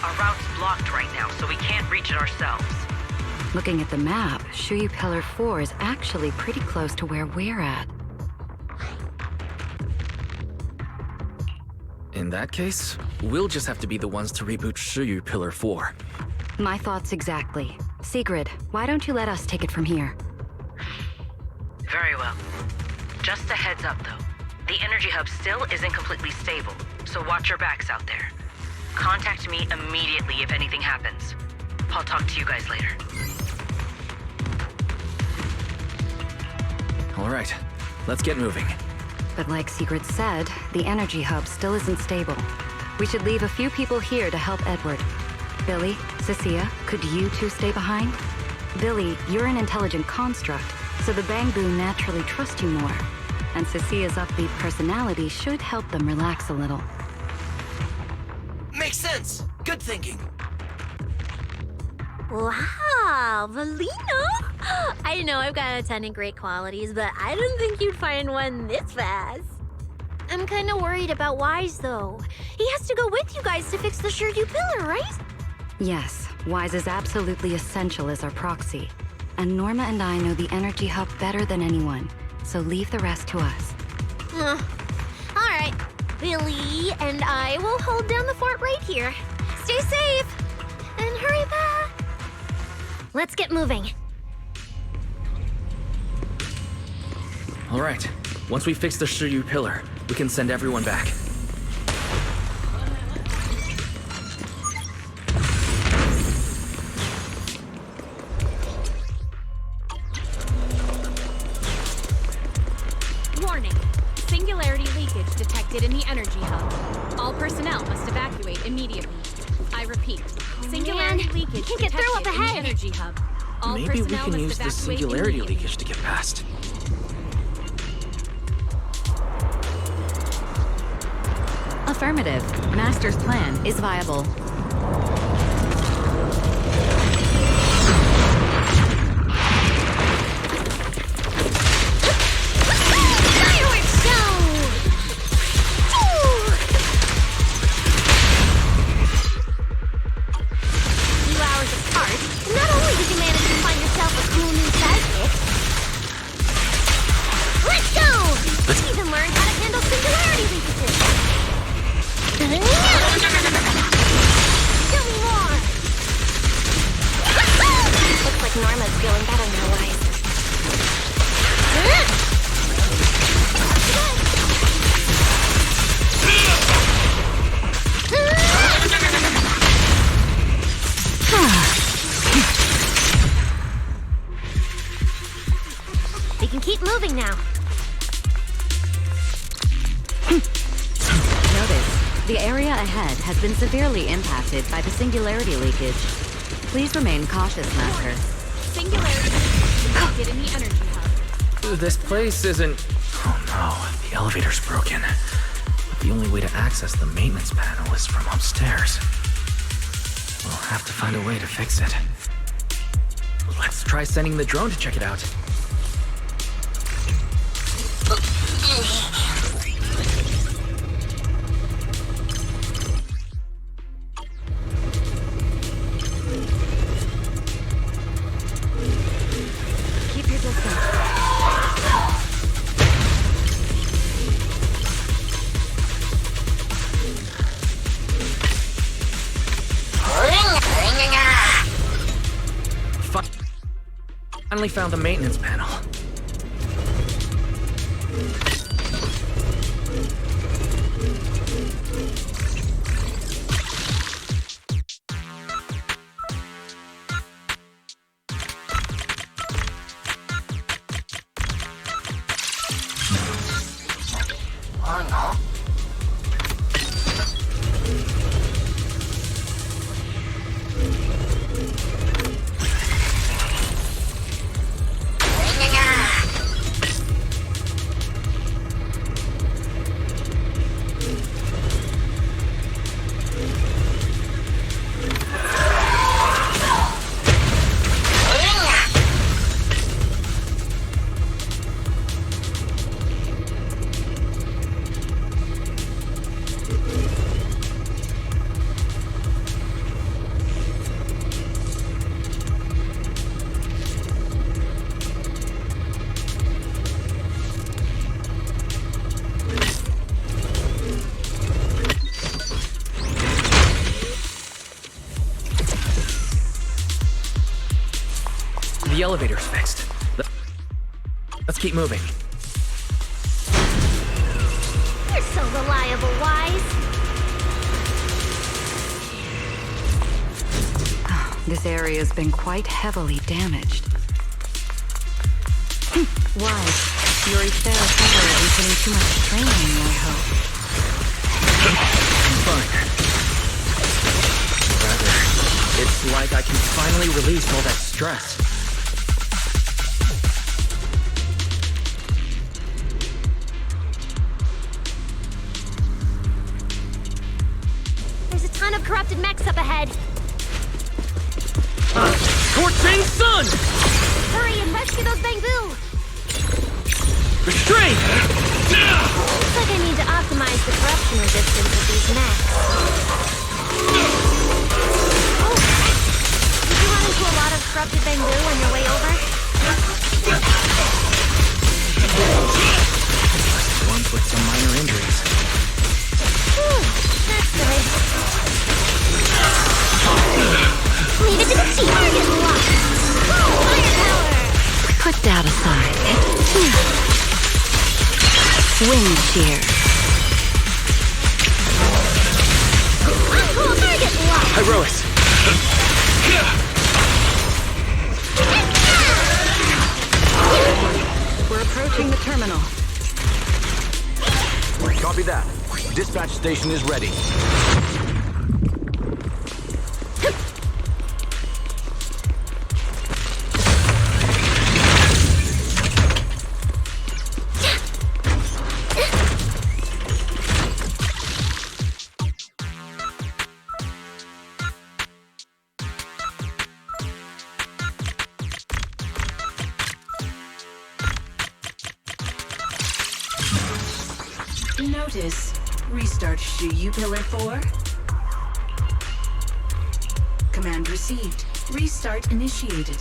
our route's blocked right now, so we can't reach it ourselves. Looking at the map, Shuyu Pillar 4 is actually pretty close to where we're at. In that case, we'll just have to be the ones to reboot Shuyu Pillar 4. My thoughts exactly. Sigrid, why don't you let us take it from here? Very well. Just a heads up, though. The energy hub still isn't completely stable, so watch your backs out there. Contact me immediately if anything happens. I'll talk to you guys later. All right, let's get moving. But like Sigrid said, the energy hub still isn't stable. We should leave a few people here to help Edward. Billy, Cecilia, could you two stay behind? Billy, you're an intelligent construct, so the Bangbu naturally trust you more. And Cecilia's upbeat personality should help them relax a little. Makes sense. Good thinking. Wow, Valina! I know I've got a ton of great qualities, but I didn't think you'd find one this fast. I'm kind of worried about Wise, though. He has to go with you guys to fix the Shuyu Pillar, right? Yes, Wise is absolutely essential as our proxy. And Norma and I know the energy hub better than anyone, so leave the rest to us. All right. Billy and I will hold down the fort right here. Stay safe and hurry back. Let's get moving. All right. Once we fix the Shiryu pillar, we can send everyone back. Warning. Singularity leakage detected in the energy hub. All personnel must evacuate immediately. I repeat. Singularity leakage Can't get through up detected in the ahead. energy hub. All Maybe we personnel can must use the evacuate singularity immediately. leakage to get past. Affirmative. Master's plan is viable. Fireworks show! A few hours apart, not only did you manage to find yourself a cool new sidekick, let's go! You even learned how to handle singularity leakages. Tell me more! Looks like Norma's feeling better now, Wise. We can keep moving now. Notice, the area ahead has been severely impacted by the singularity leakage. Please remain cautious, Master. Singularity leakage detected in the energy hub. This place isn't... Oh no, the elevator's broken. But the only way to access the maintenance panel is from upstairs. We'll have to find a way to fix it. Let's try sending the drone to check it out. Keep your distance. Finally found the maintenance panel. The elevator's fixed. Let's keep moving. You're so reliable, Wise. This area's been quite heavily damaged. Why? Yuri's fair feather isn't putting too much strain on you, I hope. I'm fine. Rather, it's like I can finally release all that stress. There's a ton of corrupted mechs up ahead. Scorching sun! Hurry and rescue those Bangbu! Restraint! Looks like I need to optimize the corruption resistance of these mechs. Oh! Did you run into a lot of corrupted Bangbu on your way over? Ones with some minor injuries. Data side. Wind shear. Heroics! We're approaching the terminal. Copy that. Dispatch station is ready. Notice. Restart Shuyu Pillar 4. Command received. Restart initiated.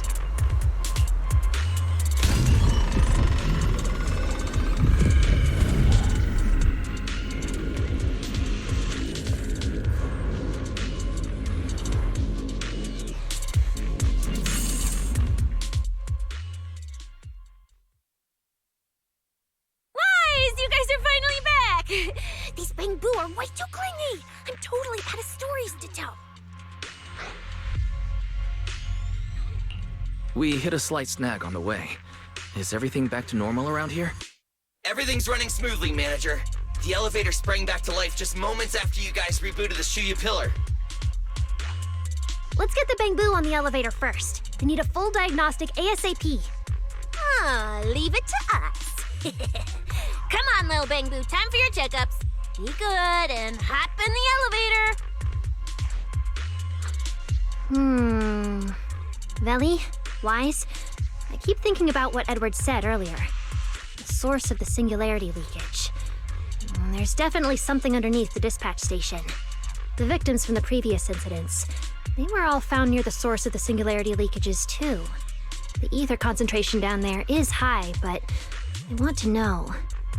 These Bangbu are way too clingy! I'm totally out of stories to tell. We hit a slight snag on the way. Is everything back to normal around here? Everything's running smoothly, Manager. The elevator sprang back to life just moments after you guys rebooted the Shuyu Pillar. Let's get the Bangbu on the elevator first. They need a full diagnostic ASAP. Leave it to us. Come on, little Bangbu, time for your checkups. Be good and hop in the elevator. Veli, Wise, I keep thinking about what Edward said earlier. The source of the singularity leakage. There's definitely something underneath the dispatch station. The victims from the previous incidents, they were all found near the source of the singularity leakages too. The ether concentration down there is high, but I want to know,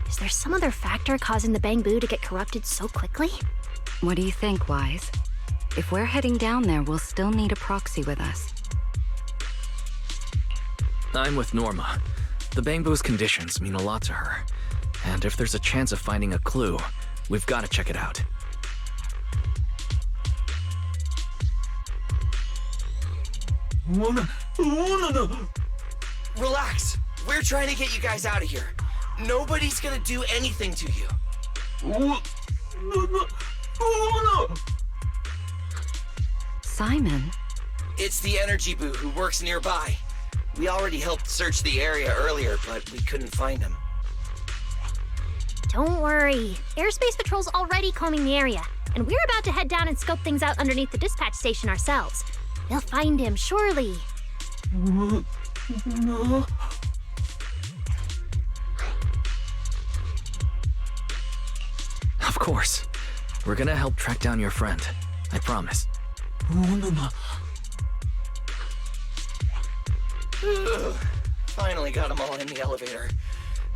is there some other factor causing the Bangbu to get corrupted so quickly? What do you think, Wise? If we're heading down there, we'll still need a proxy with us. I'm with Norma. The Bangbu's conditions mean a lot to her. And if there's a chance of finding a clue, we've got to check it out. Relax. We're trying to get you guys out of here. Nobody's gonna do anything to you. Simon? It's the energy boo who works nearby. We already helped search the area earlier, but we couldn't find him. Don't worry. Airspace Patrol's already combing the area, and we're about to head down and scope things out underneath the dispatch station ourselves. They'll find him, surely. Of course. We're gonna help track down your friend. I promise. Finally got them all in the elevator.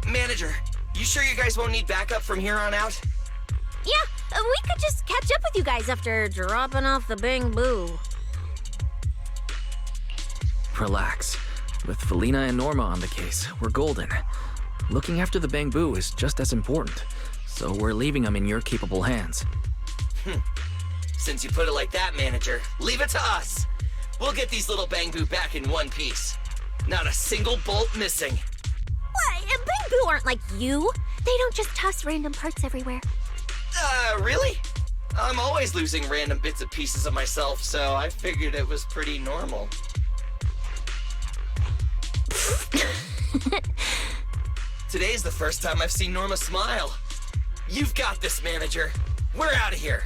Manager, you sure you guys won't need backup from here on out? Yeah, we could just catch up with you guys after dropping off the Bangbu. Relax. With Felina and Norma on the case, we're golden. Looking after the Bangbu is just as important, so we're leaving them in your capable hands. Since you put it like that, Manager, leave it to us. We'll get these little Bangbu back in one piece. Not a single bolt missing. What? Bangbu aren't like you. They don't just toss random parts everywhere. Really? I'm always losing random bits and pieces of myself, so I figured it was pretty normal. Today's the first time I've seen Norma smile. You've got this, Manager. We're out of here.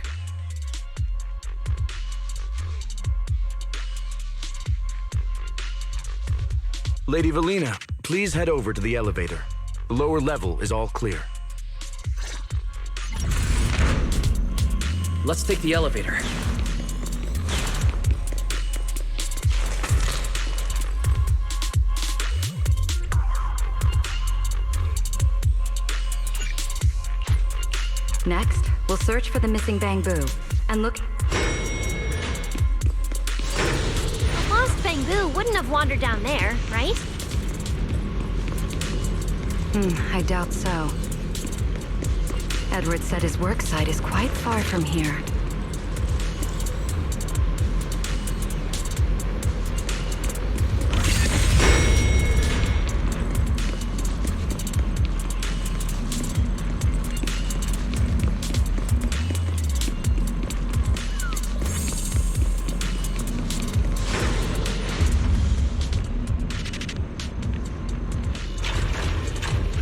Lady Velina, please head over to the elevator. The lower level is all clear. Let's take the elevator. Next, we'll search for the missing Bangbu and look. Lost Bangbu wouldn't have wandered down there, right? I doubt so. Edward said his work site is quite far from here.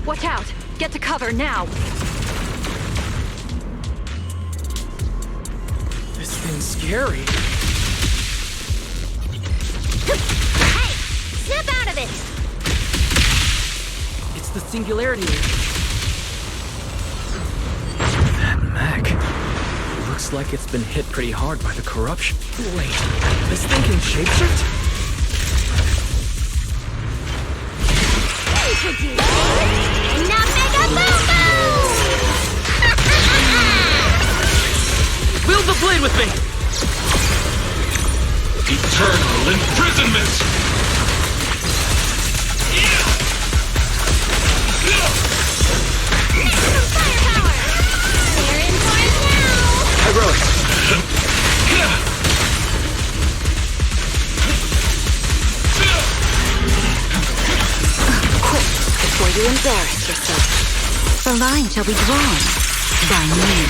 Watch out! Get to cover now! This thing's scary. Hey! Snap out of it! It's the singularity leakage. That mech. Looks like it's been hit pretty hard by the corruption. Wait, this thing can shapeshift? You could do that! And now make a boom-boom! Wield the blade with me! Eternal imprisonment! Maximum firepower! We're in for it now! Heroic. Quick, before you embarrass yourself. The line shall be drawn by me.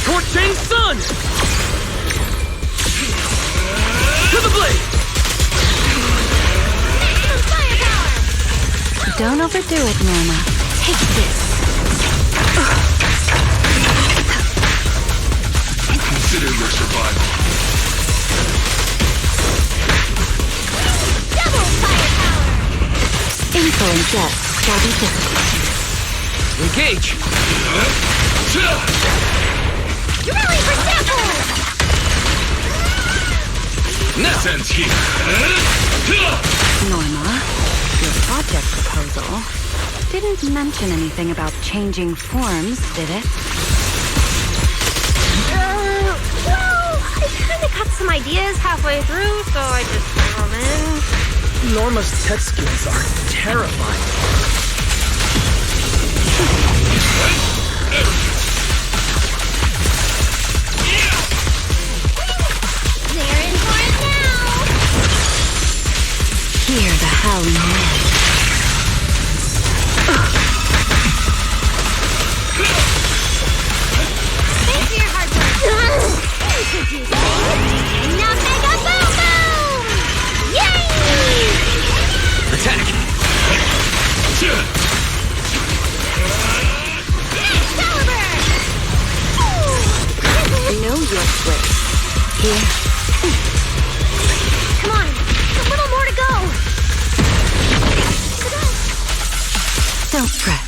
Torching sun! To the blade! Maximum firepower! Don't overdo it, Norma. Take this. Consider your survival. Double firepower! Insolent death shall be difficult. Engage! You're really for sample! Now. Sense here. Norma, your project proposal didn't mention anything about changing forms, did it? Well, I kinda got some ideas halfway through, so I just threw them in. Norma's tech skills are terrifying. They're in for it now! Hear the howling wind. Thanks for your hard work. You could do that. And now make a boom-boom! Yay! Attack! Excalibur! Know your place. Here. Come on, a little more to go. Don't fret.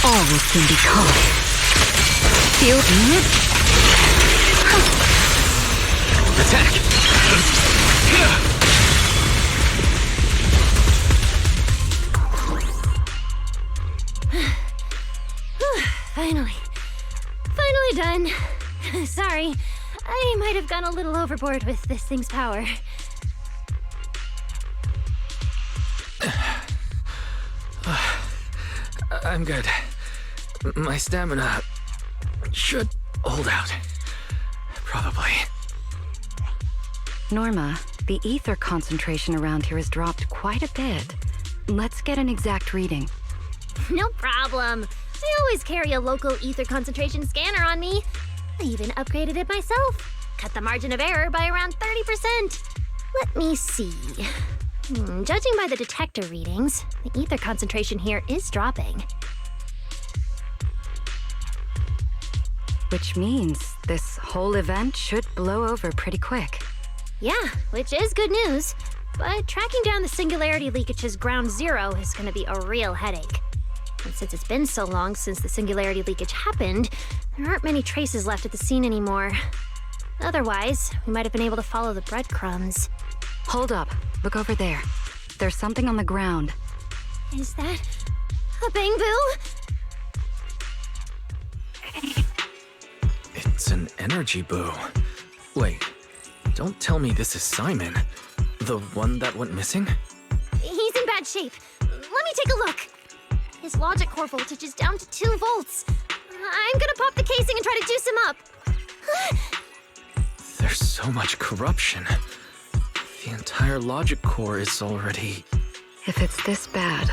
All will soon be calm. Feel me? Attack! Finally done. Sorry, I might have gone a little overboard with this thing's power. I'm good. My stamina should hold out. Probably. Norma, the ether concentration around here has dropped quite a bit. Let's get an exact reading. No problem. I always carry a local ether concentration scanner on me. I even upgraded it myself. Cut the margin of error by around 30%. Let me see. Judging by the detector readings, the ether concentration here is dropping. Which means this whole event should blow over pretty quick. Yeah, which is good news. But tracking down the singularity leakage's ground zero is going to be a real headache. And since it's been so long since the singularity leakage happened, there aren't many traces left at the scene anymore. Otherwise, we might have been able to follow the breadcrumbs. Hold up. Look over there. There's something on the ground. Is that a bamboo? It's an energy boo. Wait, don't tell me this is Simon. The one that went missing? He's in bad shape. Let me take a look. His logic core voltage is down to 2 volts. I'm gonna pop the casing and try to juice him up. There's so much corruption. The entire logic core is already... If it's this bad,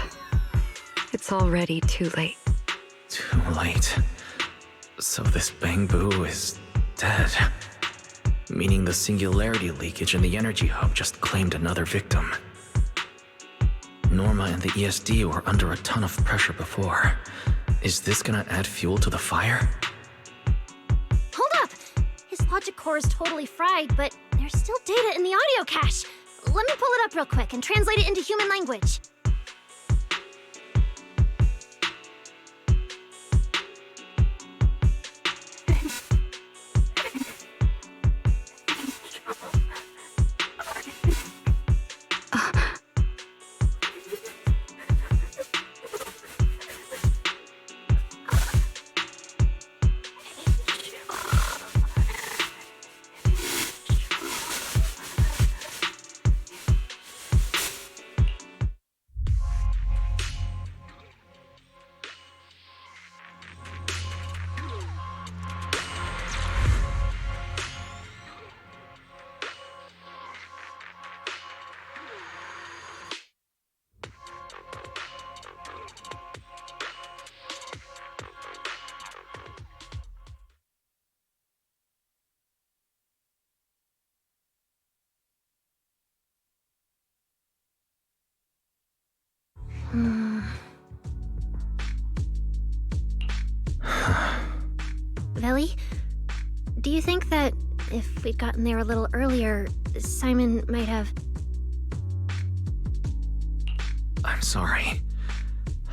it's already too late. Too late. So this Bangbu is dead. Meaning the singularity leakage in the energy hub just claimed another victim. Norma and the ESD were under a ton of pressure before. Is this gonna add fuel to the fire? Hold up! His logic core is totally fried, but there's still data in the audio cache. Let me pull it up real quick and translate it into human language. Velly, do you think that if we'd gotten there a little earlier, Simon might have... I'm sorry.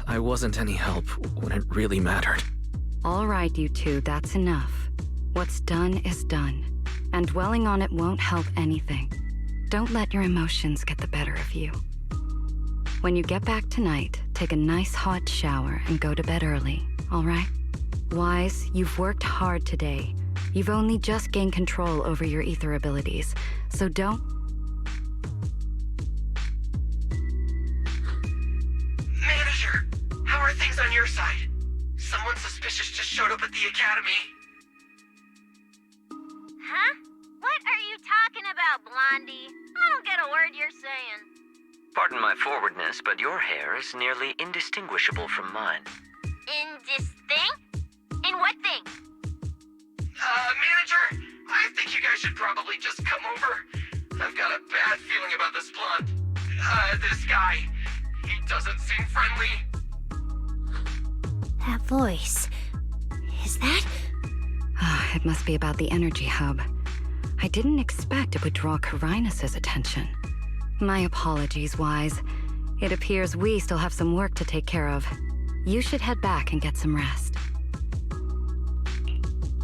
I wasn't any help when it really mattered. All right, you two, that's enough. What's done is done, and dwelling on it won't help anything. Don't let your emotions get the better of you. When you get back tonight, take a nice hot shower and go to bed early, all right? Wise, you've worked hard today. You've only just gained control over your ether abilities, so don't... Manager, how are things on your side? Someone suspicious just showed up at the academy. Huh? What are you talking about, Blondie? I don't get a word you're saying. Pardon my forwardness, but your hair is nearly indistinguishable from mine. In this thing? In what thing? Manager, I think you guys should probably just come over. I've got a bad feeling about this blonde. This guy. He doesn't seem friendly. That voice... is that... It must be about the energy hub. I didn't expect it would draw Carinus' attention. My apologies, Wise. It appears we still have some work to take care of. You should head back and get some rest.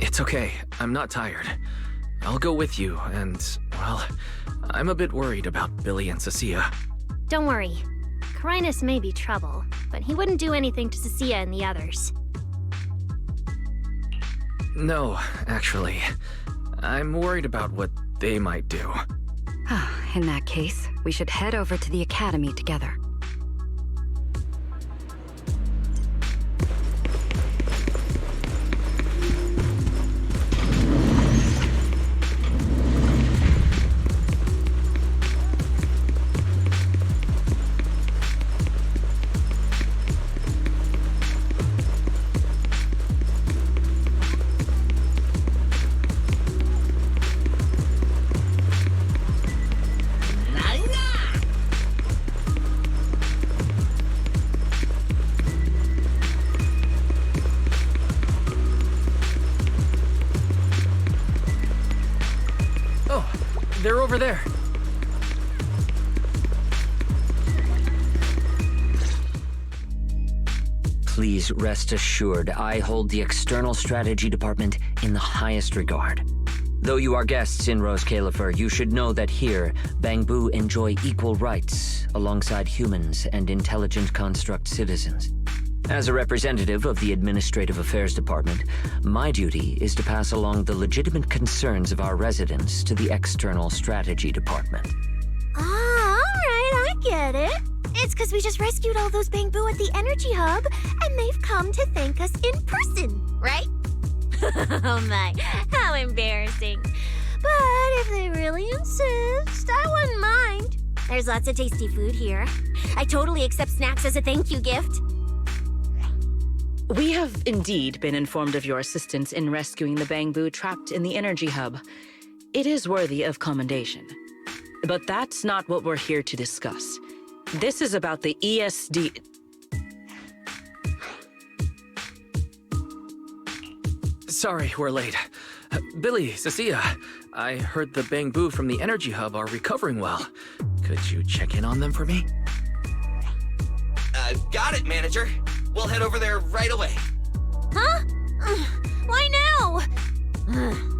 It's okay. I'm not tired. I'll go with you, and, well, I'm a bit worried about Billy and Cecilia. Don't worry. Carinus may be trouble, but he wouldn't do anything to Cecilia and the others. No, actually. I'm worried about what they might do. In that case, we should head over to the academy together. They're over there. Please rest assured, I hold the External Strategy Department in the highest regard. Though you are guests in Rose Califer, you should know that here, Bangbu enjoy equal rights alongside humans and intelligent construct citizens. As a representative of the Administrative Affairs Department, my duty is to pass along the legitimate concerns of our residents to the External Strategy Department. Ah, all right, I get it. It's because we just rescued all those Bangboo at the Energy Hub, and they've come to thank us in person, right? Oh my, how embarrassing. But if they really insist, I wouldn't mind. There's lots of tasty food here. I totally accept snacks as a thank you gift. We have indeed been informed of your assistance in rescuing the Bangboo trapped in the Energy Hub. It is worthy of commendation. But that's not what we're here to discuss. This is about the ESD... Sorry, we're late. Billy, Cecilia, I heard the Bangboo from the Energy Hub are recovering well. Could you check in on them for me? Got it, Manager. We'll head over there right away. Huh? Why now?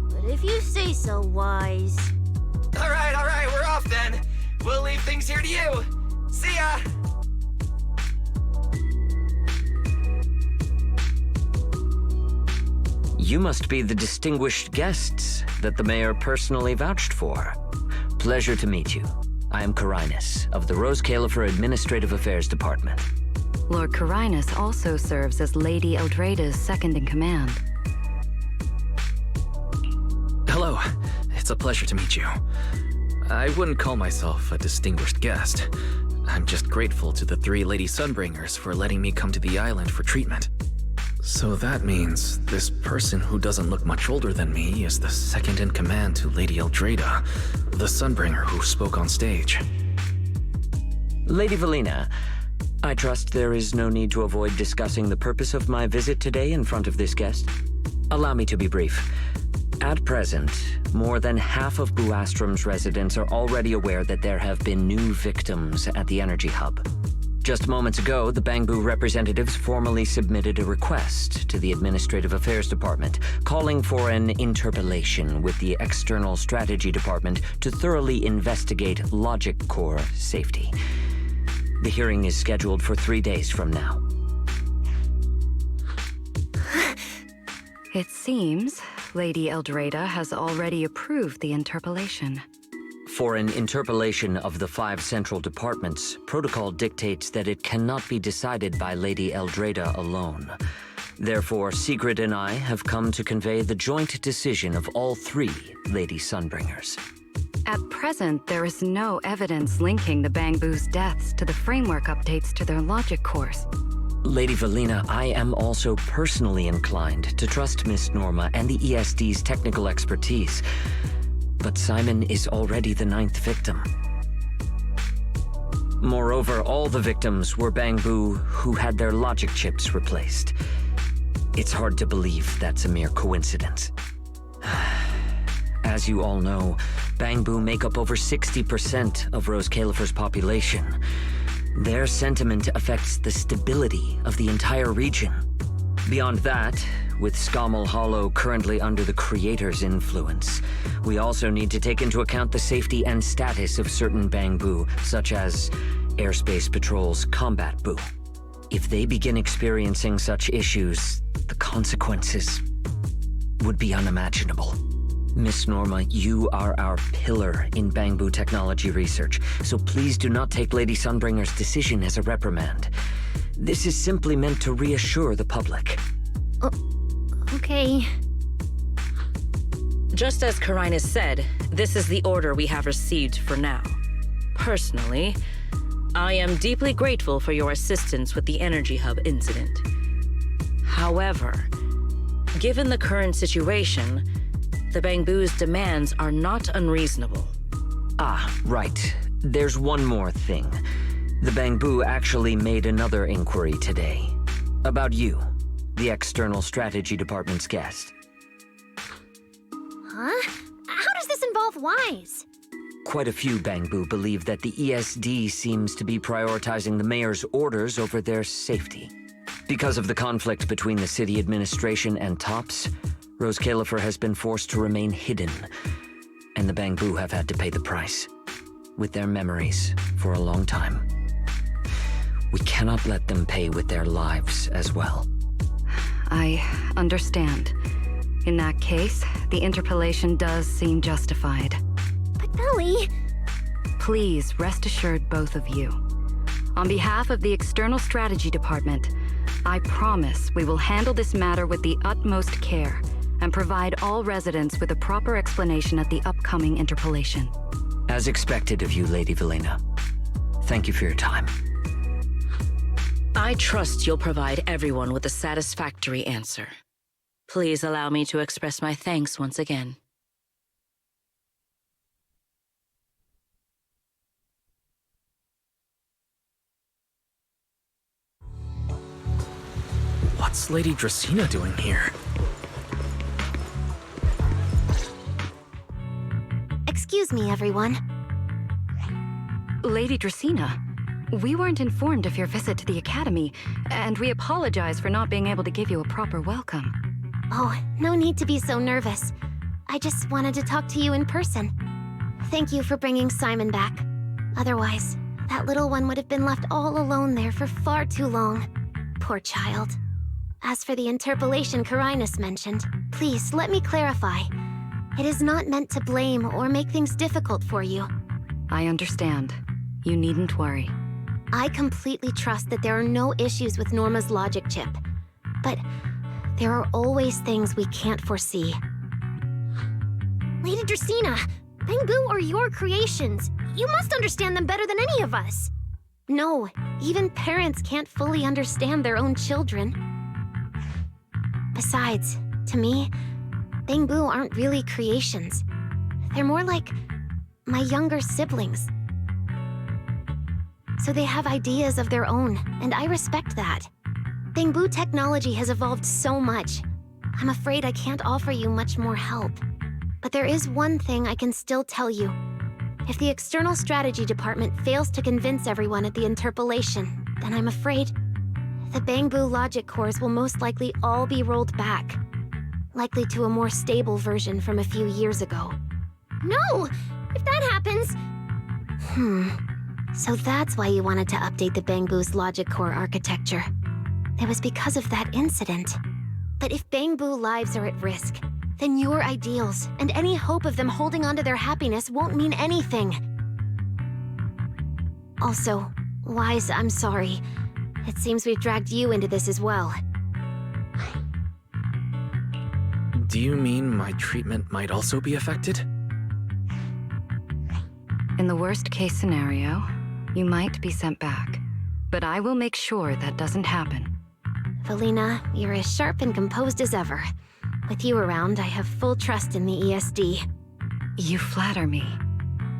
But if you say so, Wise. All right, we're off then. We'll leave things here to you. See ya! You must be the distinguished guests that the mayor personally vouched for. Pleasure to meet you. I am Carinus, of the Rose Califer Administrative Affairs Department. Lord Carinus also serves as Lady Eldrada's second-in-command. Hello. It's a pleasure to meet you. I wouldn't call myself a distinguished guest. I'm just grateful to the 3 Lady Sunbringers for letting me come to the island for treatment. So that means this person who doesn't look much older than me is the second-in-command to Lady Eldrada, the Sunbringer who spoke on stage. Lady Valina, I trust there is no need to avoid discussing the purpose of my visit today in front of this guest. Allow me to be brief. At present, more than half of Buastrom's residents are already aware that there have been new victims at the Energy Hub. Just moments ago, the Bangboo representatives formally submitted a request to the Administrative Affairs Department, calling for an interpellation with the External Strategy Department to thoroughly investigate Logic Core safety. The hearing is scheduled for 3 days from now. It seems Lady Eldrada has already approved the interpellation. For an interpellation of the 5 central departments, protocol dictates that it cannot be decided by Lady Eldrada alone. Therefore, Sigrid and I have come to convey the joint decision of all 3 Lady Sunbringers. At present, there is no evidence linking the Bangboo's deaths to the framework updates to their logic cores. Lady Valina, I am also personally inclined to trust Miss Norma and the ESD's technical expertise. But Simon is already the 9th victim. Moreover, all the victims were Bangboo who had their logic chips replaced. It's hard to believe that's a mere coincidence. As you all know, Bangboo make up over 60% of Rose Califer's population. Their sentiment affects the stability of the entire region. Beyond that, with Scommel Hollow currently under the Creator's influence, we also need to take into account the safety and status of certain Bangboo, such as Airspace Patrol's Combat Boo. If they begin experiencing such issues, the consequences would be unimaginable. Miss Norma, you are our pillar in Bangboo technology research, so please do not take Lady Sunbringer's decision as a reprimand. This is simply meant to reassure the public. Okay. Just as Carinus said, this is the order we have received for now. Personally, I am deeply grateful for your assistance with the Energy Hub incident. However, given the current situation, the Bangboo's demands are not unreasonable. Ah, right. There's one more thing. The Bangboo actually made another inquiry today. About you, the External Strategy Department's guest. Huh? How does this involve Wise? Quite a few Bangboo believe that the ESD seems to be prioritizing the mayor's orders over their safety. Because of the conflict between the city administration and TOPS, Rose Califer has been forced to remain hidden, and the Bangboo have had to pay the price, with their memories, for a long time. We cannot let them pay with their lives as well. I understand. In that case, the interpolation does seem justified. But Valley... Please rest assured, both of you. On behalf of the External Strategy Department, I promise we will handle this matter with the utmost care and provide all residents with a proper explanation at the upcoming interpolation. As expected of you, Lady Valina. Thank you for your time. I trust you'll provide everyone with a satisfactory answer. Please allow me to express my thanks once again. What's Lady Dracaena doing here? Excuse me, everyone. Lady Dracaena, we weren't informed of your visit to the Academy, and we apologize for not being able to give you a proper welcome. Oh, no need to be so nervous. I just wanted to talk to you in person. Thank you for bringing Simon back. Otherwise, that little one would have been left all alone there for far too long. Poor child. As for the interpolation Carinus mentioned, please let me clarify. It is not meant to blame or make things difficult for you. I understand. You needn't worry. I completely trust that there are no issues with Norma's logic chip. But there are always things we can't foresee. Lady Dracaena, Bangboo are your creations. You must understand them better than any of us. No, even parents can't fully understand their own children. Besides, to me, Bangboo aren't really creations. They're more like my younger siblings. So they have ideas of their own, and I respect that. Bangboo technology has evolved so much. I'm afraid I can't offer you much more help. But there is one thing I can still tell you. If the External Strategy Department fails to convince everyone at the interpolation, then I'm afraid the Bangboo logic cores will most likely all be rolled back. Likely to a more stable version from a few years ago. No! If that happens... So that's why you wanted to update the Bangboo's logic core architecture. It was because of that incident. But if Bangboo lives are at risk, then your ideals and any hope of them holding on to their happiness won't mean anything. Also, Wise, I'm sorry. It seems we've dragged you into this as well. Do you mean my treatment might also be affected? In the worst-case scenario, you might be sent back. But I will make sure that doesn't happen. Valina, you're as sharp and composed as ever. With you around, I have full trust in the ESD. You flatter me.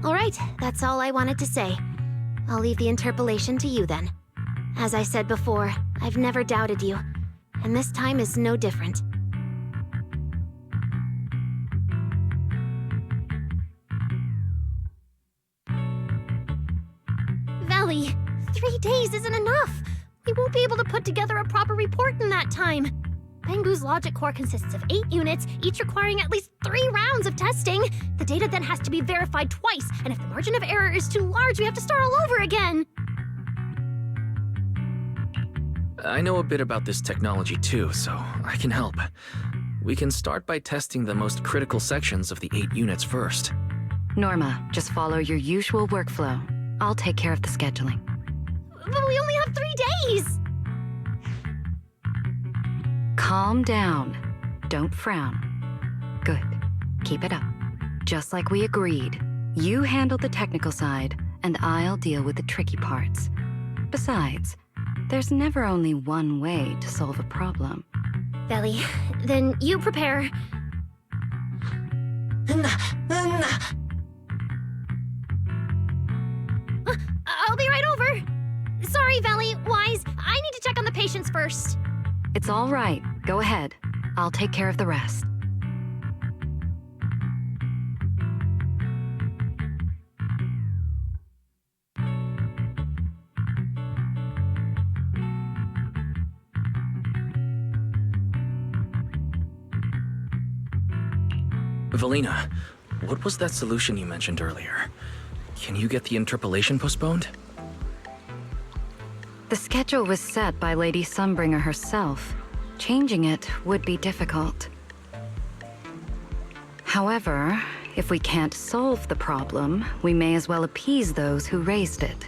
All right, that's all I wanted to say. I'll leave the interpolation to you then. As I said before, I've never doubted you, and this time is no different. Valley, 3 days isn't enough. We won't be able to put together a proper report in that time. Bangboo's logic core consists of 8 units, each requiring at least 3 rounds of testing. The data then has to be verified twice, and if the margin of error is too large, we have to start all over again. I know a bit about this technology too, so I can help. We can start by testing the most critical sections of the 8 units first. Norma, just follow your usual workflow. I'll take care of the scheduling. But we only have 3 days! Calm down. Don't frown. Good. Keep it up. Just like we agreed. You handle the technical side, and I'll deal with the tricky parts. Besides, there's never only one way to solve a problem. Valley, then you prepare. I'll be right over. Sorry, Valley, Wise, I need to check on the patients first. It's all right. Go ahead. I'll take care of the rest. Valina, what was that solution you mentioned earlier? Can you get the interpolation postponed? The schedule was set by Lady Sunbringer herself. Changing it would be difficult. However, if we can't solve the problem, we may as well appease those who raised it.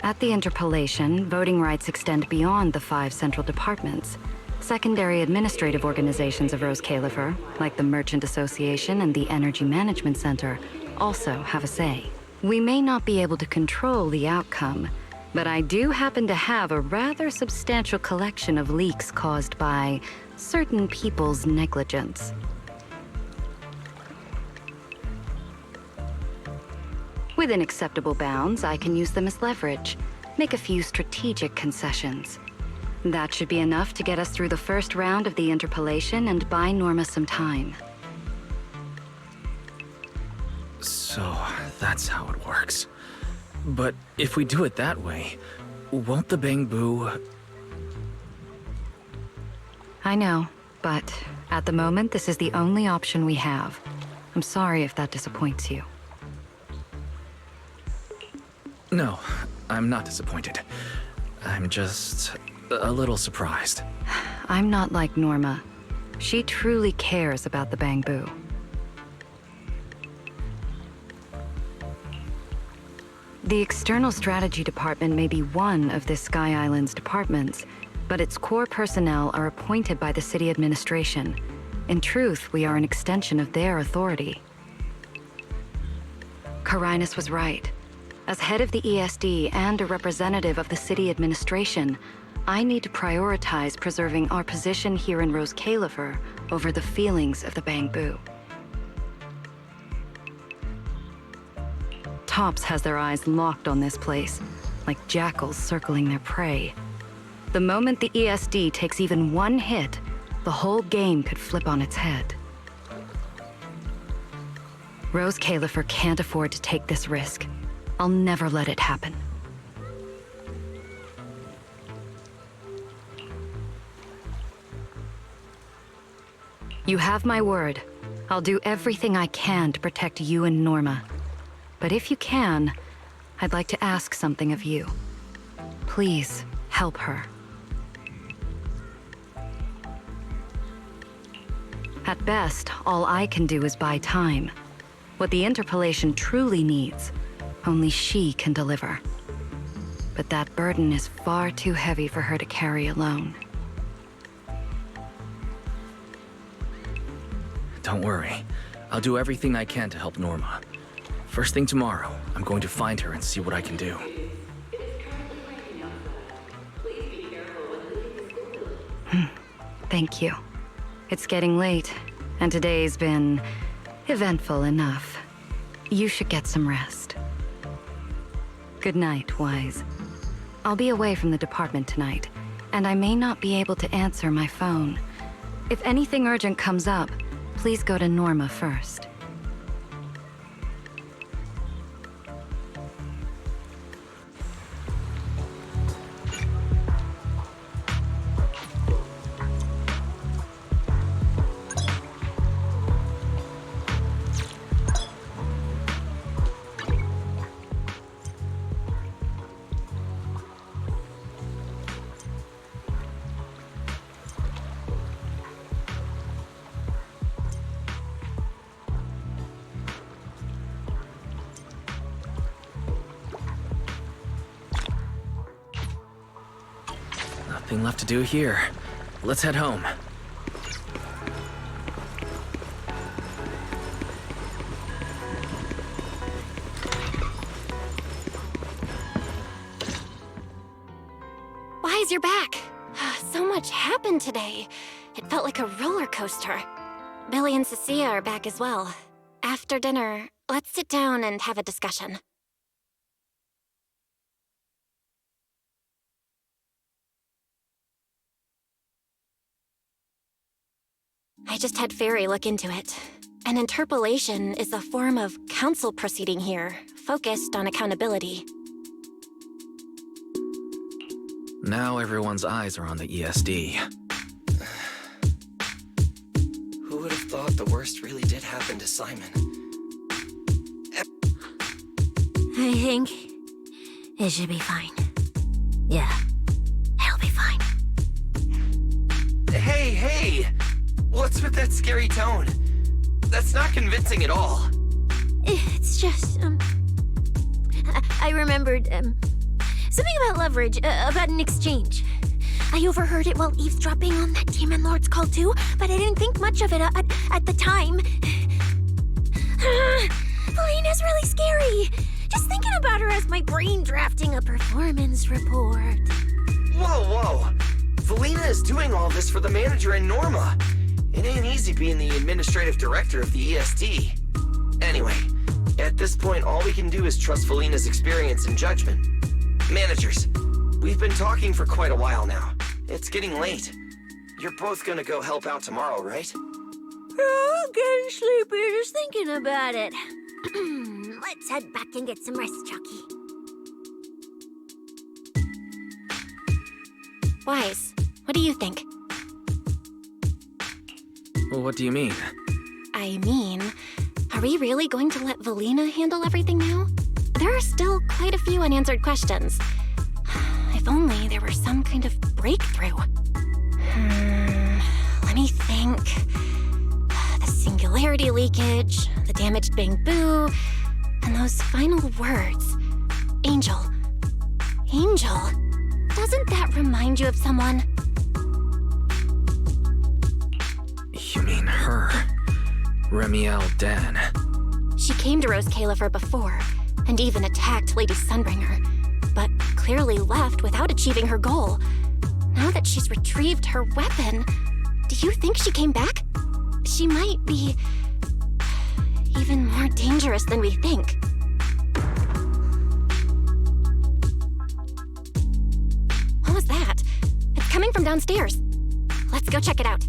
At the interpolation, voting rights extend beyond the 5 central departments. Secondary administrative organizations of Rose Califer, like the Merchant Association and the Energy Management Center, also have a say. We may not be able to control the outcome, but I do happen to have a rather substantial collection of leaks caused by certain people's negligence. Within acceptable bounds, I can use them as leverage, make a few strategic concessions. That should be enough to get us through the first round of the interpolation and buy Norma some time. So, that's how it works. But if we do it that way, won't the Bangboo... I know, but at the moment, this is the only option we have. I'm sorry if that disappoints you. No, I'm not disappointed. I'm just a little surprised. I'm not like Norma. She truly cares about the Bangboo. The External Strategy Department may be one of this Sky Island's departments, but its core personnel are appointed by the city administration. In truth, we are an extension of their authority. Carinus was right. As head of the ESD and a representative of the city administration, I need to prioritize preserving our position here in Rose Califer over the feelings of the Bangboo. Tops has their eyes locked on this place, like jackals circling their prey. The moment the ESD takes even one hit, the whole game could flip on its head. Rose Califer can't afford to take this risk. I'll never let it happen. You have my word. I'll do everything I can to protect you and Norma. But if you can, I'd like to ask something of you. Please, help her. At best, all I can do is buy time. What the interpolation truly needs, only she can deliver. But that burden is far too heavy for her to carry alone. Don't worry. I'll do everything I can to help Norma. First thing tomorrow, I'm going to find her and see what I can do. Thank you. It's getting late, and today's been eventful enough. You should get some rest. Good night, Wise. I'll be away from the department tonight, and I may not be able to answer my phone. If anything urgent comes up, please go to Norma first. Nothing left to do here. Let's head home. Wise, you're back. So much happened today. It felt like a roller coaster. Billy and Cecilia are back as well. After dinner, let's sit down and have a discussion. I just had Fairy look into it. An interpolation is a form of council proceeding here, focused on accountability. Now everyone's eyes are on the ESD. Who would have thought the worst really did happen to Simon? I think it should be fine. Yeah, it'll be fine. Hey! What's with that scary tone? That's not convincing at all. It's just, I remembered, something about leverage, about an exchange. I overheard it while eavesdropping on that Demon Lord's call too, but I didn't think much of it at the time. Valina's really scary. Just thinking about her as my brain drafting a performance report. Whoa! Valina is doing all this for the manager and Norma. It ain't easy being the administrative director of the ESD. Anyway, at this point, all we can do is trust Valina's experience and judgment. Managers, we've been talking for quite a while now. It's getting late. You're both gonna go help out tomorrow, right? Oh, getting sleepy just thinking about it. Let's head back and get some rest, Chucky. Wise, what do you think? What do you mean? I mean, are we really going to let Valina handle everything now? There are still quite a few unanswered questions. If only there were some kind of breakthrough. Let me think. The singularity leakage, the damaged bamboo, and those final words. Angel. Doesn't that remind you of someone? You mean her? Remiel Dan. She came to Rose Califer before, and even attacked Lady Sunbringer, but clearly left without achieving her goal. Now that she's retrieved her weapon, do you think she came back? She might be even more dangerous than we think. What was that? It's coming from downstairs. Let's go check it out.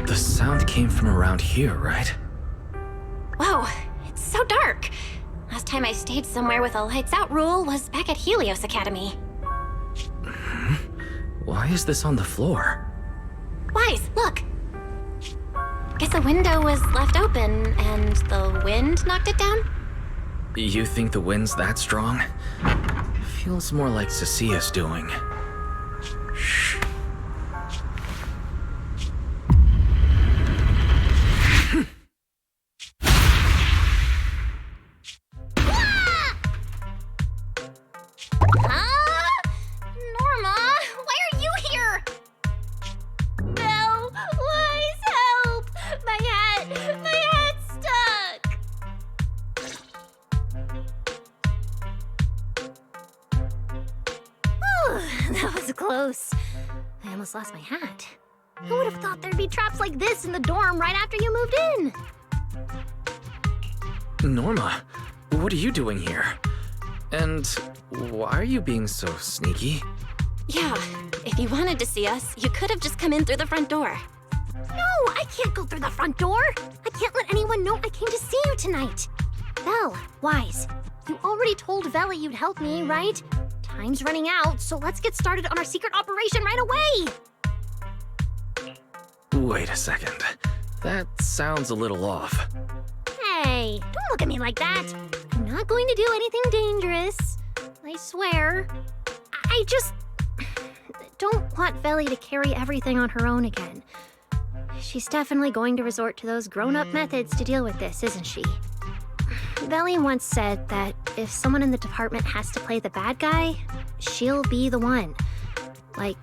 The sound came from around here, right? Whoa, it's so dark. Last time I stayed somewhere with a lights out rule was back at Helios Academy. Why is this on the floor? Wise, look. Guess a window was left open and the wind knocked it down? You think the wind's that strong? Feels more like Cecia's doing. Shh. Norma, why are you here? Belle, Wise, help! My hat's stuck! Whew, that was close. I almost lost my hat. Who would have thought there'd be traps like this in the dorm right after you moved in? Norma, what are you doing here? And why are you being so sneaky? Yeah, if you wanted to see us, you could have just come in through the front door. No, I can't go through the front door. I can't let anyone know I came to see you tonight. Belle, Wise, you already told Veli you'd help me, right? Time's running out, so let's get started on our secret operation right away. Wait a second. That sounds a little off. Hey, don't look at me like that. I'm not going to do anything dangerous. I swear. I just don't want Veli to carry everything on her own again. She's definitely going to resort to those grown-up methods to deal with this, isn't she? Veli once said that if someone in the department has to play the bad guy, she'll be the one. Like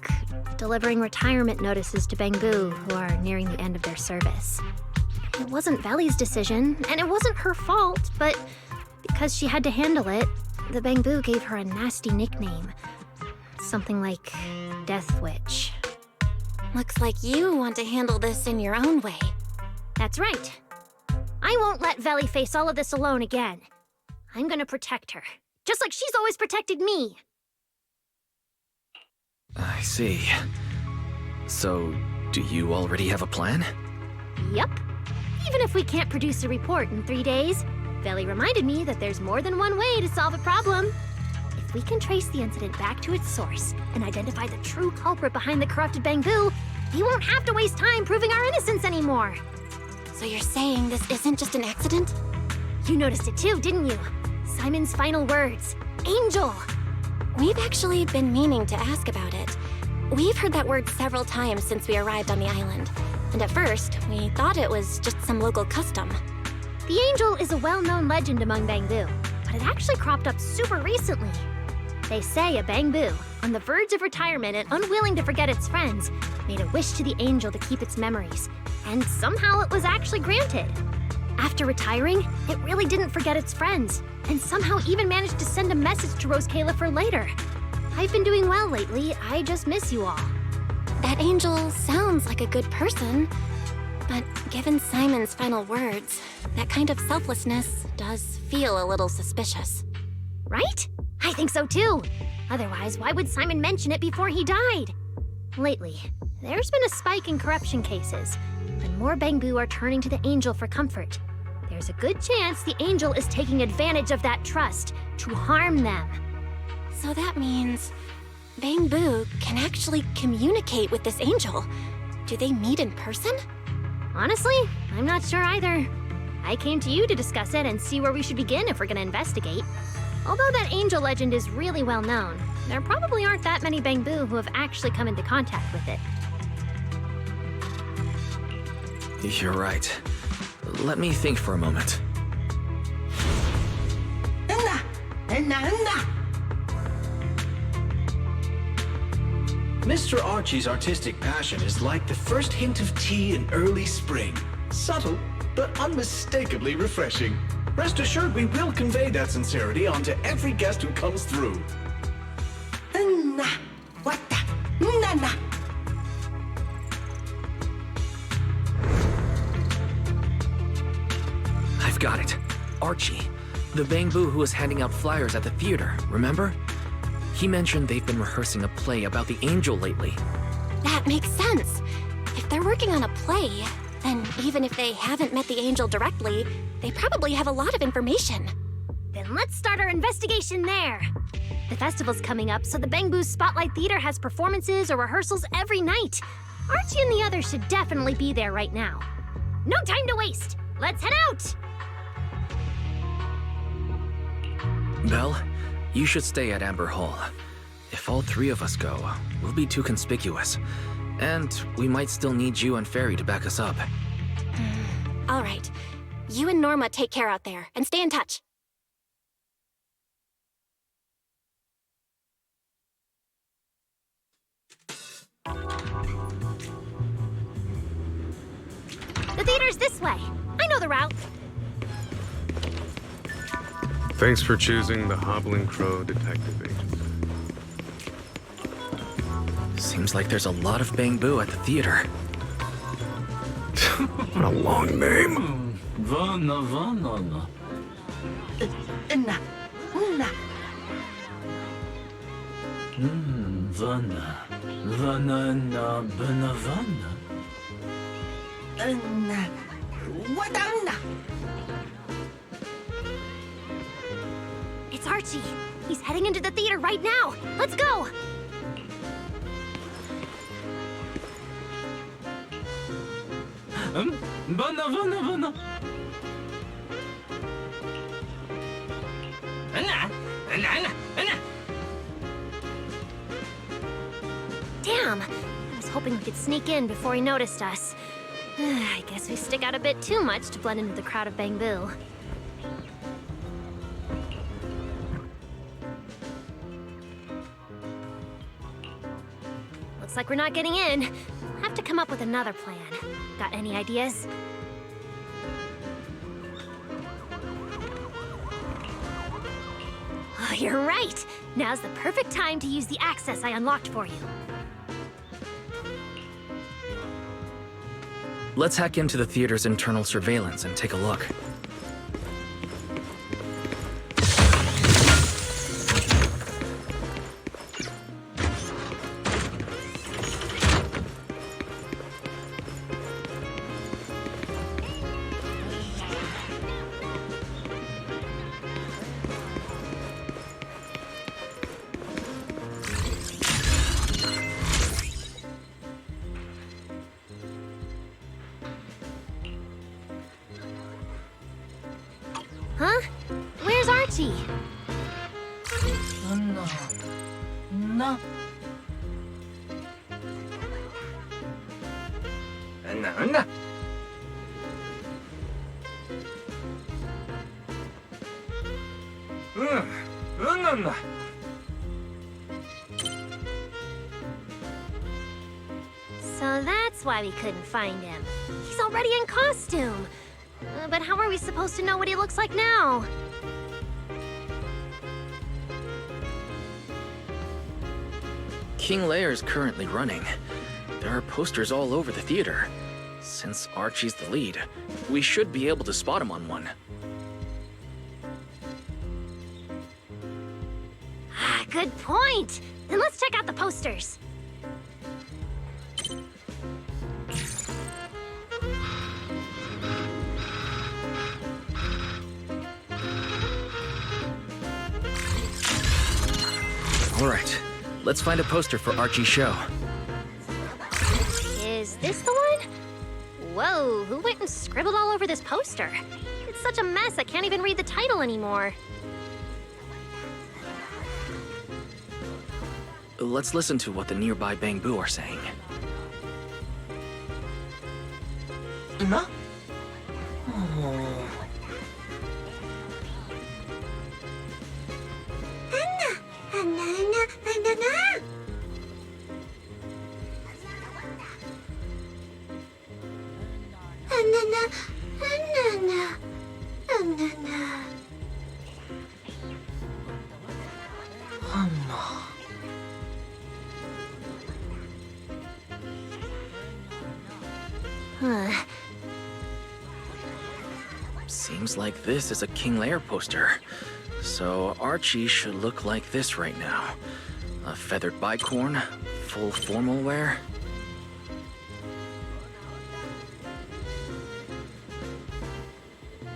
delivering retirement notices to Bangbu, who are nearing the end of their service. It wasn't Veli's decision, and it wasn't her fault, but because she had to handle it, the Bangbu gave her a nasty nickname. Something like Death Witch. Looks like you want to handle this in your own way. That's right. I won't let Veli face all of this alone again. I'm gonna protect her, just like she's always protected me. I see. So, do you already have a plan? Yep. Even if we can't produce a report in 3 days, Veli reminded me that there's more than one way to solve a problem. If we can trace the incident back to its source and identify the true culprit behind the corrupted Bangbu, we won't have to waste time proving our innocence anymore. So you're saying this isn't just an accident? You noticed it too, didn't you? Simon's final words. Angel! We've actually been meaning to ask about it. We've heard that word several times since we arrived on the island. And at first, we thought it was just some local custom. The angel is a well-known legend among Bangbu, but it actually cropped up super recently. They say a Bangbu, on the verge of retirement and unwilling to forget its friends, made a wish to the angel to keep its memories, and somehow it was actually granted. After retiring, it really didn't forget its friends, and somehow even managed to send a message to Rose Califer later. I've been doing well lately, I just miss you all. That angel sounds like a good person, but given Simon's final words, that kind of selflessness does feel a little suspicious. Right? I think so too. Otherwise, why would Simon mention it before he died? Lately, there's been a spike in corruption cases, and more Bangbu are turning to the angel for comfort. There's a good chance the angel is taking advantage of that trust to harm them. So that means Bangbu can actually communicate with this angel. Do they meet in person? Honestly, I'm not sure either. I came to you to discuss it and see where we should begin if we're gonna investigate. Although that angel legend is really well known, there probably aren't that many Bangbu who have actually come into contact with it. You're right. Let me think for a moment. Mr. Archie's artistic passion is like the first hint of tea in early spring. Subtle, but unmistakably refreshing. Rest assured we will convey that sincerity onto every guest who comes through. I've got it. Archie, the Bangbu who was handing out flyers at the theater, remember? He mentioned they've been rehearsing a play about the angel lately. That makes sense. If they're working on a play, then even if they haven't met the angel directly, they probably have a lot of information. Then let's start our investigation there. The festival's coming up, so the Bangbu Spotlight Theater has performances or rehearsals every night. Archie and the others should definitely be there right now. No time to waste. Let's head out! Belle, you should stay at Amber Hall. If all three of us go, we'll be too conspicuous. And we might still need you and Fairy to back us up. All right. You and Norma take care out there, and stay in touch. The theater's this way. I know the route. Thanks for choosing the Hobbling Crow Detective Agency. Seems like there's a lot of Bangbu at the theater. What a long name. Vana. It's Archie. He's heading into the theater right now. Let's go! Vana. Damn! I was hoping we could sneak in before he noticed us. I guess we stick out a bit too much to blend into the crowd of Bangbu. Looks like we're not getting in. We'll have to come up with another plan. Got any ideas? Oh, you're right! Now's the perfect time to use the access I unlocked for you. Let's hack into the theater's internal surveillance and take a look. Archie. No. No. No. So that's why we couldn't find him. He's already in costume. But how are we supposed to know what he looks like now? King Lear is currently running. There are posters all over the theater. Since Archie's the lead, we should be able to spot him on one. Good point. Then let's check out the posters. All right, let's find a poster for Archie's show. Is this the one? Whoa, who went and scribbled all over this poster? It's such a mess, I can't even read the title anymore. Let's listen to what the nearby Bangbu are saying. No? Seems like this is a King Lear poster. So Archie should look like this right now. A feathered bicorn, full formal wear.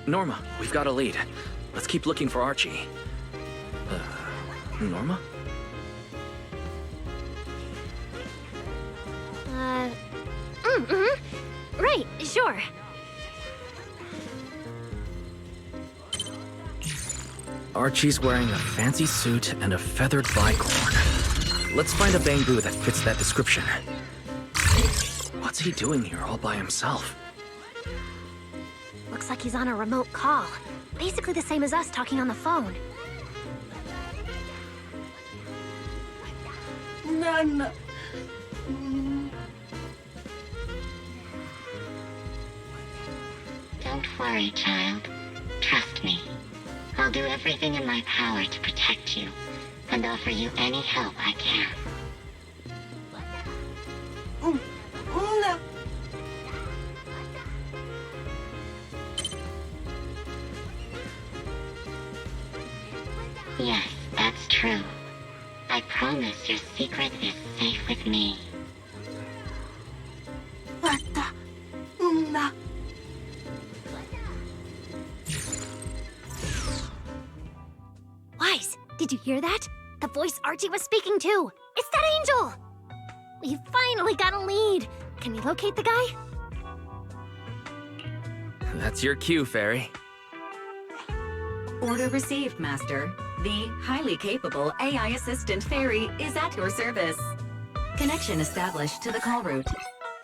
Norma, we've got a lead. Let's keep looking for Archie. Norma? Right, sure. Archie's wearing a fancy suit and a feathered bicorn. Let's find a Bangbu that fits that description. What's he doing here all by himself? Looks like he's on a remote call. Basically the same as us talking on the phone. No. Don't worry, child. Trust me. I'll do everything in my power to protect you, and offer you any help I can. No. Yes, that's true. I promise your secret is safe with me. Wise, did you hear that? The voice Archie was speaking to. It's that angel! We finally got a lead. Can we locate the guy? That's your cue, Fairy. Order received, Master. The highly capable AI assistant Fairy is at your service. Connection established to the call route.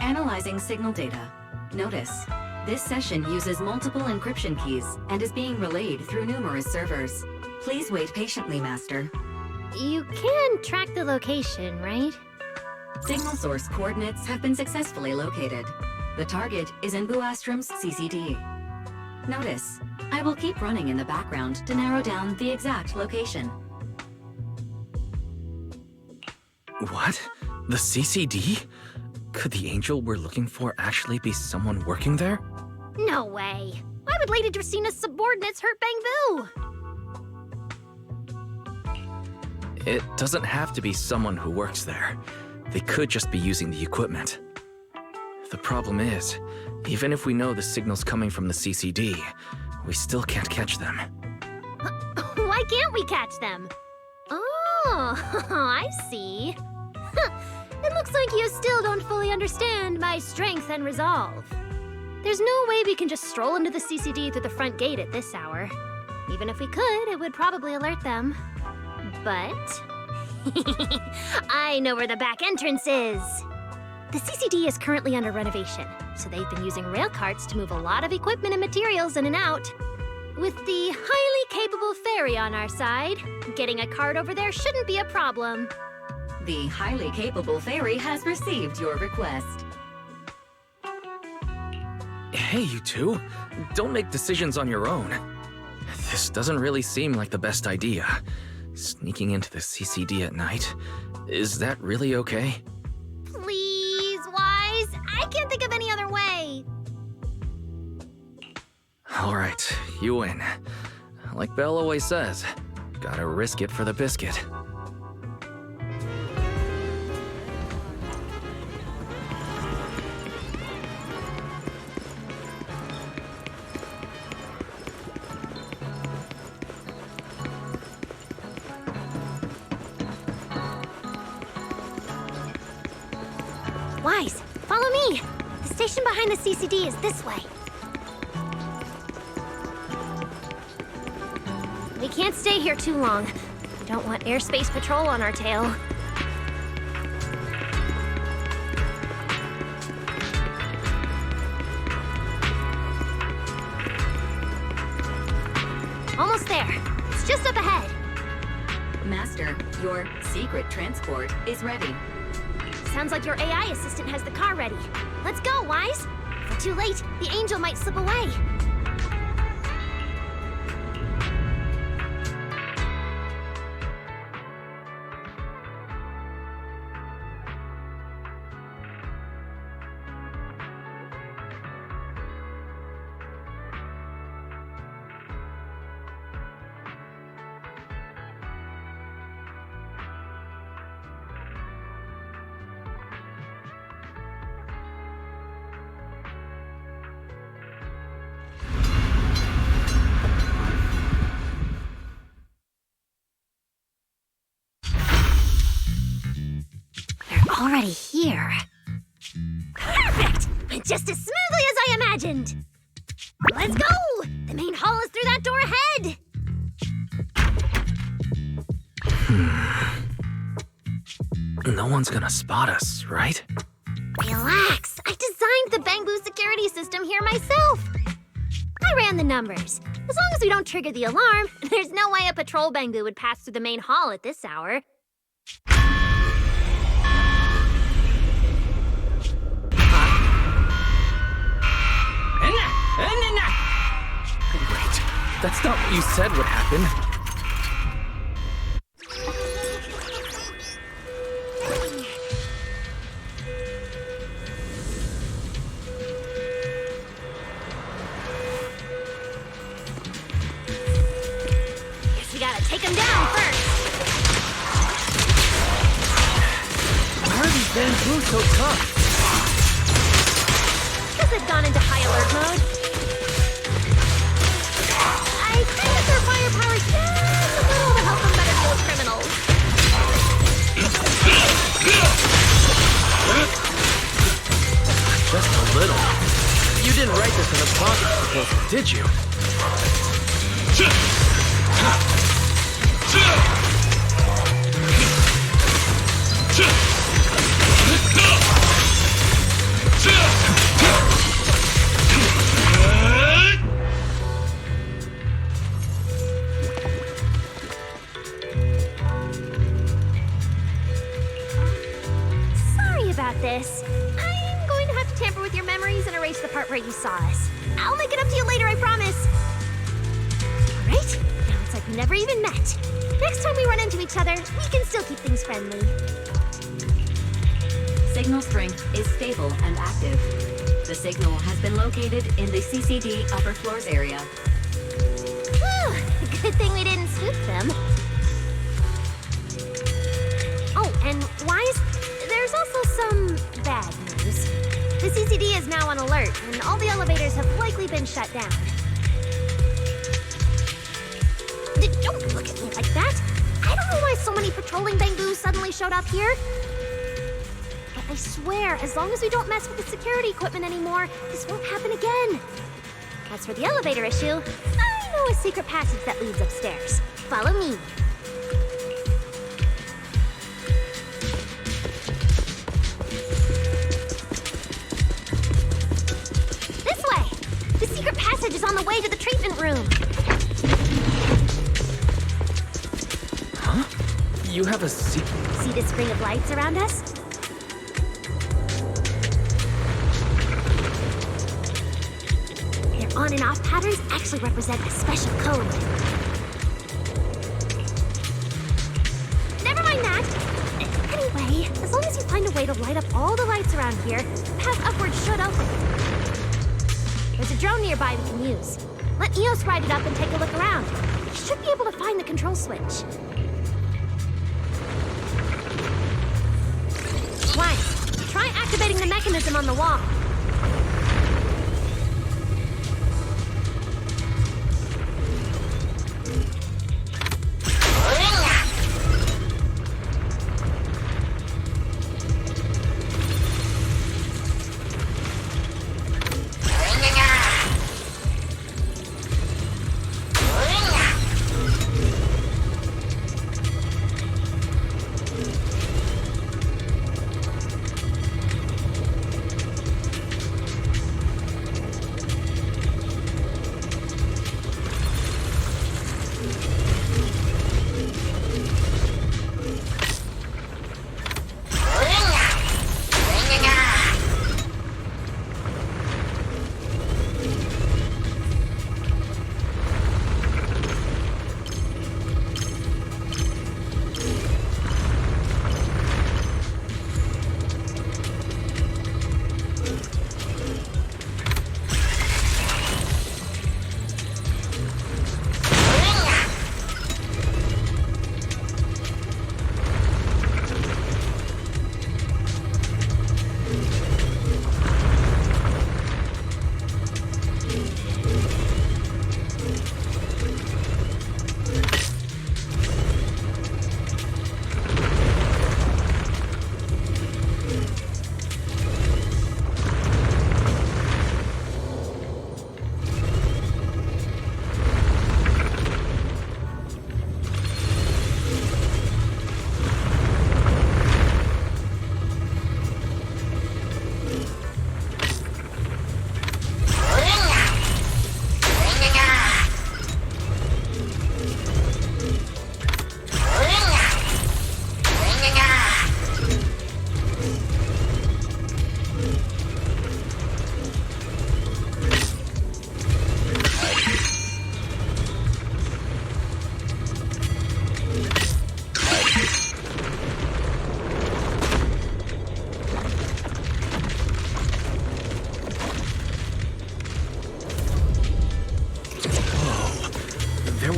Analyzing signal data. Notice, this session uses multiple encryption keys and is being relayed through numerous servers. Please wait patiently, Master. You can track the location, right? Signal source coordinates have been successfully located. The target is in Buastrom's CCD. Notice, I will keep running in the background to narrow down the exact location. What? The CCD? Could the angel we're looking for actually be someone working there? No way. Why would Lady Dracina's subordinates hurt Bangbu? It doesn't have to be someone who works there. They could just be using the equipment. The problem is, even if we know the signal's coming from the CCD, we still can't catch them. Why can't we catch them? Oh, I see. It looks like you still don't fully understand my strength and resolve. There's no way we can just stroll into the CCD through the front gate at this hour. Even if we could, it would probably alert them. But... I know where the back entrance is! The CCD is currently under renovation, so they've been using rail carts to move a lot of equipment and materials in and out. With the highly capable fairy on our side, getting a cart over there shouldn't be a problem. The highly capable fairy has received your request. Hey, you two. Don't make decisions on your own. This doesn't really seem like the best idea. Sneaking into the CCD at night. Is that really okay? Please, Wise. I can't think of any other way. All right, you win. Like Belle always says, gotta risk it for the biscuit. Wise, follow me. The station behind the CCD is this way. We can't stay here too long. We don't want airspace patrol on our tail. Almost there. It's just up ahead. Master, your secret transport is ready. Sounds like your AI assistant has the car ready. Let's go, Wise. If we're too late, the angel might slip away. Already here. Perfect! Went just as smoothly as I imagined. Let's go! The main hall is through that door ahead. No one's gonna spot us, right? Relax. I designed the Bamboo security system here myself. I ran the numbers. As long as we don't trigger the alarm, there's no way a patrol Bamboo would pass through the main hall at this hour. Wait, that's not what you said would happen. Guess we gotta take him down first. Why are these Bamboo so tough? Because they've gone into high alert mode. I think that their firepower is just a little to help them better deal with criminals. Just a little. You didn't write this in a pocket proposal, did you? Sorry about this. I'm going to have to tamper with your memories and erase the part where you saw us. I'll make it up to you later, I promise. All right, now it's like we never even met. Next time we run into each other, we can still keep things friendly. Signal strength is stable and active. The signal has been located in the CCD upper floors area. Whew, good thing we didn't swoop them. Oh, and Wise, there's also some bad news. The CCD is now on alert, and all the elevators have likely been shut down. Don't look at me like that. I don't know why so many patrolling Bangoos suddenly showed up here. But I swear, as long as we don't mess with the security equipment anymore, this won't happen again. As for the elevator issue, I know a secret passage that leads upstairs. Follow me. This way! The secret passage is on the way to the treatment room. Huh? You have a secret? See this ring of lights around us? Their on and off patterns actually represent a special code. Never mind that! Anyway, as long as you find a way to light up all the lights around here, the path upward should open. There's a drone nearby we can use. Let Eos ride it up and take a look around. You should be able to find the control switch. One, try activating the mechanism on the wall.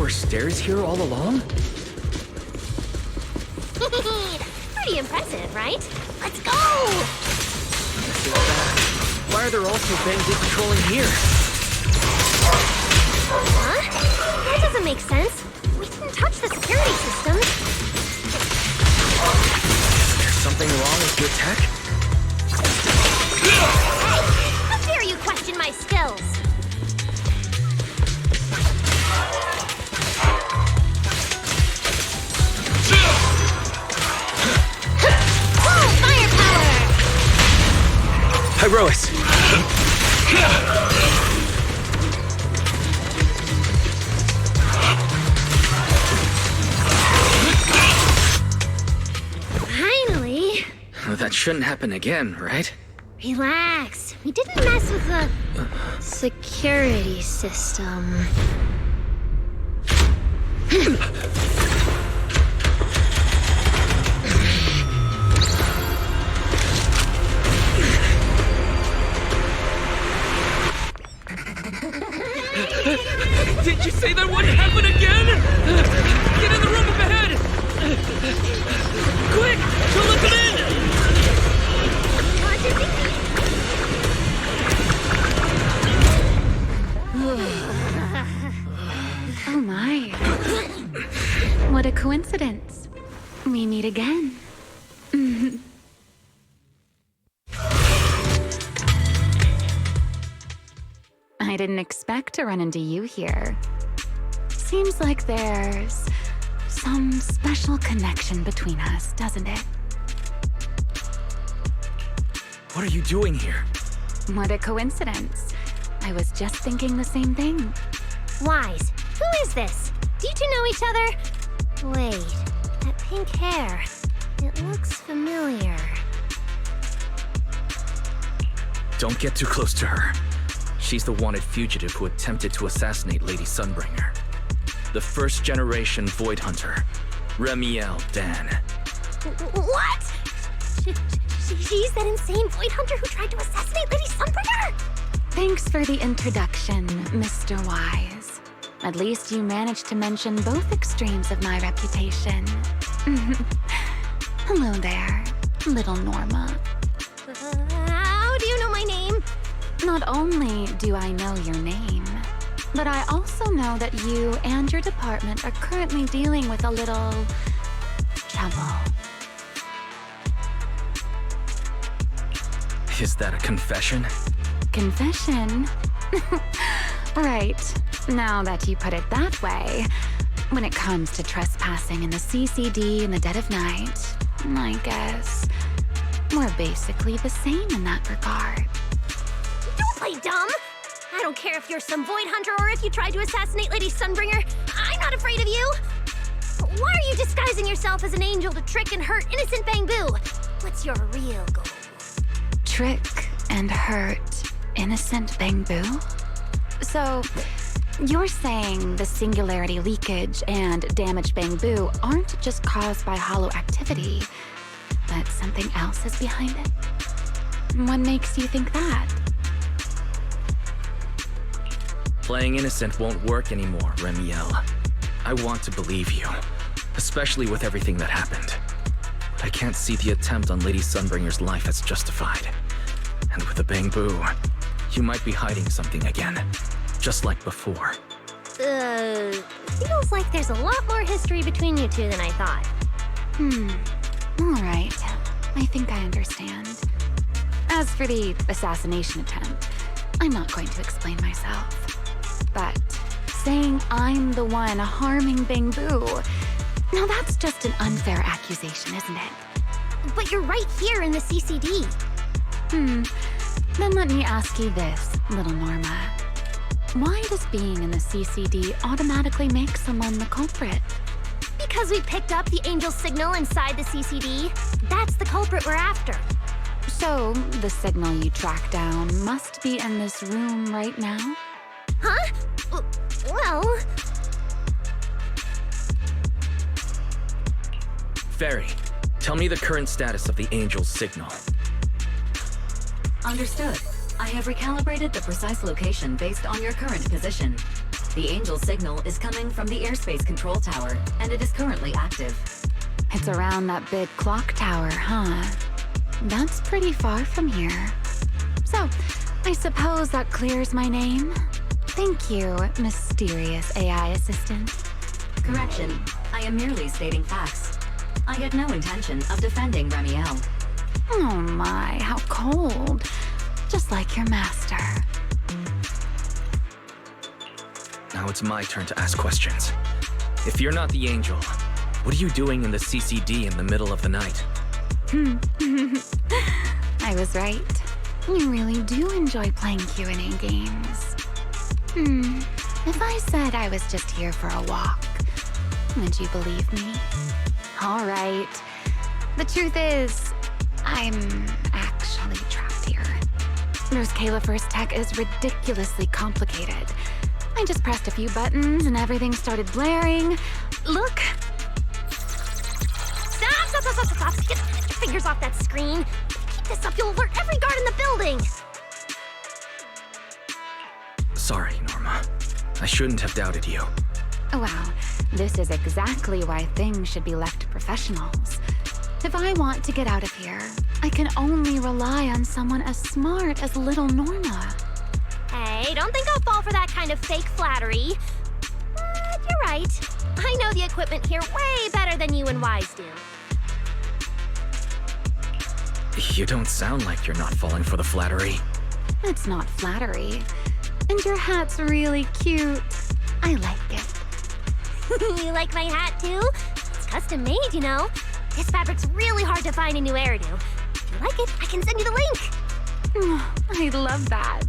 Stairs here all along? Pretty impressive, right? Let's go! Why are there also Bangbu patrolling here? Huh? That doesn't make sense. We didn't touch the security system. There's something wrong with your tech? Hey! How dare you question my skills? Hyrois! Finally! That shouldn't happen again, right? Relax. We didn't mess with the security system. Did you say that wouldn't happen again? Get in the room up ahead! Quick! Don't let them Oh my. What a coincidence. We meet again. I I didn't expect to run into you here. Seems like there's some special connection between us, doesn't it? What are you doing here? What a coincidence. I was just thinking the same thing. Wise, who is this? Do you two know each other? Wait, that pink hair. It looks familiar. Don't get too close to her. She's the wanted fugitive who attempted to assassinate Lady Sunbringer. The first-generation Void Hunter, Remiel Dan. What? She's that insane Void Hunter who tried to assassinate Lady Sunbringer? Thanks for the introduction, Mr. Wise. At least you managed to mention both extremes of my reputation. Hello there, little Norma. How do you know my name? Not only do I know your name, but I also know that you and your department are currently dealing with a little trouble. Is that a confession? Confession? Right. Now that you put it that way, when it comes to trespassing in the CCD in the dead of night, I guess we're basically the same in that regard. Don't play dumb! I don't care if you're some Void Hunter or if you tried to assassinate Lady Sunbringer. I'm not afraid of you! Why are you disguising yourself as an angel to trick and hurt innocent Bangbu? What's your real goal? Trick and hurt innocent Bangbu? So, you're saying the singularity leakage and damaged Bangbu aren't just caused by hollow activity, but something else is behind it? What makes you think that? Playing innocent won't work anymore, Remiel. I want to believe you, especially with everything that happened. But I can't see the attempt on Lady Sunbringer's life as justified. And with the Bangbu, you might be hiding something again, just like before. Feels like there's a lot more history between you two than I thought. All right. I think I understand. As for the assassination attempt, I'm not going to explain myself. But saying I'm the one harming Bangbu, now that's just an unfair accusation, isn't it? But you're right here in the CCD. Then let me ask you this, little Norma. Why does being in the CCD automatically make someone the culprit? Because we picked up the angel signal inside the CCD. That's the culprit we're after. So, the signal you tracked down must be in this room right now? Huh? Well... Fairy, tell me the current status of the angel's signal. Understood. I have recalibrated the precise location based on your current position. The angel signal is coming from the airspace control tower, and it is currently active. It's around that big clock tower, huh? That's pretty far from here. So, I suppose that clears my name? Thank you, mysterious AI assistant. Correction. I am merely stating facts. I had no intention of defending Remiel. Oh my, how cold. Just like your master. Now it's my turn to ask questions. If you're not the angel, what are you doing in the CCD in the middle of the night? I was right. You really do enjoy playing Q&A games. If I said I was just here for a walk, would you believe me? All right. The truth is, I'm actually trapped here. Rose Califer's tech is ridiculously complicated. I just pressed a few buttons and everything started blaring. Look! Stop! Get your fingers off that screen. Keep this up, you'll alert every guard in the building. Sorry, Norma. I shouldn't have doubted you. Wow, this is exactly why things should be left to professionals. If I want to get out of here, I can only rely on someone as smart as little Norma. Hey, don't think I'll fall for that kind of fake flattery. But you're right. I know the equipment here way better than you and Wise do. You don't sound like you're not falling for the flattery. It's not flattery. And your hat's really cute. I like it. You like my hat, too? It's custom made, you know. This fabric's really hard to find in New Eridu. If you like it, I can send you the link. I love that.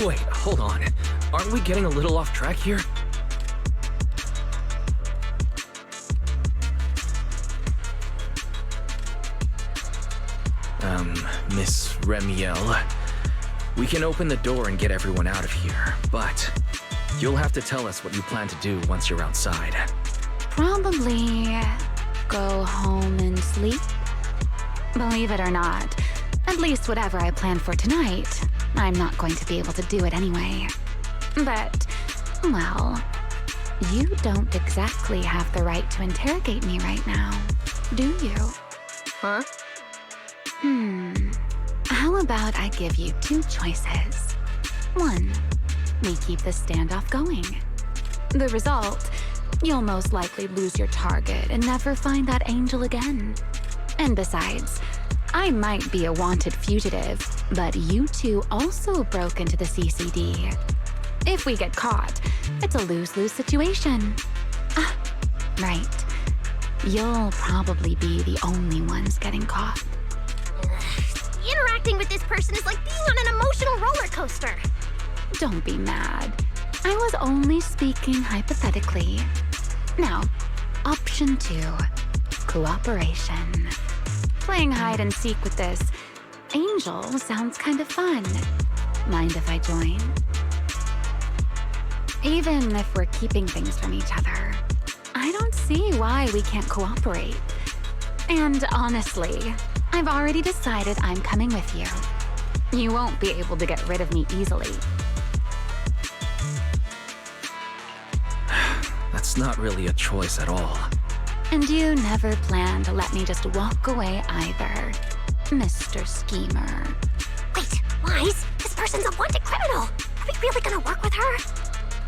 Wait, hold on. Aren't we getting a little off track here? Miss Remiel, we can open the door and get everyone out of here, but you'll have to tell us what you plan to do once you're outside. Probably go home and sleep. Believe it or not, at least whatever I planned for tonight, I'm not going to be able to do it anyway. But, well, you don't exactly have the right to interrogate me right now, do you? Huh? How about I give you two choices? One, we keep the standoff going. The result, you'll most likely lose your target and never find that angel again. And besides, I might be a wanted fugitive, but you two also broke into the CCD. If we get caught, it's a lose-lose situation. Ah, right. You'll probably be the only ones getting caught. Interacting with this person is like being on an emotional roller coaster. Don't be mad. I was only speaking hypothetically. Now, option 2, cooperation. Playing hide and seek with this angel sounds kind of fun. Mind if I join? Even if we're keeping things from each other, I don't see why we can't cooperate. And honestly, I've already decided I'm coming with you. You won't be able to get rid of me easily. That's not really a choice at all. And you never planned to let me just walk away either, Mr. Schemer. Wait, Wise, this person's a wanted criminal. Are we really gonna work with her?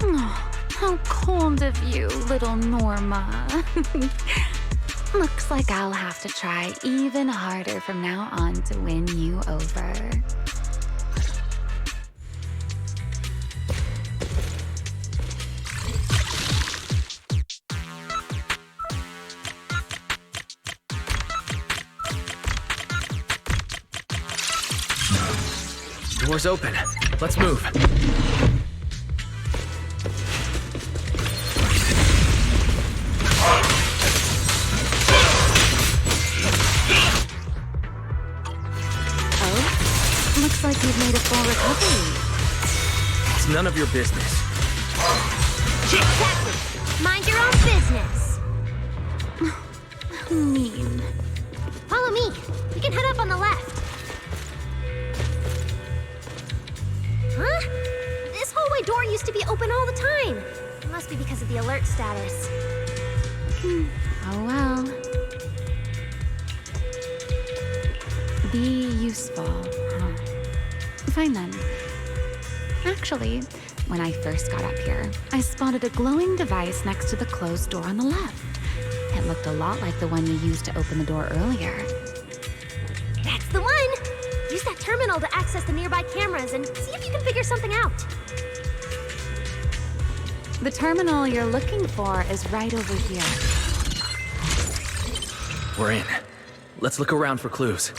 Oh, how cold of you, little Norma. Looks like I'll have to try even harder from now on to win you over. Door's open. Let's move. Looks like you've made a full recovery. It's none of your business. Exactly. Mind your own business. Mean. Follow me. We can head up on the left. Huh? This hallway door used to be open all the time. It must be because of the alert status. Oh well. Be useful, huh? Fine then. Actually, when I first got up here, I spotted a glowing device next to the closed door on the left. It looked a lot like the one you used to open the door earlier. That's the one! Use that terminal to access the nearby cameras and see if you can figure something out. The terminal you're looking for is right over here. We're in. Let's look around for clues.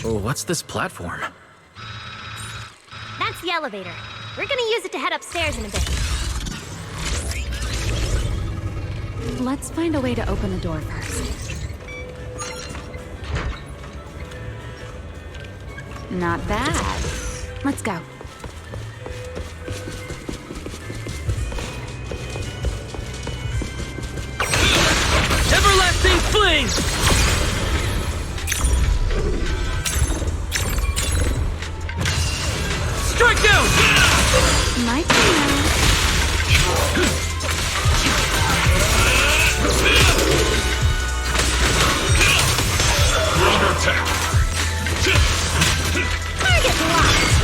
Oh, what's this platform? That's the elevator. We're gonna use it to head upstairs in a bit. Let's find a way to open the door first. Not bad. Let's go. Everlasting fling! Strike down! My turn now. We're under attack. Target locked!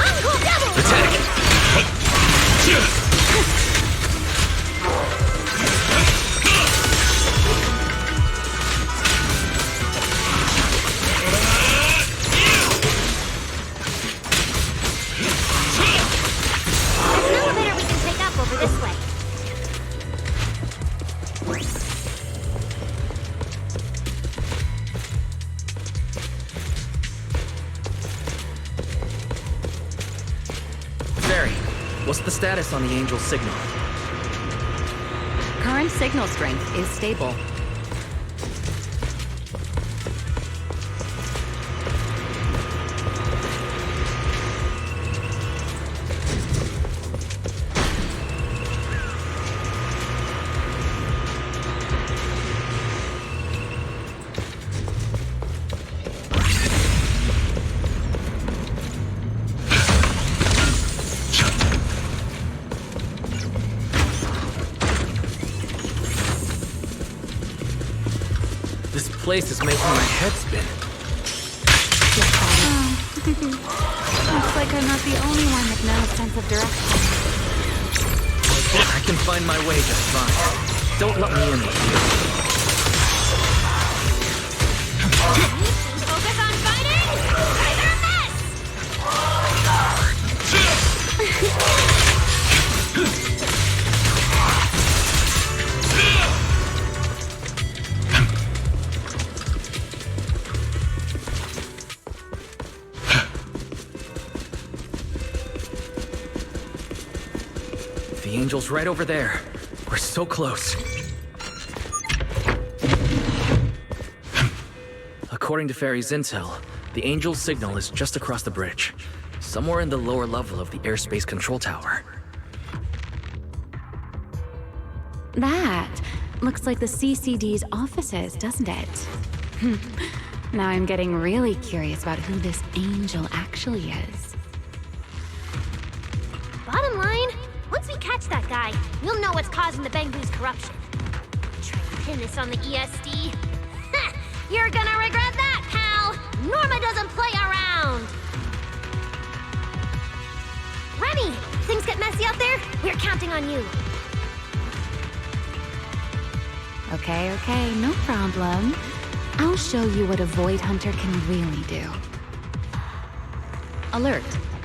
Uncool devil! Attack! What's the status on the Angel's signal? Current signal strength is stable. This place is making my head spin. Looks like I'm not the only one with no sense of direction. I can find my way just fine. Don't let me in with you. Focus on fighting! You guys are a The Angel's right over there. We're so close. According to Fairy's intel, the Angel's signal is just across the bridge, somewhere in the lower level of the airspace control tower. That looks like the CCD's offices, doesn't it? Now I'm getting really curious about who this angel actually is. Bottom line, once we catch that guy, we'll know what's causing the Bangbu's corruption. Try to pin this on the ESD? Ha! You're gonna regret that, pal! Norma doesn't play around! Remy, things get messy out there? We're counting on you. Okay, no problem. I'll show you what a Void Hunter can really do. Alert.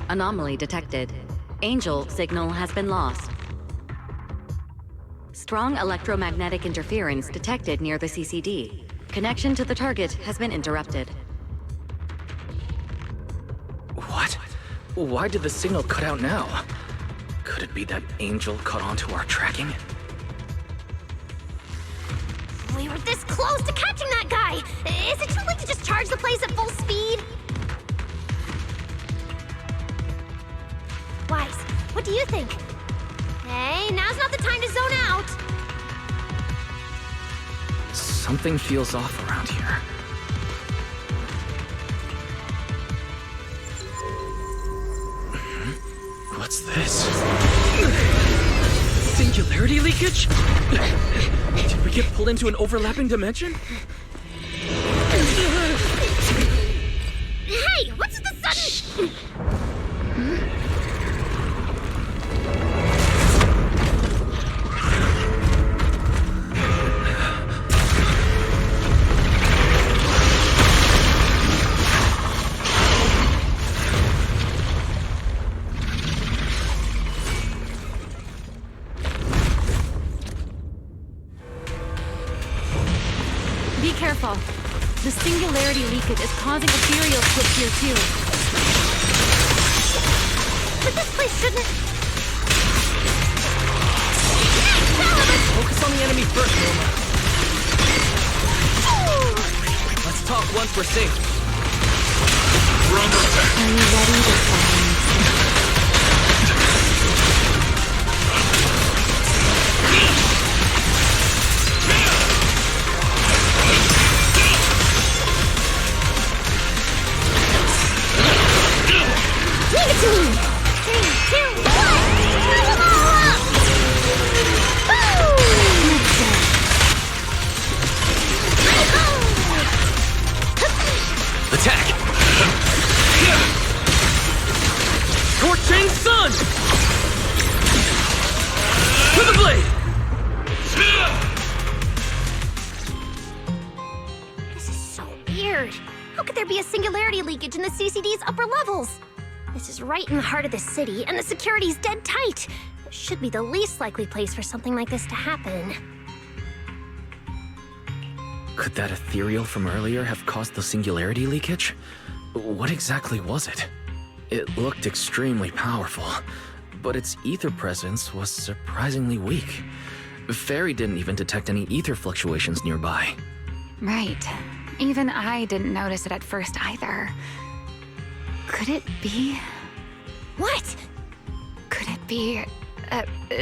Anomaly detected. Angel signal has been lost. Strong electromagnetic interference detected near the CCD. Connection to the target has been interrupted. What? Why did the signal cut out now? Could it be that Angel caught onto our tracking? We were this close to catching that guy! Is it too late to just charge the place at full speed? Wise, what do you think? Hey, now's not the time to zone out! Something feels off around here. What's this? Singularity leakage? Did we get pulled into an overlapping dimension? Hey, what's the sudden... Be careful. The singularity leakage is causing ethereal to appear too. But this place shouldn't... Focus on the enemy first, Norma. Let's talk once we're safe. Are you ready to find? Leave it to me! 3, 2, 1! Move them all up! Attack! Scorching sun! To the blade! This is so weird. How could there be a singularity leakage in the CCD's upper levels? This is right in the heart of the city, and the security's dead tight. It should be the least likely place for something like this to happen. Could that ethereal from earlier have caused the singularity leakage? What exactly was it? It looked extremely powerful. but its ether presence was surprisingly weak. Fairy didn't even detect any ether fluctuations nearby. Right. Even I didn't notice it at first either. Could it be... What? Could it be...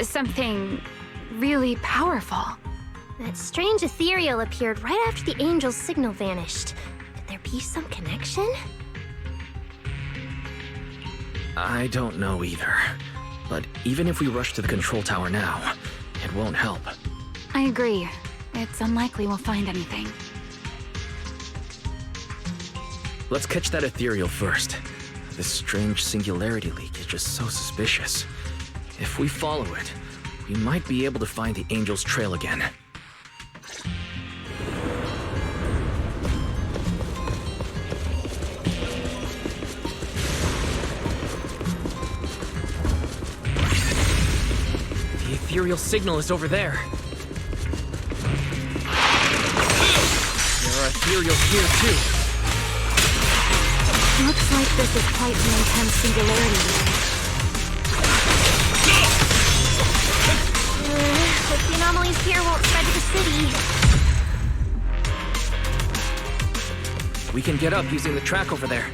something really powerful? That strange ethereal appeared right after the angel's signal vanished. Could there be some connection? I don't know either. But even if we rush to the control tower now, it won't help. I agree. It's unlikely we'll find anything. Let's catch that ethereal first. This strange singularity leak is just so suspicious. If we follow it, we might be able to find the angel's trail again. The ethereal signal is over there. There are ethereals here too. Looks like this is quite an intense singularity. Hope the anomalies here won't spread to the city. We can get up using the track over there.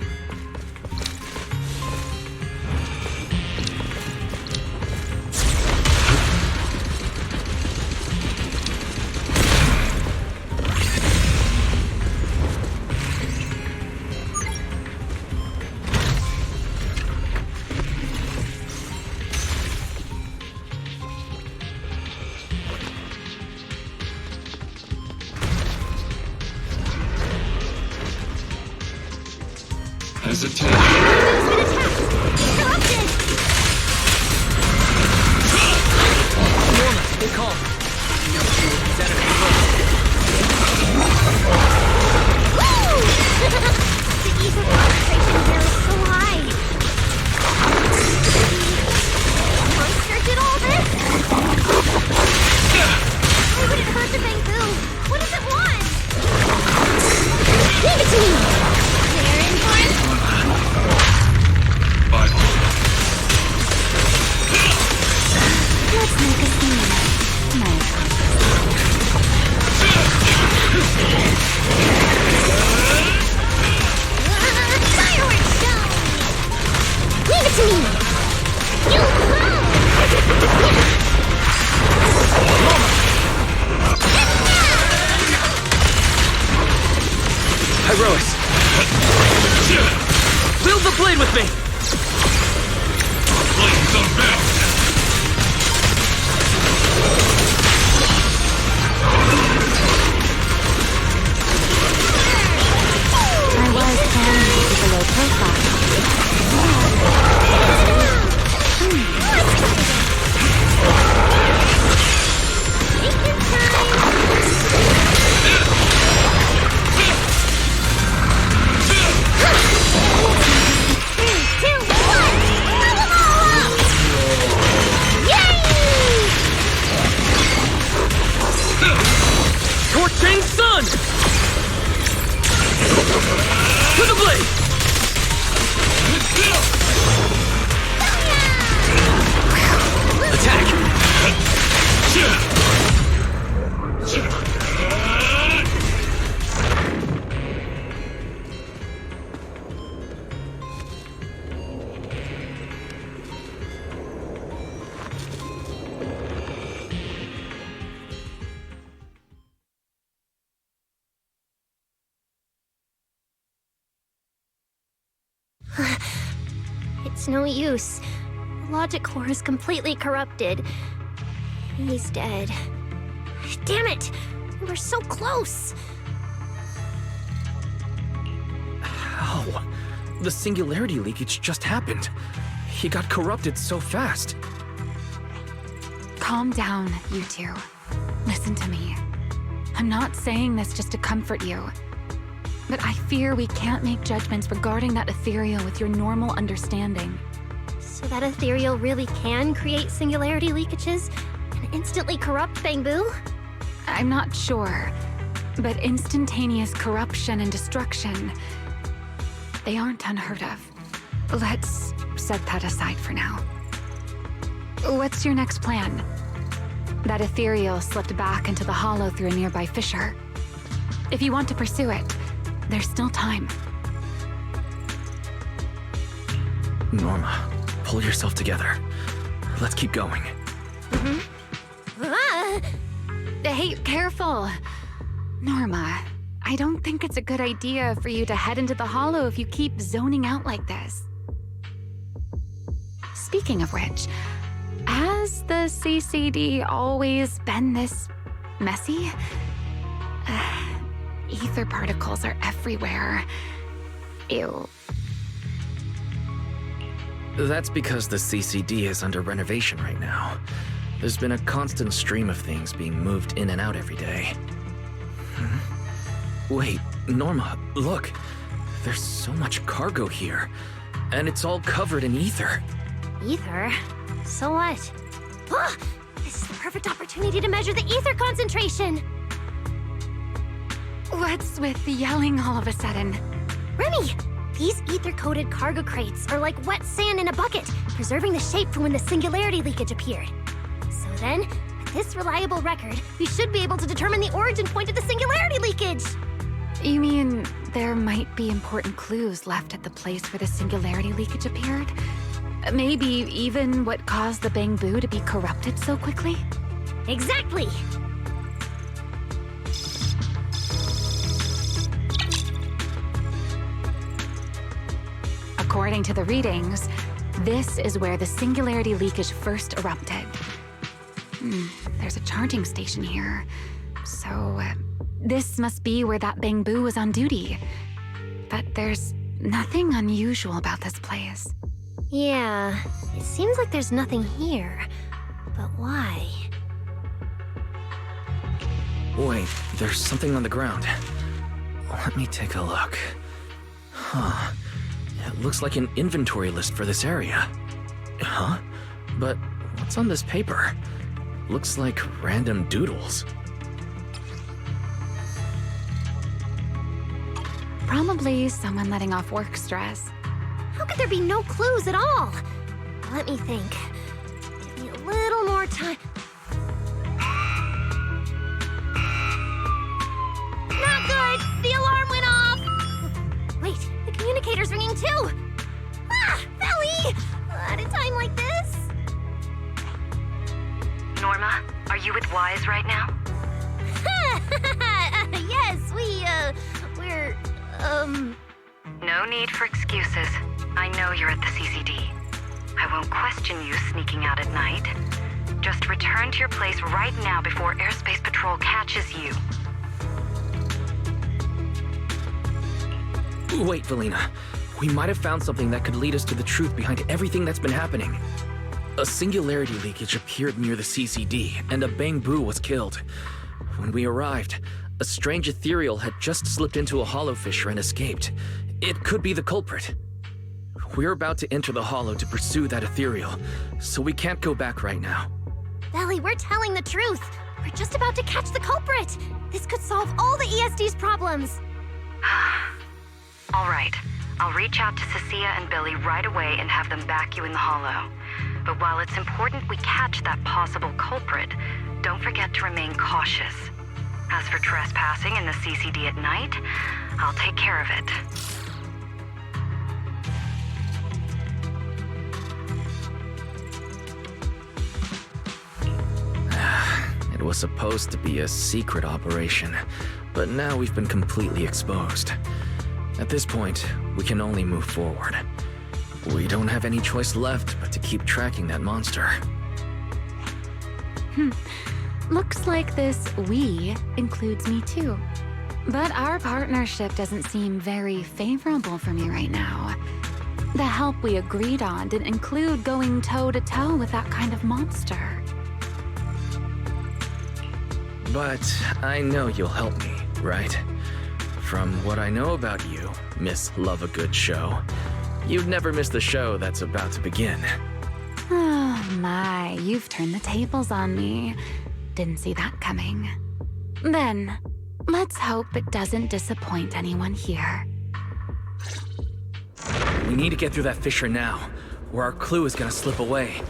Hesitate. Norma, stay calm. These enemies close. The ether concentration here is so high. The monster did all this? Why would it hurt the bamboo? What does it want? Leave it to me! They're in for it? Let's make a scene. Nice. Fireworks show! Leave it to me! You Hyrois! Wield the blade with me! Flames unbound! I was planning to keep a low profile. Take your time! 3, 2, 1! Blow them all up! Yay! Torching sun! To the blade! Attack! It's no use. The logic core is completely corrupted. He's dead. Damn it! We're so close! How? The singularity leakage just happened. He got corrupted so fast. Calm down, you two. Listen to me. I'm not saying this just to comfort you. But I fear we can't make judgments regarding that ethereal with your normal understanding. So that ethereal really can create singularity leakages and instantly corrupt Bamboo? I'm not sure. But instantaneous corruption and destruction, they aren't unheard of. Let's set that aside for now. What's your next plan? That ethereal slipped back into the hollow through a nearby fissure. If you want to pursue it, there's still time. Norma, pull yourself together. Let's keep going. Hey, careful. Norma, I don't think it's a good idea for you to head into the hollow if you keep zoning out like this. Speaking of which, has the CCD always been this messy? Ether particles are everywhere. Ew. That's because the CCD is under renovation right now. There's been a constant stream of things being moved in and out every day. Wait, Norma, look. There's so much cargo here, and it's all covered in ether. Ether? So what? Ah, this is the perfect opportunity to measure the ether concentration! What's with the yelling all of a sudden? Remy! These ether-coated cargo crates are like wet sand in a bucket, preserving the shape from when the singularity leakage appeared. So then, with this reliable record, we should be able to determine the origin point of the singularity leakage! You mean there might be important clues left at the place where the singularity leakage appeared? Maybe even what caused the bamboo to be corrupted so quickly? Exactly! According to the readings, this is where the singularity leakage first erupted. There's a charging station here. So, this must be where that bamboo was on duty. But there's nothing unusual about this place. Yeah, it seems like there's nothing here. But why? Wait, there's something on the ground. Let me take a look. Huh. It looks like an inventory list for this area. Huh? But what's on this paper? Looks like random doodles. Probably someone letting off work stress. How could there be no clues at all? Let me think. Give me a little more time. Not good! The alarm went off! Wait, the communicator's ringing too! Ah! Belly! At a time like this? Norma, are you with Wise right now? Yes, we're, No need for excuses. I know you're at the CCD. I won't question you sneaking out at night. Just return to your place right now before Airspace Patrol catches you. Wait, Valina. We might have found something that could lead us to the truth behind everything that's been happening. A singularity leakage appeared near the CCD, and a bamboo was killed. When we arrived, a strange ethereal had just slipped into a hollow fissure and escaped. It could be the culprit. We're about to enter the hollow to pursue that ethereal, so we can't go back right now. Belly, we're telling the truth. We're just about to catch the culprit. This could solve all the ESD's problems. All right. I'll reach out to Cecilia and Billy right away and have them back you in the hollow. But while it's important we catch that possible culprit, don't forget to remain cautious. As for trespassing in the CCD at night, I'll take care of it. It was supposed to be a secret operation, but now we've been completely exposed. At this point, we can only move forward. We don't have any choice left but to keep tracking that monster. Looks like this "we" includes me too. But our partnership doesn't seem very favorable for me right now. The help we agreed on didn't include going toe-to-toe with that kind of monster. But I know you'll help me, right? From what I know about you, Miss Love a Good Show, you'd never miss the show that's about to begin. Oh my, you've turned the tables on me. Didn't see that coming. Then, let's hope it doesn't disappoint anyone here. We need to get through that fissure now, or our clue is gonna slip away.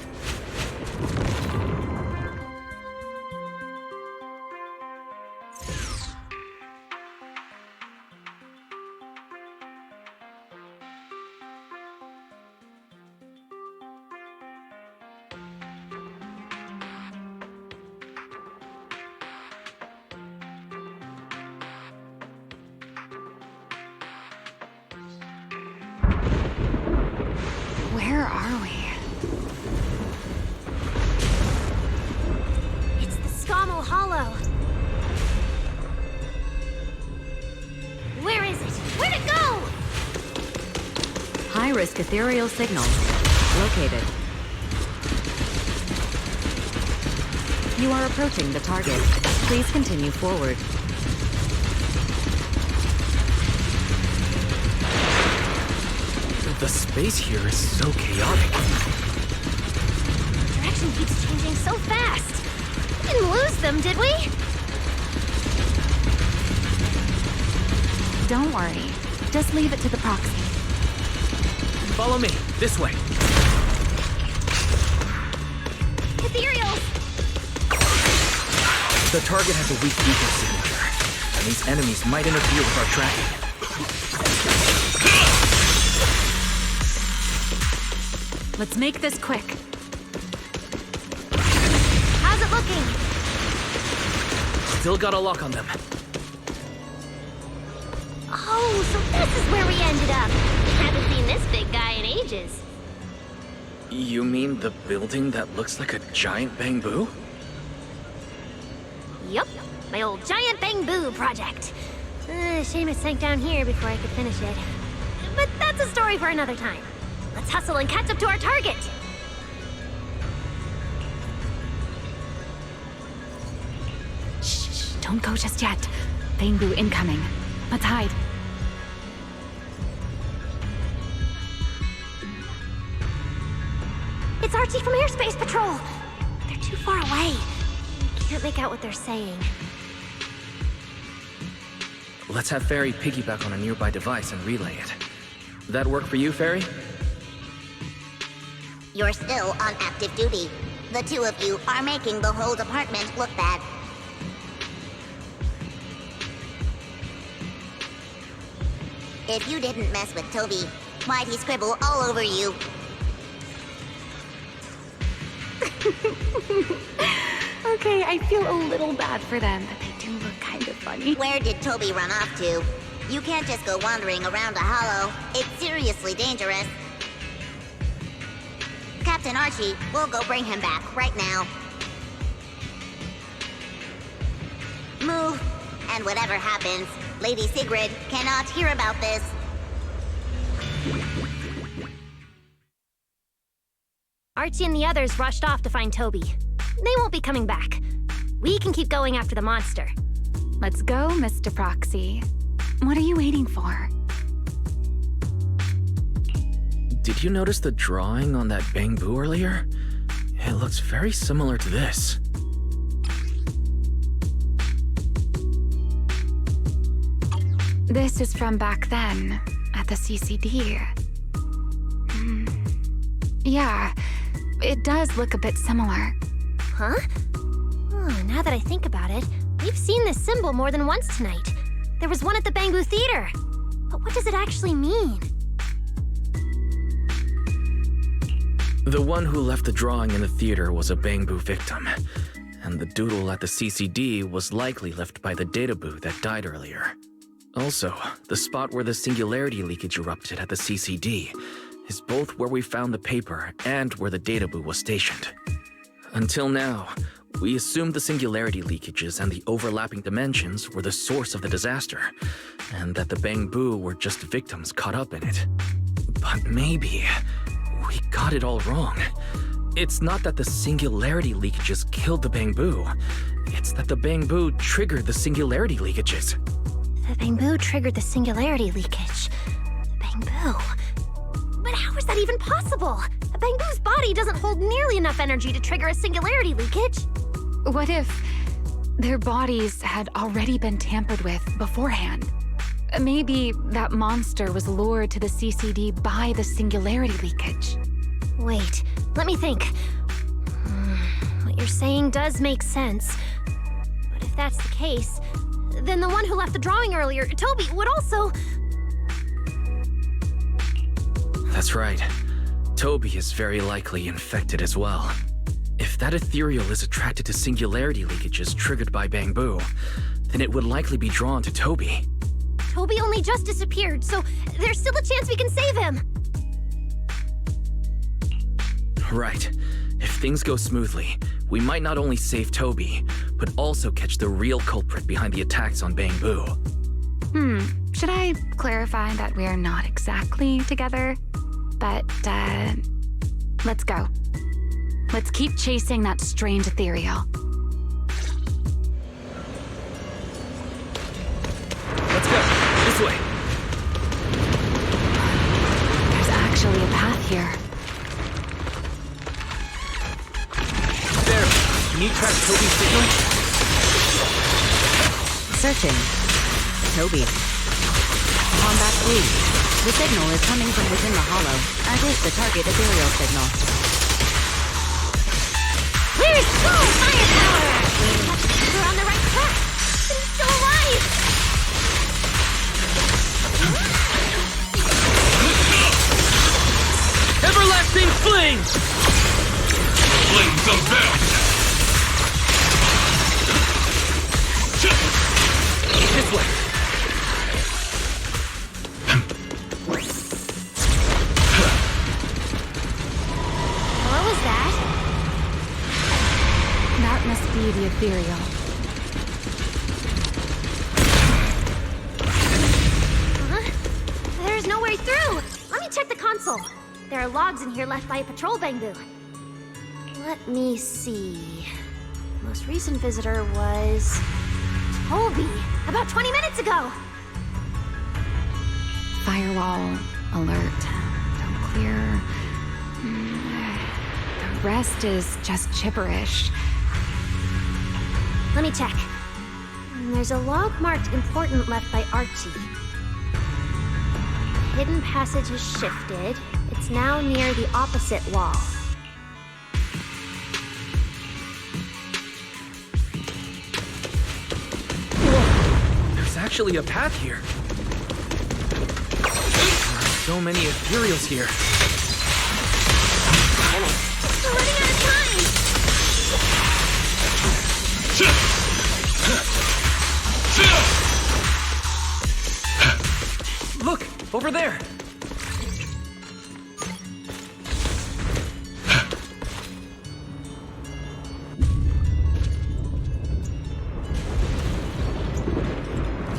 Where are we? It's the Scommel Hollow. Where is it? Where'd it go? High-risk ethereal signal. Located. You are approaching the target. Please continue forward. The space here is so chaotic. The direction keeps changing so fast. We didn't lose them, did we? Don't worry. Just leave it to the proxy. Follow me, this way. Ethereals! The target has a weak ether signature, and these enemies might interfere with our tracking. Let's make this quick. How's it looking? Still got a lock on them. Oh, so this is where we ended up. Haven't seen this big guy in ages. You mean the building that looks like a giant bamboo? Yup, my old giant bamboo project. Shame it sank down here before I could finish it. But that's a story for another time. Let's hustle and catch up to our target. Shh, don't go just yet. Bamboo incoming. Let's hide. It's Archie from Airspace Patrol. They're too far away. Can't make out what they're saying. Let's have Fairy piggyback on a nearby device and relay it. That work for you, Fairy? You're still on active duty. The two of you are making the whole department look bad. If you didn't mess with Toby, why'd he scribble all over you? Okay, I feel a little bad for them, but they do look kind of funny. Where did Toby run off to? You can't just go wandering around a hollow. It's seriously dangerous. Captain Archie, we'll go bring him back right now. Move, and whatever happens, Lady Sigrid cannot hear about this. Archie and the others rushed off to find Toby. They won't be coming back. We can keep going after the monster. Let's go, Mr. Proxy. What are you waiting for? Did you notice the drawing on that bamboo earlier? It looks very similar to this. This is from back then, at the CCD. Yeah, it does look a bit similar. Huh? Oh, now that I think about it, we've seen this symbol more than once tonight. There was one at the Bamboo Theater. But what does it actually mean? The one who left the drawing in the theater was a bamboo victim, and the doodle at the CCD was likely left by the databoo that died earlier. Also, the spot where the singularity leakage erupted at the CCD is both where we found the paper and where the databoo was stationed. Until now, we assumed the singularity leakages and the overlapping dimensions were the source of the disaster, and that the bamboo were just victims caught up in it. But maybe we got it all wrong. It's not that the singularity leakages killed the bamboo. It's that the bamboo triggered the singularity leakages. The bamboo triggered the singularity leakage. The bamboo. But how is that even possible? A bamboo's body doesn't hold nearly enough energy to trigger a singularity leakage. What if their bodies had already been tampered with beforehand? Maybe that monster was lured to the CCD by the singularity leakage. Wait, let me think. What you're saying does make sense. But if that's the case, then the one who left the drawing earlier, Toby, would also... That's right. Toby is very likely infected as well. If that ethereal is attracted to singularity leakages triggered by bamboo, then it would likely be drawn to Toby. Toby only just disappeared, so there's still a chance we can save him. Right. If things go smoothly, we might not only save Toby, but also catch the real culprit behind the attacks on Bamboo. Should I clarify that we're not exactly together? But, let's go. Let's keep chasing that strange ethereal. Let's go. This way. There's actually a path here. There. Can you track Toby's signal? Searching. Toby. Combat 3. The signal is coming from within the hollow, as is the target ethereal signal. Where's firepower? We're on the right track. He's still alive. Everlasting flames! Flames abound! This way. What was that? That must be the ethereal. Huh? There's no way through. Let me check the console. There are logs in here left by a patrol Bamboo. Let me see. The most recent visitor was Toby, about 20 minutes ago. Firewall alert. Don't clear. The rest is just gibberish. Let me check. There's a log marked important left by Archie. Hidden passage has shifted. It's now near the opposite wall. There's actually a path here. There are so many ethereals here. We're running out of time! Look! Over there!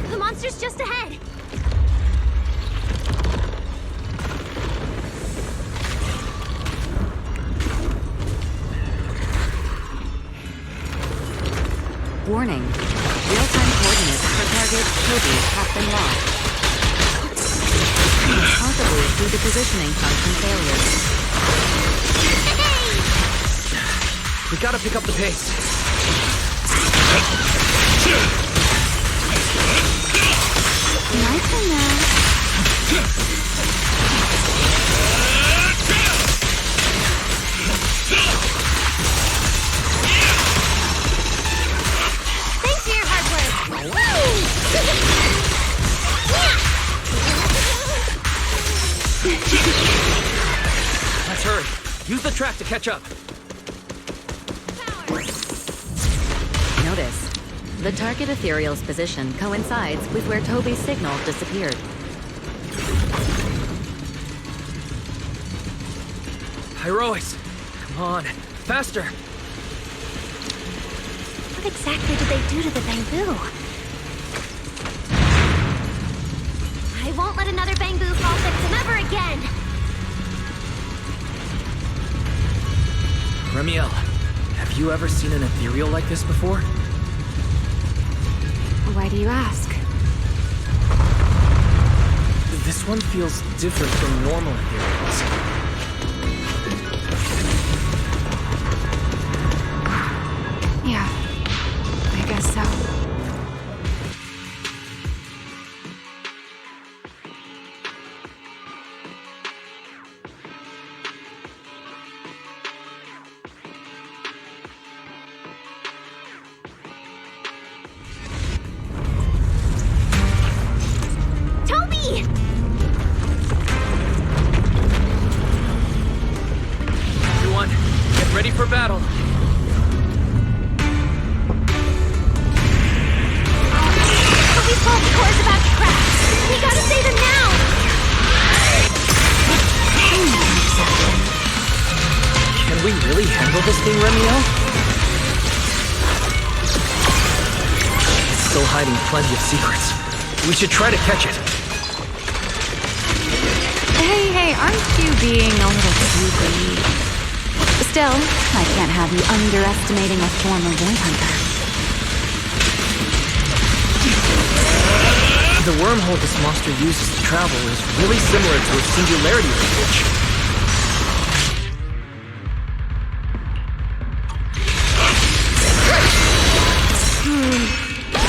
The monster's just ahead! Warning. Real-time coordinates for target Toby have been lost. Possibly due to positioning function failures. We gotta pick up the pace. Nice one now. Thanks for your hard work! Let's hurry. Use the track to catch up. Notice. The target ethereal's position coincides with where Toby's signal disappeared. Heroics! Come on, faster! What exactly did they do to the Bamboo? I won't let another Bamboo fall victim ever again! Remiel, have you ever seen an ethereal like this before? Why do you ask? This one feels different from normal ethereals. Yeah, I guess so. Toby! Everyone, get ready for battle. Toby's fault core is about to crash! We gotta save him now! really handle this thing, Remiel? It's still hiding plenty of secrets. We should try to catch it. Hey, aren't you being a little too greedy? Still, I can't have you underestimating a former void hunter. The wormhole this monster uses to travel is really similar to a singularity linkage.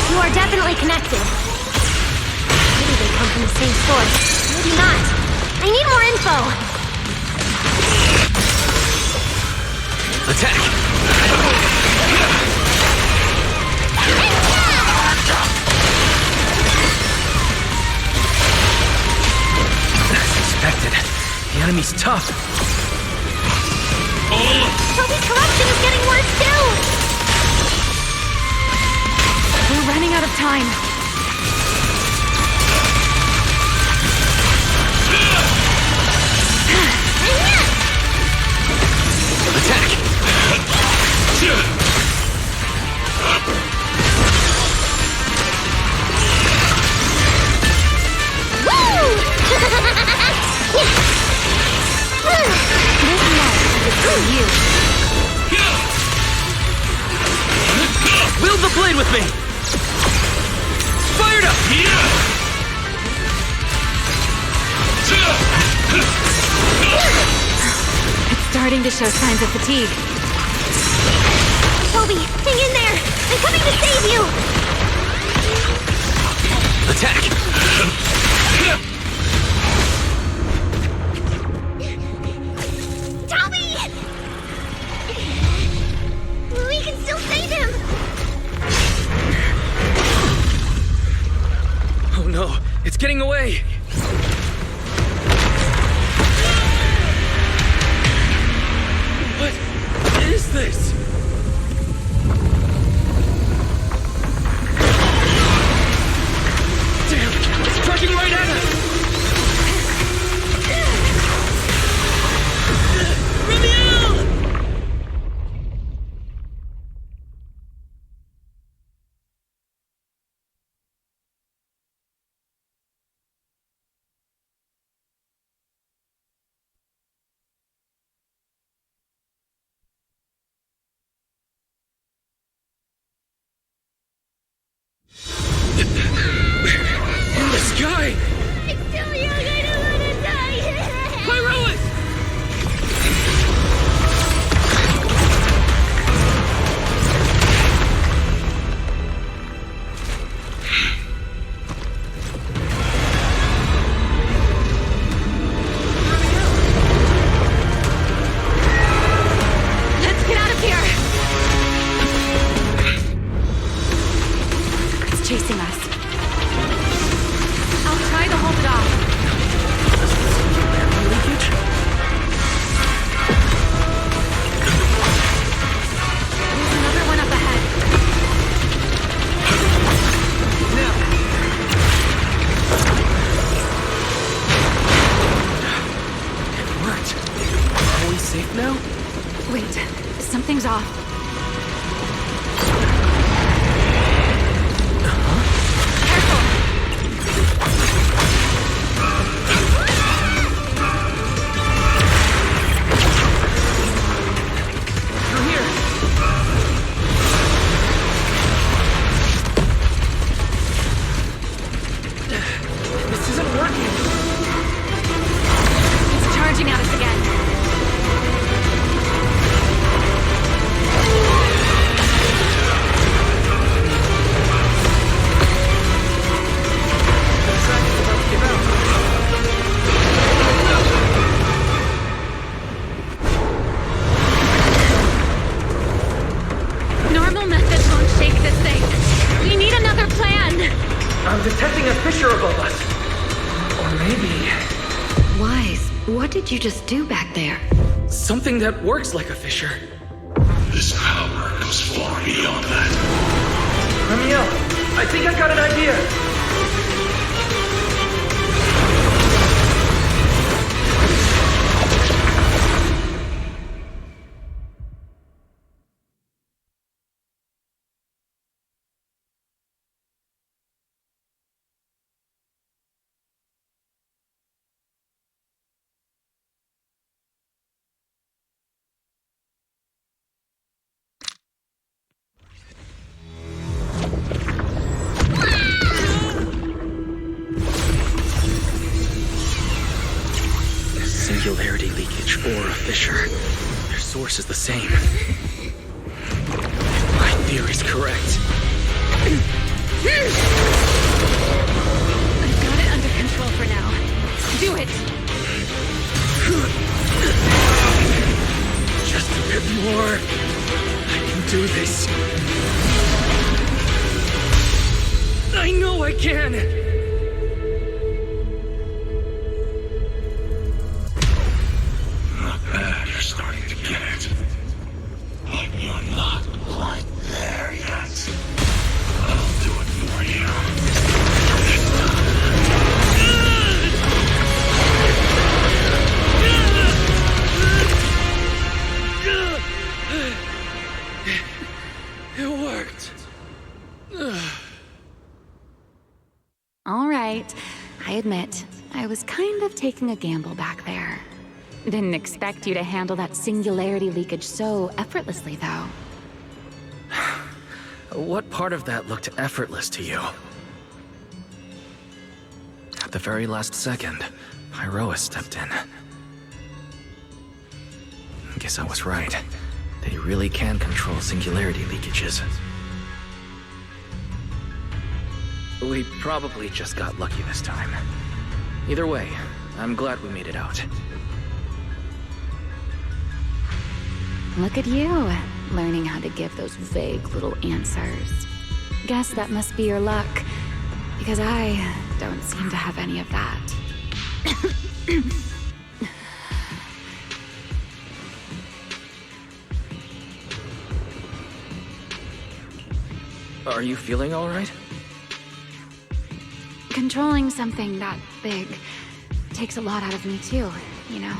You are definitely connected. Maybe they come from the same source. Maybe not. I need more info. Attack! As expected, the enemy's tough. Toby's corruption is getting worse too! We're running out of time. Attack! Wield the blade with me! Fired up! It's starting to show signs of fatigue. Toby, hang in there! I'm coming to save you! Attack! Toby! We can still save him! Oh no, it's getting away! What is this? Damn, it's charging right at us! In the sky! It's too young, I don't want to die! Pyrolis! Let's get out of here! It's chasing us. I'll try to hold it off. Leakage? There's another one up ahead. It worked. Are we safe now? Wait, something's off. Through here! This isn't working! It's charging at us again. Normal methods won't shake this thing. We need another plan. I'm detecting a fissure above us. Or maybe... Wise, what did you just do back there? something that works like a fissure. This power goes far beyond that. Remiel, I think I've got an idea. fissure. Their source is the same. My theory's correct. I've got it under control for now. Do it! Just a bit more. I can do this. I know I can! Not bad, you're starting to get it. But you're not quite there yet. I'll do it for you. It worked. All right. I admit, I was kind of taking a gamble back there. Didn't expect you to handle that singularity leakage so effortlessly, though. What part of that looked effortless to you? At the very last second, Pyroa stepped in. Guess I was right. They really can control singularity leakages. We probably just got lucky this time. Either way, I'm glad we made it out. Look at you, learning how to give those vague little answers. Guess that must be your luck, because I don't seem to have any of that. Are you feeling all right? Controlling something that big takes a lot out of me too, you know.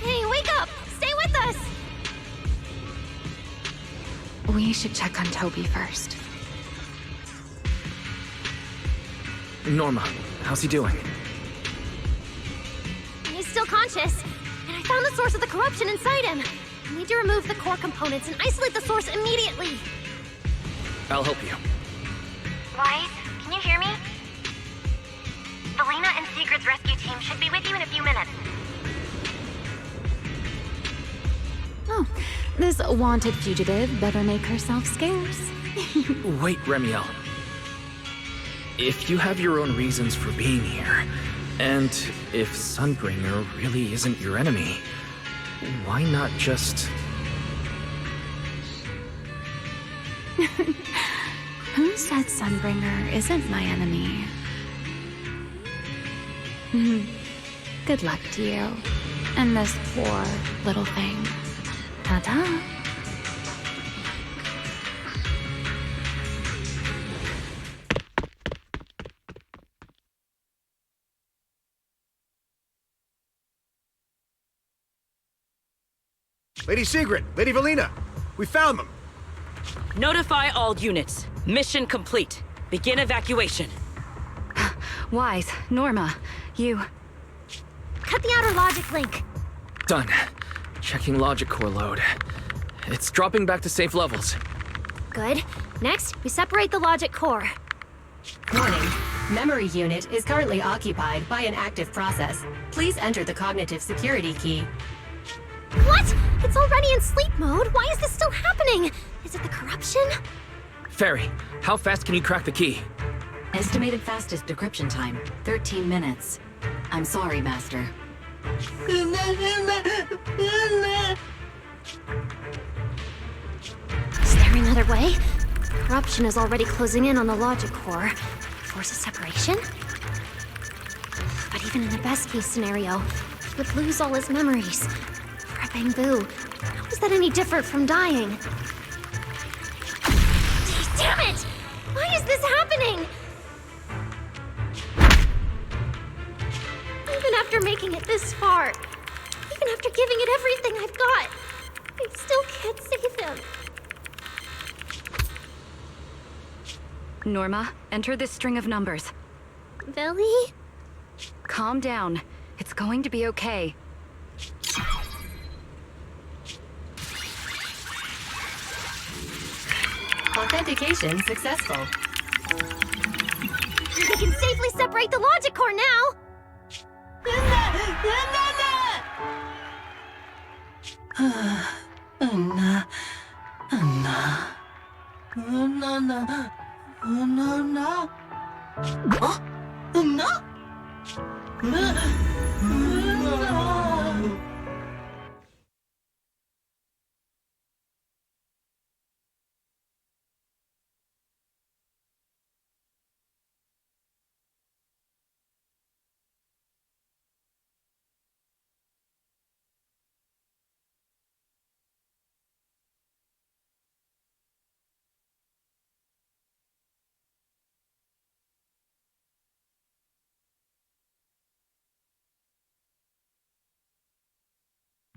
Hey, wake up! Stay with us! We should check on Toby first. Norma, how's he doing? He's still conscious, and I found the source of the corruption inside him. I need to remove the core components and isolate the source immediately. I'll help you. Wise, can you hear me? Valina and Sigrid's rescue team should be with you in a few minutes. Oh, this wanted fugitive better make herself scarce. Wait, Remiel. If you have your own reasons for being here, and if Sunbringer really isn't your enemy, why not just... Who said Sunbringer isn't my enemy? Good luck to you. And this poor little thing. Ta-ta. Lady Sigrid, Lady Valina, we found them. Notify all units. Mission complete. Begin evacuation. Wise, Norma, you... Cut the outer logic link. Done. Checking logic core load. It's dropping back to safe levels. Good. Next, we separate the logic core. Warning. Memory unit is currently occupied by an active process. Please enter the cognitive security key. What? It's already in sleep mode. Why is this still happening? Is it the corruption? Fairy, how fast can you crack the key? Estimated fastest decryption time, 13 minutes. I'm sorry, Master. Is there another way? Corruption is already closing in on the logic core. Force a separation? But even in the best case scenario, he would lose all his memories. For a Bangbu, how is that any different from dying? Damn it! Why is this happening? Even after making it this far, even after giving it everything I've got, I still can't save him. Norma, enter this string of numbers. Billy? Calm down. It's going to be okay. Authentication successful. We can safely separate the logic core now!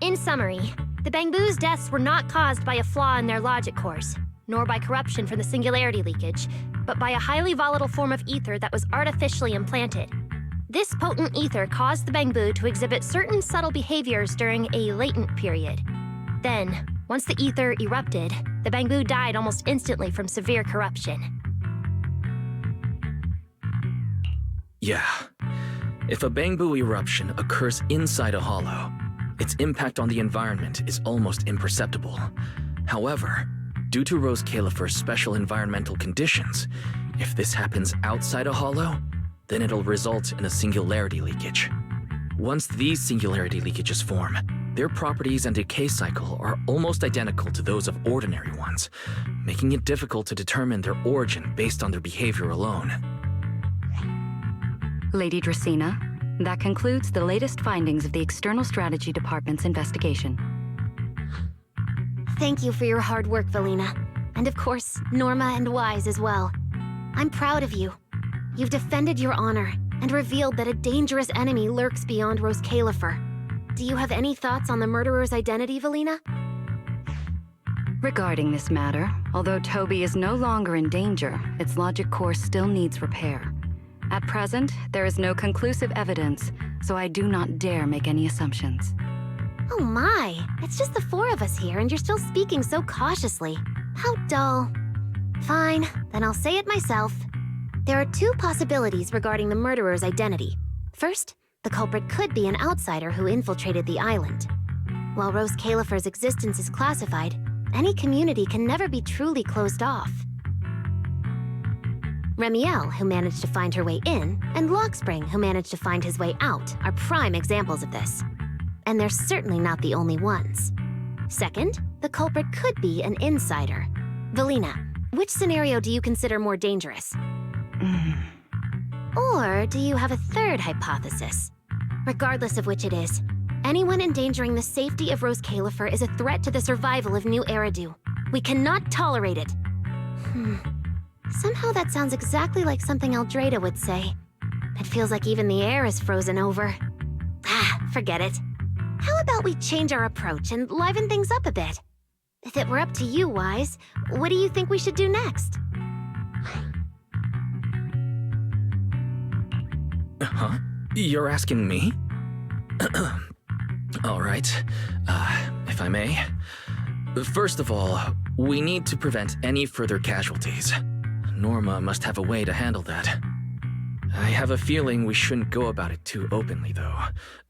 In summary, the Bangbu's deaths were not caused by a flaw in their logic cores, nor by corruption from the singularity leakage, but by a highly volatile form of ether that was artificially implanted. This potent ether caused the Bangbu to exhibit certain subtle behaviors during a latent period. Then, once the ether erupted, the Bangbu died almost instantly from severe corruption. Yeah. If a Bangbu eruption occurs inside a hollow, its impact on the environment is almost imperceptible. However, due to Rose Califer's special environmental conditions, if this happens outside a hollow, then it'll result in a singularity leakage. Once these singularity leakages form, their properties and decay cycle are almost identical to those of ordinary ones, making it difficult to determine their origin based on their behavior alone. Lady Dracena, that concludes the latest findings of the External Strategy Department's investigation. Thank you for your hard work, Valina. And of course, Norma and Wise as well. I'm proud of you. You've defended your honor and revealed that a dangerous enemy lurks beyond Rose Califer. Do you have any thoughts on the murderer's identity, Valina? Regarding this matter, although Toby is no longer in danger, its logic core still needs repair. At present, there is no conclusive evidence, so I do not dare make any assumptions. Oh my, it's just the four of us here and you're still speaking so cautiously. How dull. Fine, then I'll say it myself. There are two possibilities regarding the murderer's identity. First, the culprit could be an outsider who infiltrated the island. While Rose Califer's existence is classified, any community can never be truly closed off. Remiel, who managed to find her way in, and Lockspring, who managed to find his way out, are prime examples of this. And they're certainly not the only ones. Second, the culprit could be an insider. Valina, which scenario do you consider more dangerous? Or do you have a third hypothesis? Regardless of which it is, anyone endangering the safety of Rose Califer is a threat to the survival of New Eridu. We cannot tolerate it. Somehow that sounds exactly like something Eldrada would say. It feels like even the air is frozen over. Forget it. How about we change our approach and liven things up a bit? If it were up to you, Wise, what do you think we should do next? Huh? You're asking me? All right. If I may. First of all, we need to prevent any further casualties. Norma must have a way to handle that. I have a feeling we shouldn't go about it too openly, though.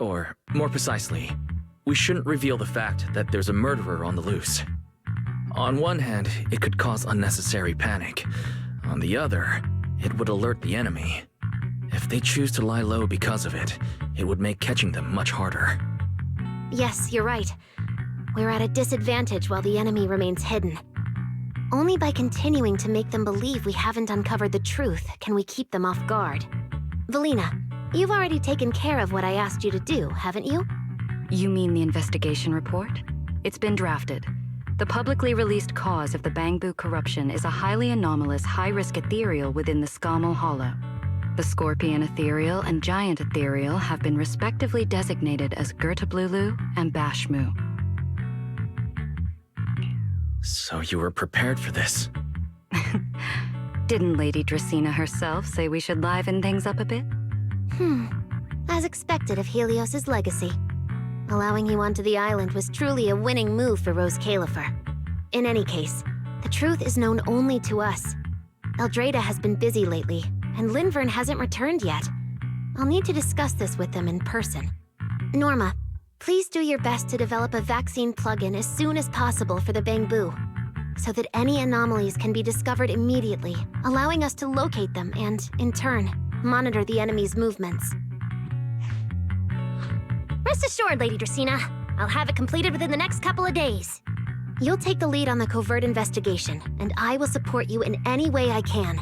Or, more precisely, we shouldn't reveal the fact that there's a murderer on the loose. On one hand, it could cause unnecessary panic. On the other, it would alert the enemy. If they choose to lie low because of it, it would make catching them much harder. Yes, you're right. We're at a disadvantage while the enemy remains hidden. Only by continuing to make them believe we haven't uncovered the truth can we keep them off guard. Valina, you've already taken care of what I asked you to do, haven't you? You mean the investigation report? It's been drafted. The publicly released cause of the Bangbu corruption is a highly anomalous, high-risk ethereal within the Scamal Hollow. The Scorpion Ethereal and Giant Ethereal have been respectively designated as Gertablulu and Bashmu. So you were prepared for this? Didn't Lady Dracena herself say we should liven things up a bit? As expected of Helios's legacy. Allowing you onto the island was truly a winning move for Rose Califer. In any case, the truth is known only to us. Eldrada has been busy lately, and Linvern hasn't returned yet. I'll need to discuss this with them in person. Norma, please do your best to develop a vaccine plugin as soon as possible for the Bangbu, so that any anomalies can be discovered immediately, allowing us to locate them and, in turn, monitor the enemy's movements. Rest assured, Lady Dracaena, I'll have it completed within the next couple of days. You'll take the lead on the covert investigation, and I will support you in any way I can.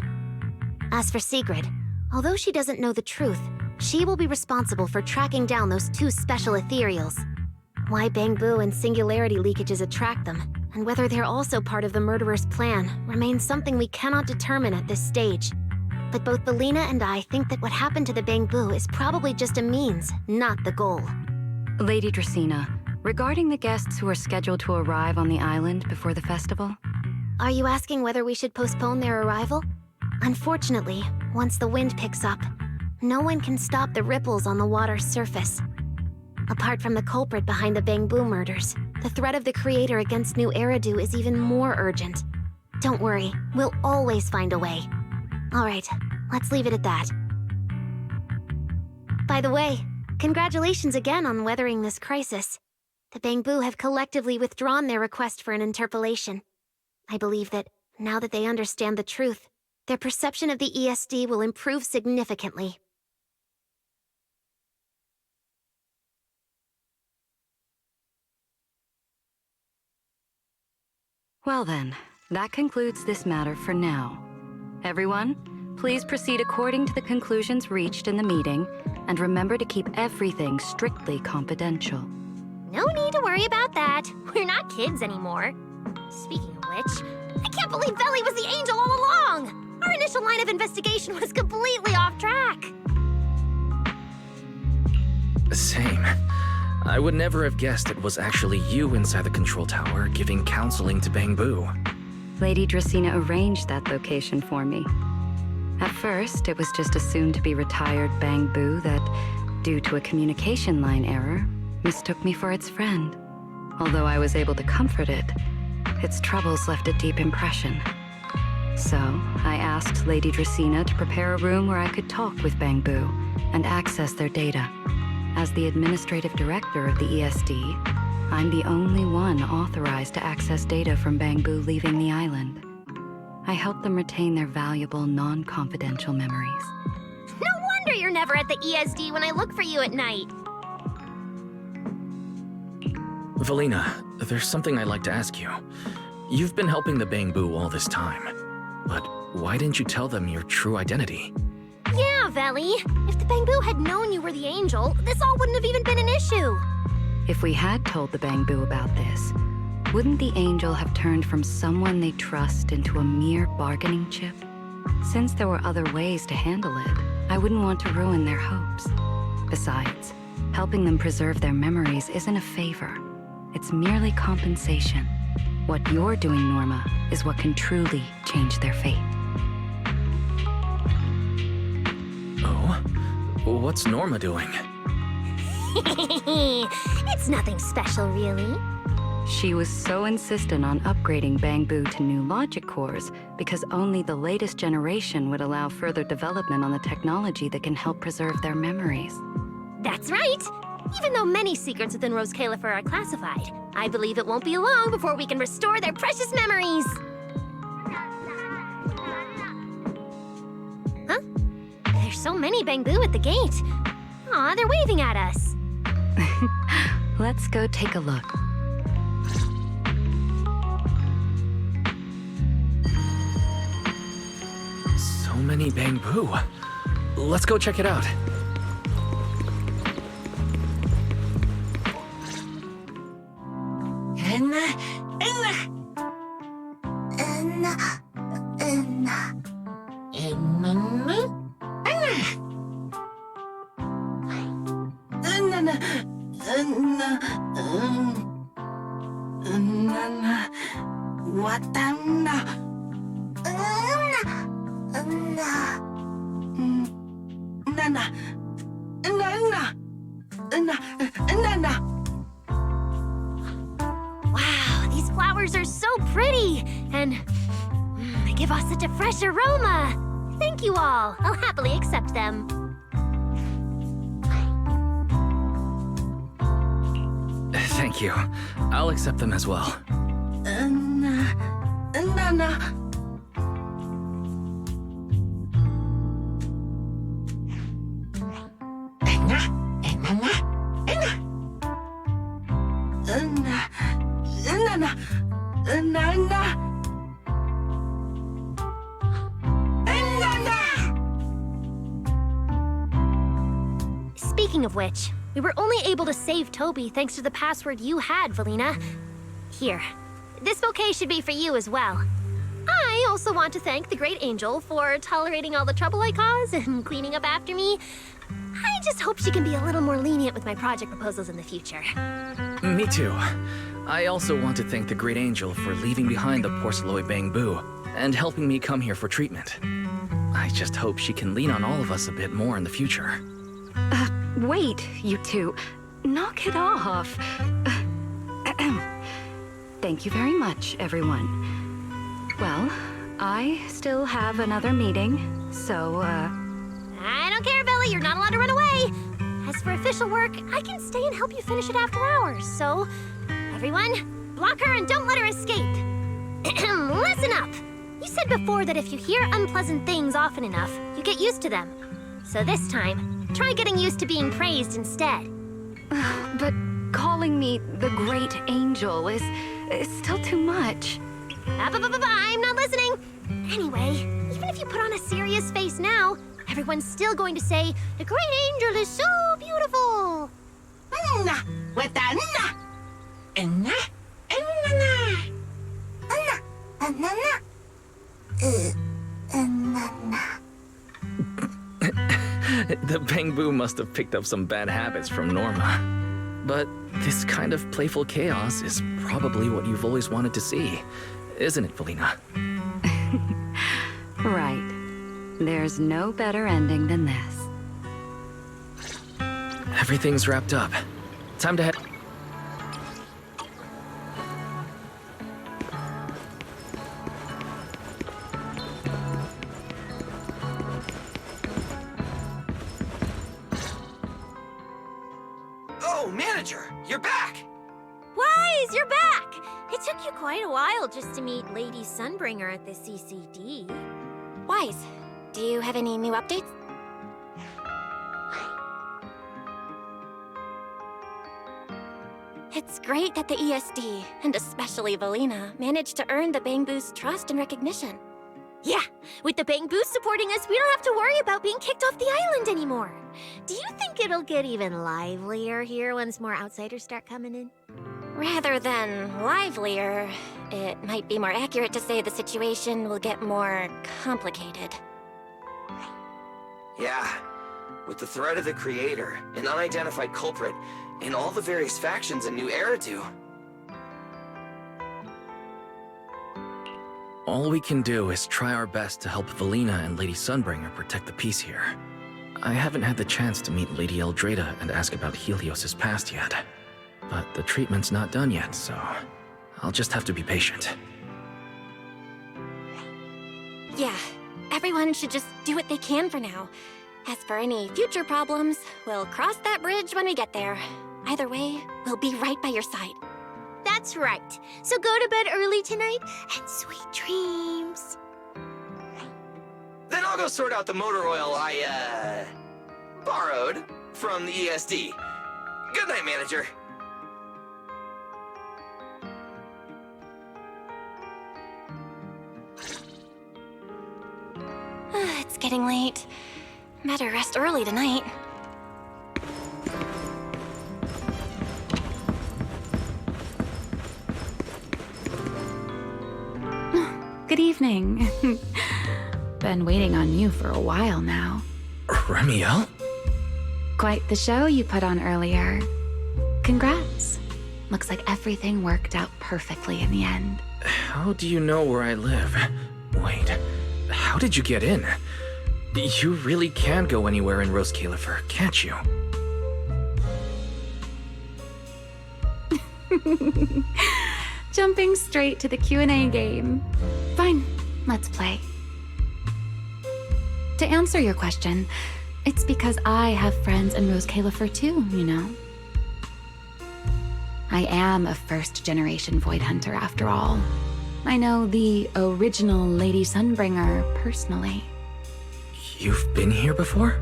As for Sigrid, although she doesn't know the truth, she will be responsible for tracking down those two special ethereals. Why Bangbu and singularity leakages attract them, and whether they're also part of the murderer's plan, remains something we cannot determine at this stage. But both Belina and I think that what happened to the Bangbu is probably just a means, not the goal. Lady Dracaena, regarding the guests who are scheduled to arrive on the island before the festival? Are you asking whether we should postpone their arrival? Unfortunately, once the wind picks up, no one can stop the ripples on the water's surface. Apart from the culprit behind the Bangbu murders, the threat of the Creator against New Eridu is even more urgent. Don't worry, we'll always find a way. Alright, let's leave it at that. By the way, congratulations again on weathering this crisis. The Bangbu have collectively withdrawn their request for an interpolation. I believe that, now that they understand the truth, their perception of the ESD will improve significantly. Well then, that concludes this matter for now. Everyone, please proceed according to the conclusions reached in the meeting, and remember to keep everything strictly confidential. No need to worry about that. We're not kids anymore. Speaking of which, I can't believe Veli was the angel all along! Our initial line of investigation was completely off track. Same. I would never have guessed it was actually you inside the control tower giving counseling to Bangbu. Lady Dracaena arranged that location for me. At first, it was just a soon-to-be retired Bangbu that, due to a communication line error, mistook me for its friend. Although I was able to comfort it, its troubles left a deep impression. So, I asked Lady Dracaena to prepare a room where I could talk with Bangbu and access their data. As the administrative director of the ESD, I'm the only one authorized to access data from Bangbu leaving the island. I help them retain their valuable, non-confidential memories. No wonder you're never at the ESD when I look for you at night. Valina, there's something I'd like to ask you. You've been helping the Bangbu all this time, but why didn't you tell them your true identity? Yeah, Veli. If the Bangbu had known you were the angel, this all wouldn't have even been an issue. If we had told the Bangbu about this, wouldn't the angel have turned from someone they trust into a mere bargaining chip? Since there were other ways to handle it, I wouldn't want to ruin their hopes. Besides, helping them preserve their memories isn't a favor. It's merely compensation. What you're doing, Norma, is what can truly change their fate. Oh? What's Norma doing? It's nothing special, really. She was so insistent on upgrading Bangbu to new logic cores because only the latest generation would allow further development on the technology that can help preserve their memories. That's right. Even though many secrets within Rose Califer are classified, I believe it won't be long before we can restore their precious memories. Huh? There's so many Bangbu at the gate. Aw, they're waving at us. Let's go take a look. So many Bangbu. Let's go check it out. Wow, these flowers are so pretty, and they give off such a fresh aroma. Thank you all. I'll happily accept them. Thank you. I'll accept them as well. Speaking of which, we were only able to save Toby thanks to the password you had, Valina. Here, this bouquet should be for you as well. I also want to thank the Great Angel for tolerating all the trouble I cause and cleaning up after me. I just hope she can be a little more lenient with my project proposals in the future. Me too. I also want to thank the Great Angel for leaving behind the porcelain bamboo and helping me come here for treatment. I just hope she can lean on all of us a bit more in the future. Wait, you two. Knock it off. Thank you very much, everyone. Well, I still have another meeting, so, I don't care, Billy. You're not allowed to run away. As for official work, I can stay and help you finish it after hours, so... Everyone, block her and don't let her escape. Listen up. You said before that if you hear unpleasant things often enough, you get used to them. So this time, try getting used to being praised instead. But calling me the Great Angel is still too much. I'm not listening. Anyway, even if you put on a serious face now, everyone's still going to say, the Great Angel is so beautiful. With the The bamboo must have picked up some bad habits from Norma. But this kind of playful chaos is probably what you've always wanted to see, isn't it, Valina? Right. There's no better ending than this. Everything's wrapped up. Time to head... Oh, manager, you're back! Wise, you're back! It took you quite a while just to meet Lady Sunbringer at the CCD. Wise, do you have any new updates? It's great that the ESD, and especially Valina, managed to earn the Bamboo's trust and recognition. Yeah, with the Bamboo supporting us, we don't have to worry about being kicked off the island anymore. Do you think it'll get even livelier here once more outsiders start coming in? Rather than livelier, it might be more accurate to say the situation will get more complicated. Yeah, with the threat of the Creator, an unidentified culprit, and all the various factions in New Eridu. All we can do is try our best to help Valina and Lady Sunbringer protect the peace here. I haven't had the chance to meet Lady Eldrada and ask about Helios' past yet. But the treatment's not done yet, so I'll just have to be patient. Yeah, everyone should just do what they can for now. As for any future problems, we'll cross that bridge when we get there. Either way, we'll be right by your side. That's right. So go to bed early tonight, and sweet dreams. Then I'll go sort out the motor oil I, borrowed from the ESD. Good night, manager. It's getting late. Better rest early tonight. Good evening. Been waiting on you for a while now. Remiel? Quite the show you put on earlier. Congrats. Looks like everything worked out perfectly in the end. How do you know where I live? Wait, how did you get in? You really can go anywhere in Rose Califer, can't you? Jumping straight to the Q&A game. Fine, let's play. To answer your question, it's because I have friends in Rose Califer too, you know. I am a first-generation Void Hunter after all. I know the original Lady Sunbringer personally. You've been here before?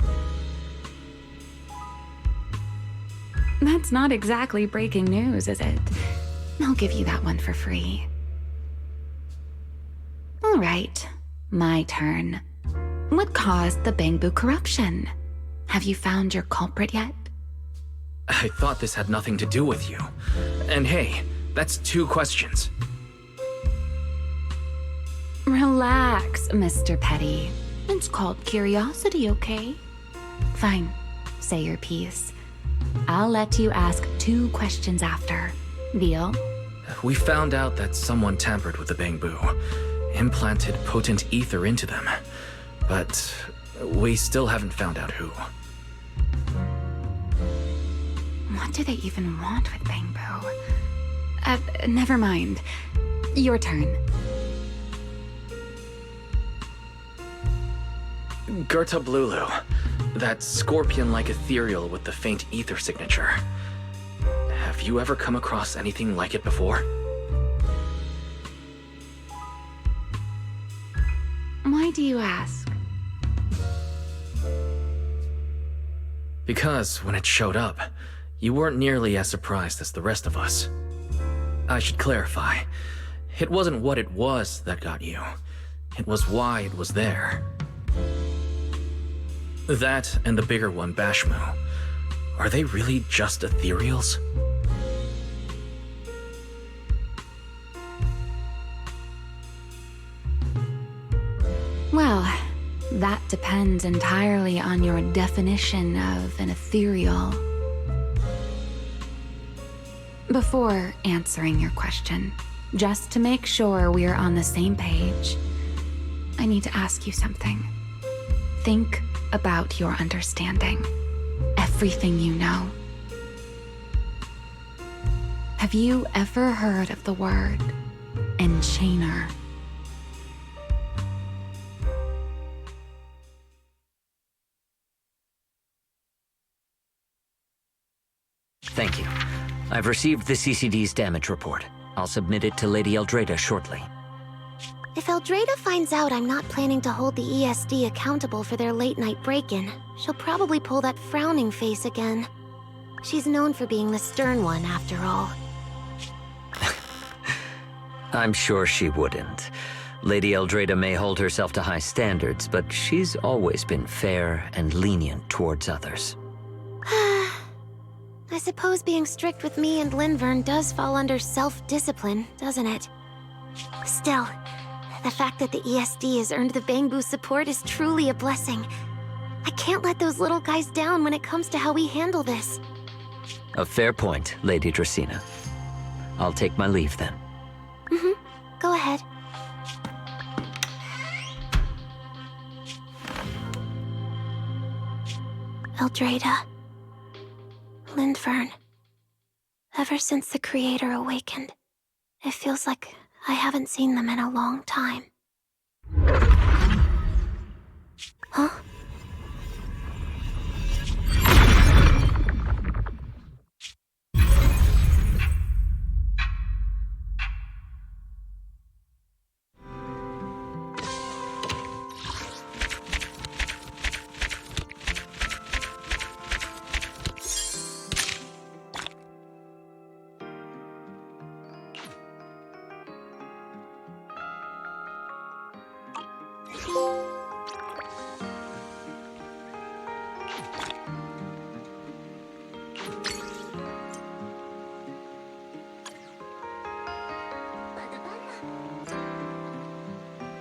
That's not exactly breaking news, is it? I'll give you that one for free. All right, my turn. What caused the Bangbu corruption? Have you found your culprit yet? I thought this had nothing to do with you. And hey, that's 2 questions. Relax, Mr. Petty. It's called curiosity, okay? Fine, say your piece. I'll let you ask 2 questions after. Deal? We found out that someone tampered with the Bangbu, implanted potent ether into them. But we still haven't found out who. What do they even want with Bangbu? Never mind. Your turn. Gerta Blulu, that scorpion-like ethereal with the faint ether signature. Have you ever come across anything like it before? Why do you ask? Because when it showed up, you weren't nearly as surprised as the rest of us. I should clarify. It wasn't what it was that got you. It was why it was there. That and the bigger one, Bashmu. Are they really just ethereals? Well, that depends entirely on your definition of an ethereal. Before answering your question, just to make sure we're on the same page, I need to ask you something. Think about your understanding. Everything you know. Have you ever heard of the word enchainer? Thank you. I've received the CCD's damage report. I'll submit it to Lady Eldrada shortly. If Eldrada finds out I'm not planning to hold the ESD accountable for their late-night break-in, she'll probably pull that frowning face again. She's known for being the stern one, after all. I'm sure she wouldn't. Lady Eldrada may hold herself to high standards, but she's always been fair and lenient towards others. I suppose being strict with me and Linvern does fall under self-discipline, doesn't it? Still, the fact that the ESD has earned the Bangbu support is truly a blessing. I can't let those little guys down when it comes to how we handle this. A fair point, Lady Dracena. I'll take my leave then. Go ahead. Eldrada. Linvern. Ever since the Creator awakened, it feels like I haven't seen them in a long time. Huh?